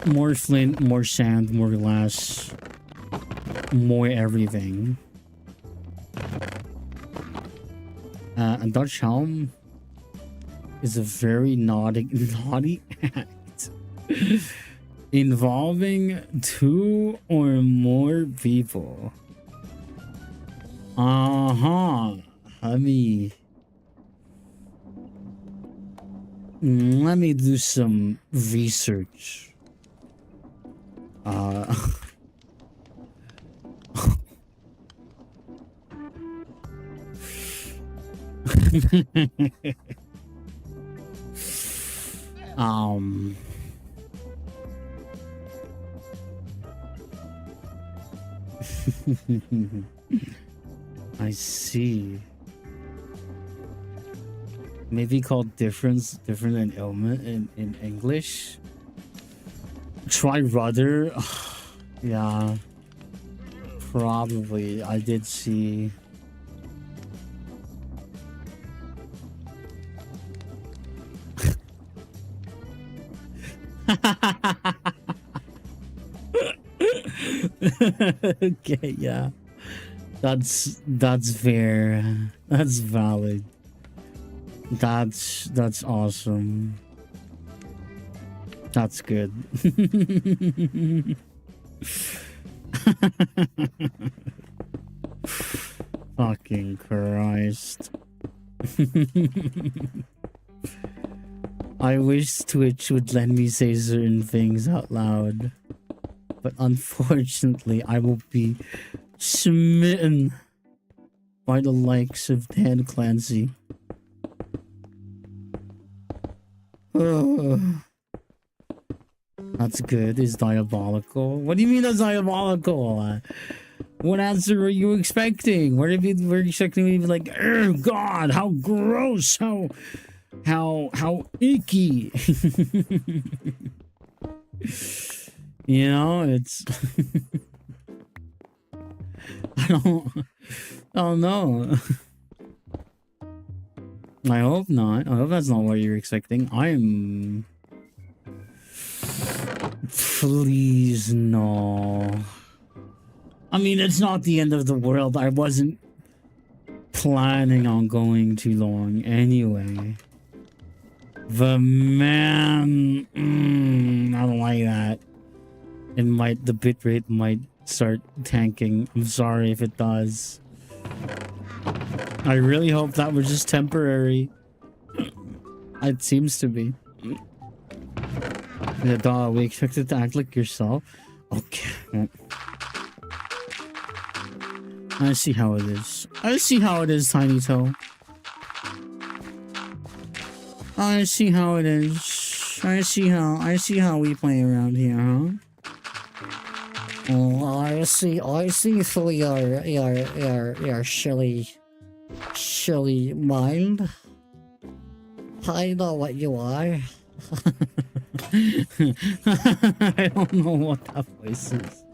More flint, more sand, more glass, more everything. A Dutch helm is a very naughty act involving 2 or more people. Let me do some research. I see. Maybe called different than ailment in English. Try rudder. Yeah, probably. I did see. Okay, yeah. That's fair. That's valid. That's awesome. That's good. Fucking Christ. I wish Twitch would let me say certain things out loud, but unfortunately I will be smitten by the likes of Dan Clancy. That's good. Is diabolical. What do you mean that's diabolical? What answer were you expecting? Were you expecting me to be like, oh god, how gross, how icky? You know, it's I don't know. I hope not. I hope that's not what you're expecting. Please, no. I mean, it's not the end of the world. I wasn't planning on going too long anyway. The man... I don't like that. The bitrate might start tanking. I'm sorry if it does. I really hope that was just temporary. It seems to be. Yeah, dog, we expected to act like yourself. Okay. I see how it is. I see how it is, Tiny Toe. I see how it is. I see how we play around here, huh? Oh, I see through your silly mind. I know what you are. I don't know what that voice is,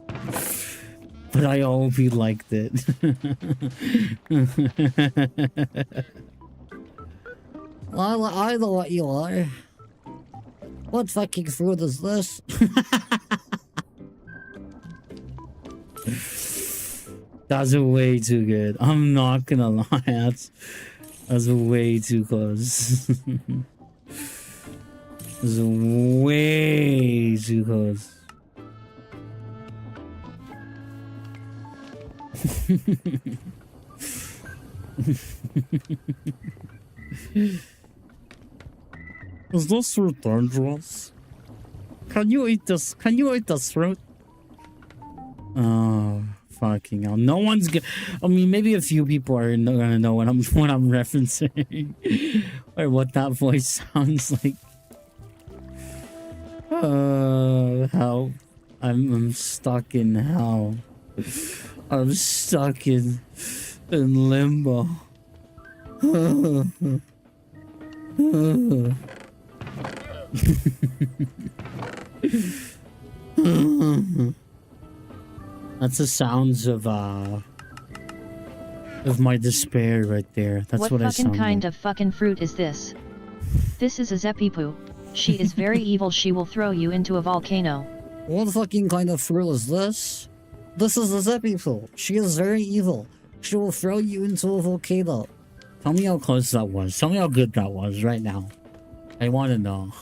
but I hope you liked it. I know what you are. What fucking food is this? That's way too good. I'm not gonna lie. That's way too close. That's way too close. Is this fruit dangerous? Can you eat this? Can you eat this fruit? Oh, fucking hell. No one's gonna... I mean, maybe a few people are gonna know what I'm referencing. Or what that voice sounds like. Hell. I'm stuck in hell. I'm stuck in limbo. That's the sounds of my despair right there. That's what I sound fucking kind like. of fucking fruit is this? This is a Zeppy-poo. She is very evil. She will throw you into a volcano. What fucking kind of fruit is this? This is a Zeppy-poo. She is very evil. She will throw you into a volcano. Tell me how close that was. Tell me how good that was right now. I want to know.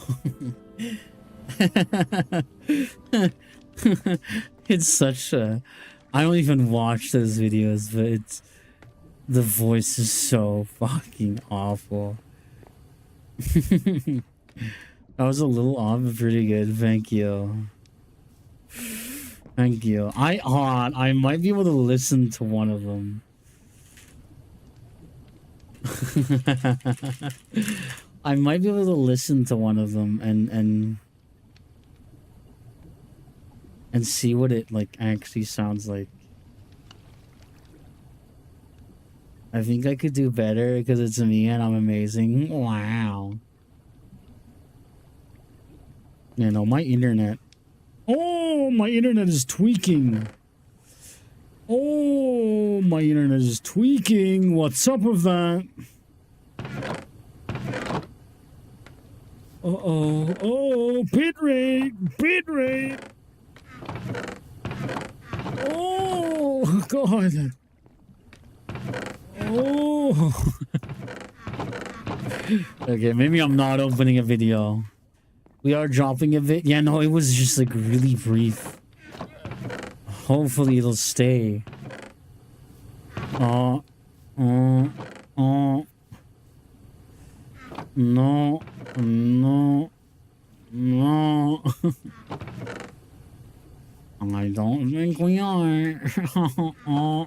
It's such a... I don't even watch those videos, but it's... The voice is so fucking awful. That was a little off, but pretty good. Thank you. Thank you. I might be able to listen to one of them. I might be able to listen to one of them and see what it like actually sounds like. I think I could do better because it's me and I'm amazing. Wow. You know, my internet. Oh, my internet is tweaking. Oh, my internet is tweaking. What's up with that? Uh-oh. Oh, bit rate. Bit rate. Oh, God. Oh. Okay, maybe I'm not opening a video. We are dropping a bit. Yeah, no, it was just like really brief. Hopefully it'll stay. No. No. No. I don't think we are. Uh-oh.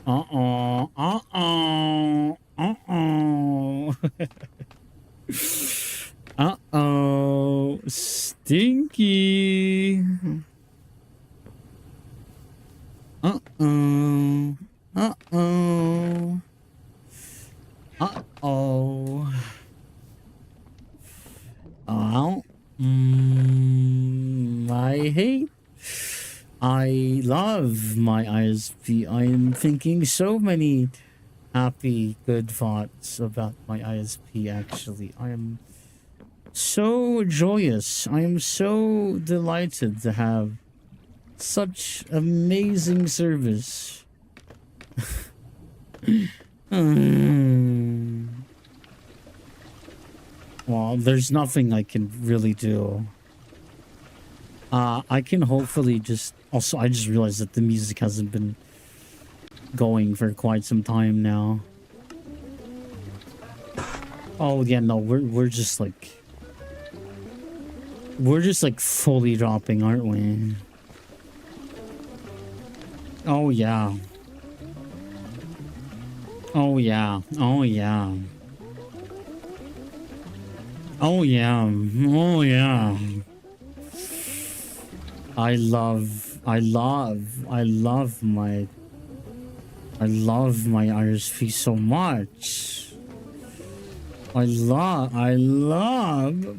Uh-oh. Uh-oh. Uh-oh. Uh-oh. Stinky. Uh-oh. Uh-oh. Uh-oh. Well, I love my ISP. I am thinking so many happy, good thoughts about my ISP, actually. I am so joyous. I am so delighted to have such amazing service. Well, there's nothing I can really do. I can hopefully just... Also, I just realized that the music hasn't been going for quite some time now. Oh, yeah, no, we're just like... We're just like fully dropping, aren't we? Oh, yeah. Oh, yeah. Oh, yeah. Oh, yeah. Oh, yeah. I love my ISP so much. I love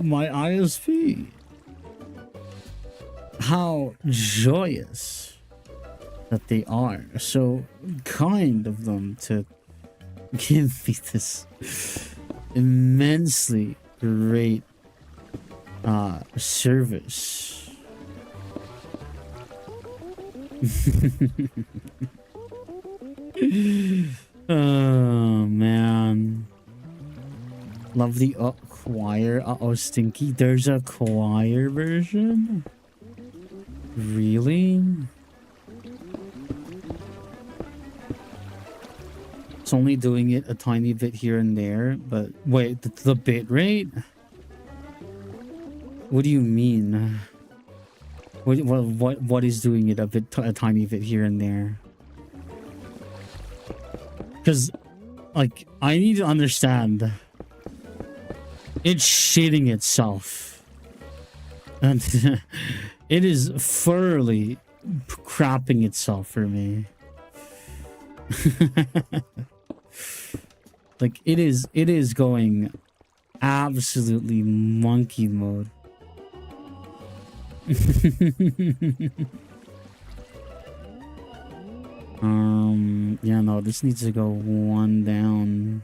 my ISP. How joyous that they are. So kind of them to give me this immensely great service. Oh man, love the choir. Stinky, there's a choir version? Really? It's only doing it a tiny bit here and there, but wait, the bit rate? What do you mean? What is doing it a tiny bit here and there? Because, like, I need to understand. It's shitting itself. And it is thoroughly crapping itself for me. Like, it is going absolutely monkey mode. Yeah, no, this needs to go one down.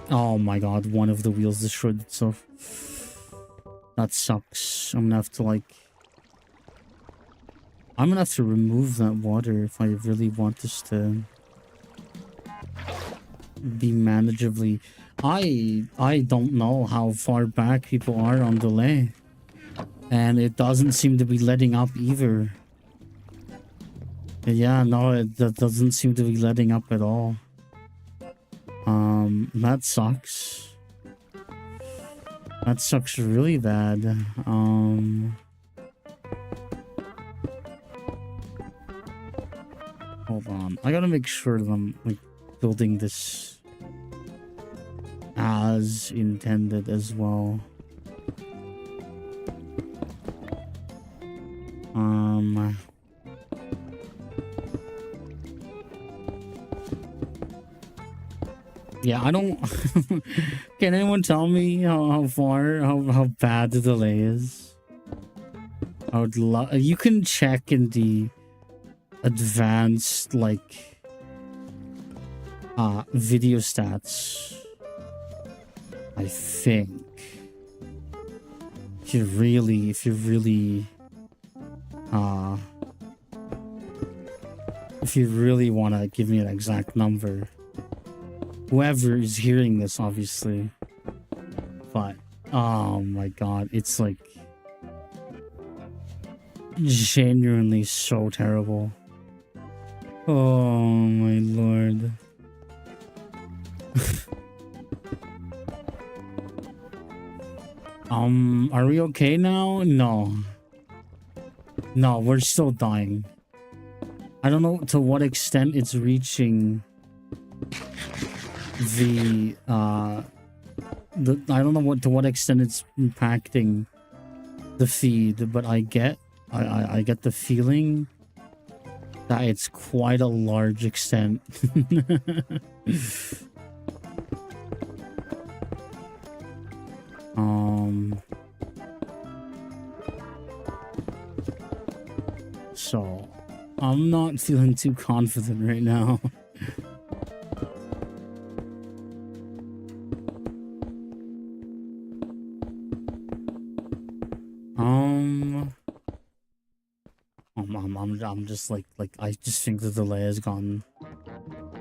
Oh my god, one of the wheels destroyed itself. That sucks. I'm gonna have to, like... I'm gonna have to remove that water if I really want this to be manageably... I don't know how far back people are on delay. And it doesn't seem to be letting up either. Yeah, no, that doesn't seem to be letting up at all. That sucks. That sucks really bad. Hold on. I gotta make sure that I'm, like, building this as intended as well. Yeah, I don't... Can anyone tell me how bad the delay is? I would love... You can check in the advanced, like, video stats, I think. If you really want to give me an exact number. Whoever is hearing this, obviously. But, oh my god, it's like... genuinely so terrible. Oh my lord. Are we okay now? No. No, we're still dying. I don't know to what extent it's reaching the I don't know to what extent it's impacting the feed, but I get the feeling that it's quite a large extent. So I'm not feeling too confident right now. I'm just like I just think the delay has gone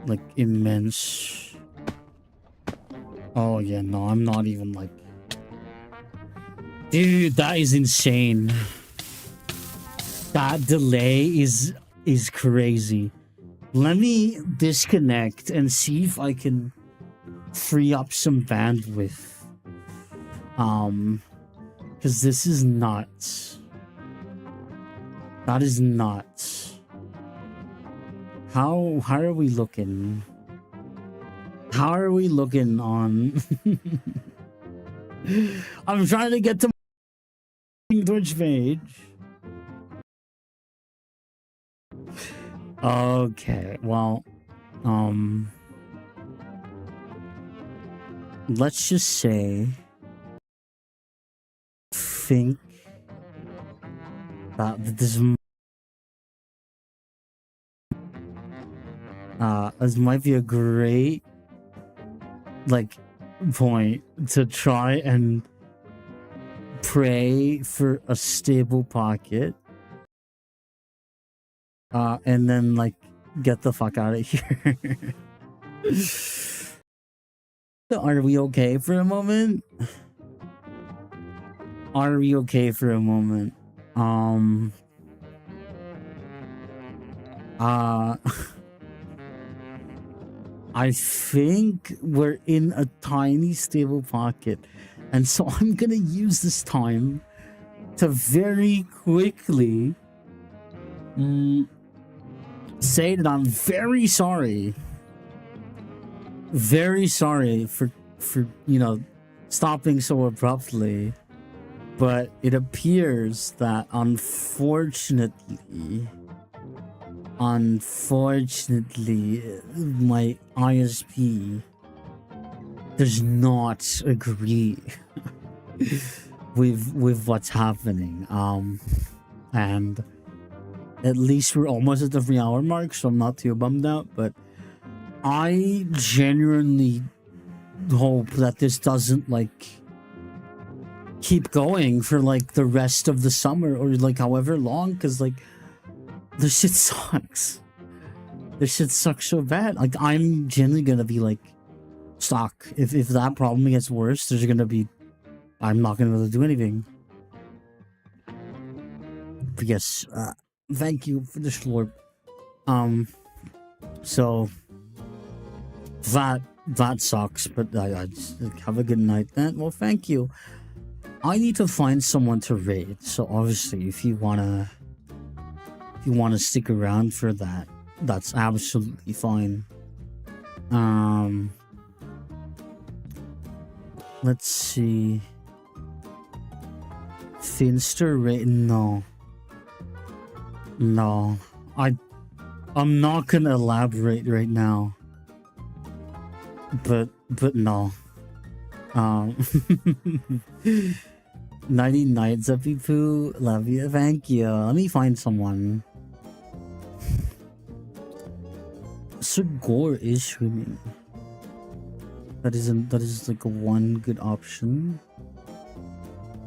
like immense. Oh yeah, no, I'm not even like, dude, that is insane. That delay is crazy. Let me disconnect and see if I can free up some bandwidth. Because this is nuts. That is nuts. How are we looking? How are we looking on? I'm trying to get to my Twitch page. Okay, well, let's just say, think that this might be a great, like, point to try and pray for a stable pocket. And then, like, get the fuck out of here. Are we okay for a moment? Are we okay for a moment? Uh, I think we're in a tiny stable pocket, and so I'm gonna use this time to very quickly say that I'm very sorry for stopping so abruptly, but it appears that unfortunately my ISP does not agree with what's happening, and at least we're almost at the 3-hour mark, so I'm not too bummed out, but I genuinely hope that this doesn't keep going for the rest of the summer or however long, because this shit sucks. This shit sucks so bad. I'm genuinely gonna be stuck. If that problem gets worse, I'm not gonna be able to do anything. But yes, thank you for the slurp. So that sucks, but I just have a good night then. Well, thank you. I need to find someone to raid, so obviously if you wanna stick around for that, that's absolutely fine. Let's see. Finster raid? No, I'm not gonna elaborate right now, but no. 90 nights of people, love you, thank you. Let me find someone. Sir Gore is streaming. That is one good option.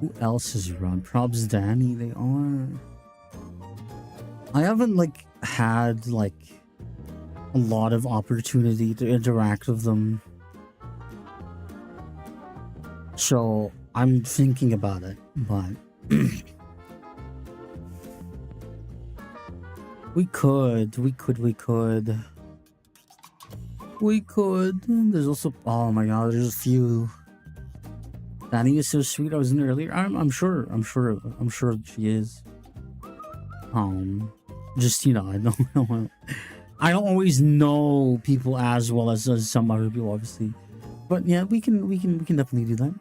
Who else is around? Probs Danny, they are. I haven't had a lot of opportunity to interact with them, so I'm thinking about it, but we could. There's also, oh my god, there's a few. Danny is so sweet. I was in earlier. I'm sure she is. Just I don't always know people as well as some other people, obviously. But yeah, we can definitely do that.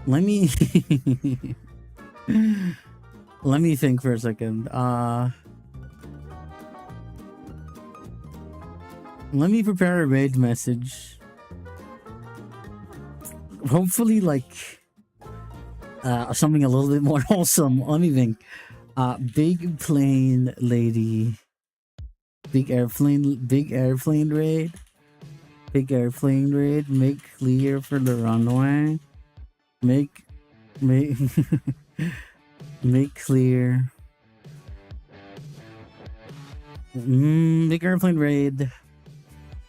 Let me let me think for a second. Let me prepare a raid message. Hopefully something a little bit more wholesome. Let me think. Big plane lady. Big airplane raid. Big airplane raid. Make clear for the runway. Make clear. Big airplane raid.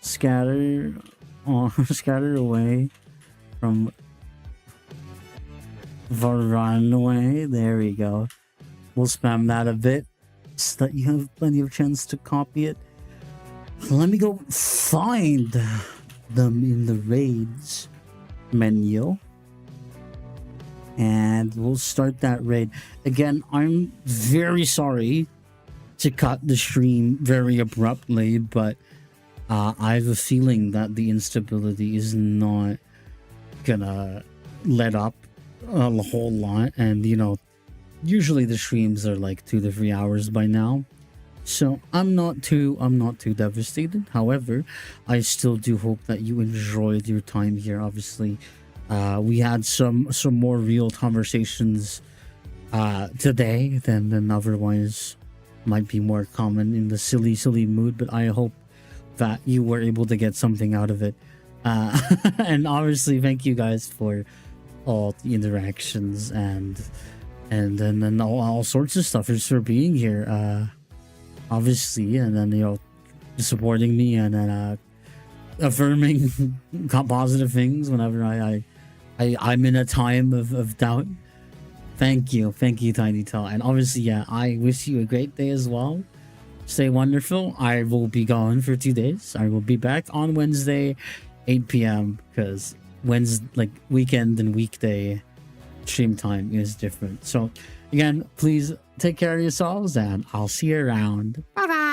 Scatter away from the runway. There we go. We'll spam that a bit so that you have plenty of chance to copy it. Let me go find them in the raids menu, and we'll start that raid. Again, I'm very sorry to cut the stream very abruptly, but I have a feeling that the instability is not gonna let up a whole lot, and usually the streams are 2 to 3 hours by now, so I'm not too devastated. However, I still do hope that you enjoyed your time here. Obviously, we had some more real conversations today than otherwise might be more common in the silly mood, but I hope that you were able to get something out of it. And obviously, thank you guys for all the interactions and all sorts of stuff, just for being here. Obviously, and then supporting me and then affirming positive things whenever I'm in a time of doubt. Thank you, Tiny Tall, and obviously, yeah, I wish you a great day as well. Stay wonderful. I will be gone for 2 days. I will be back on Wednesday, 8 p.m. because Wednesday, like weekend and weekday stream time is different. So again, please take care of yourselves and I'll see you around. Bye bye.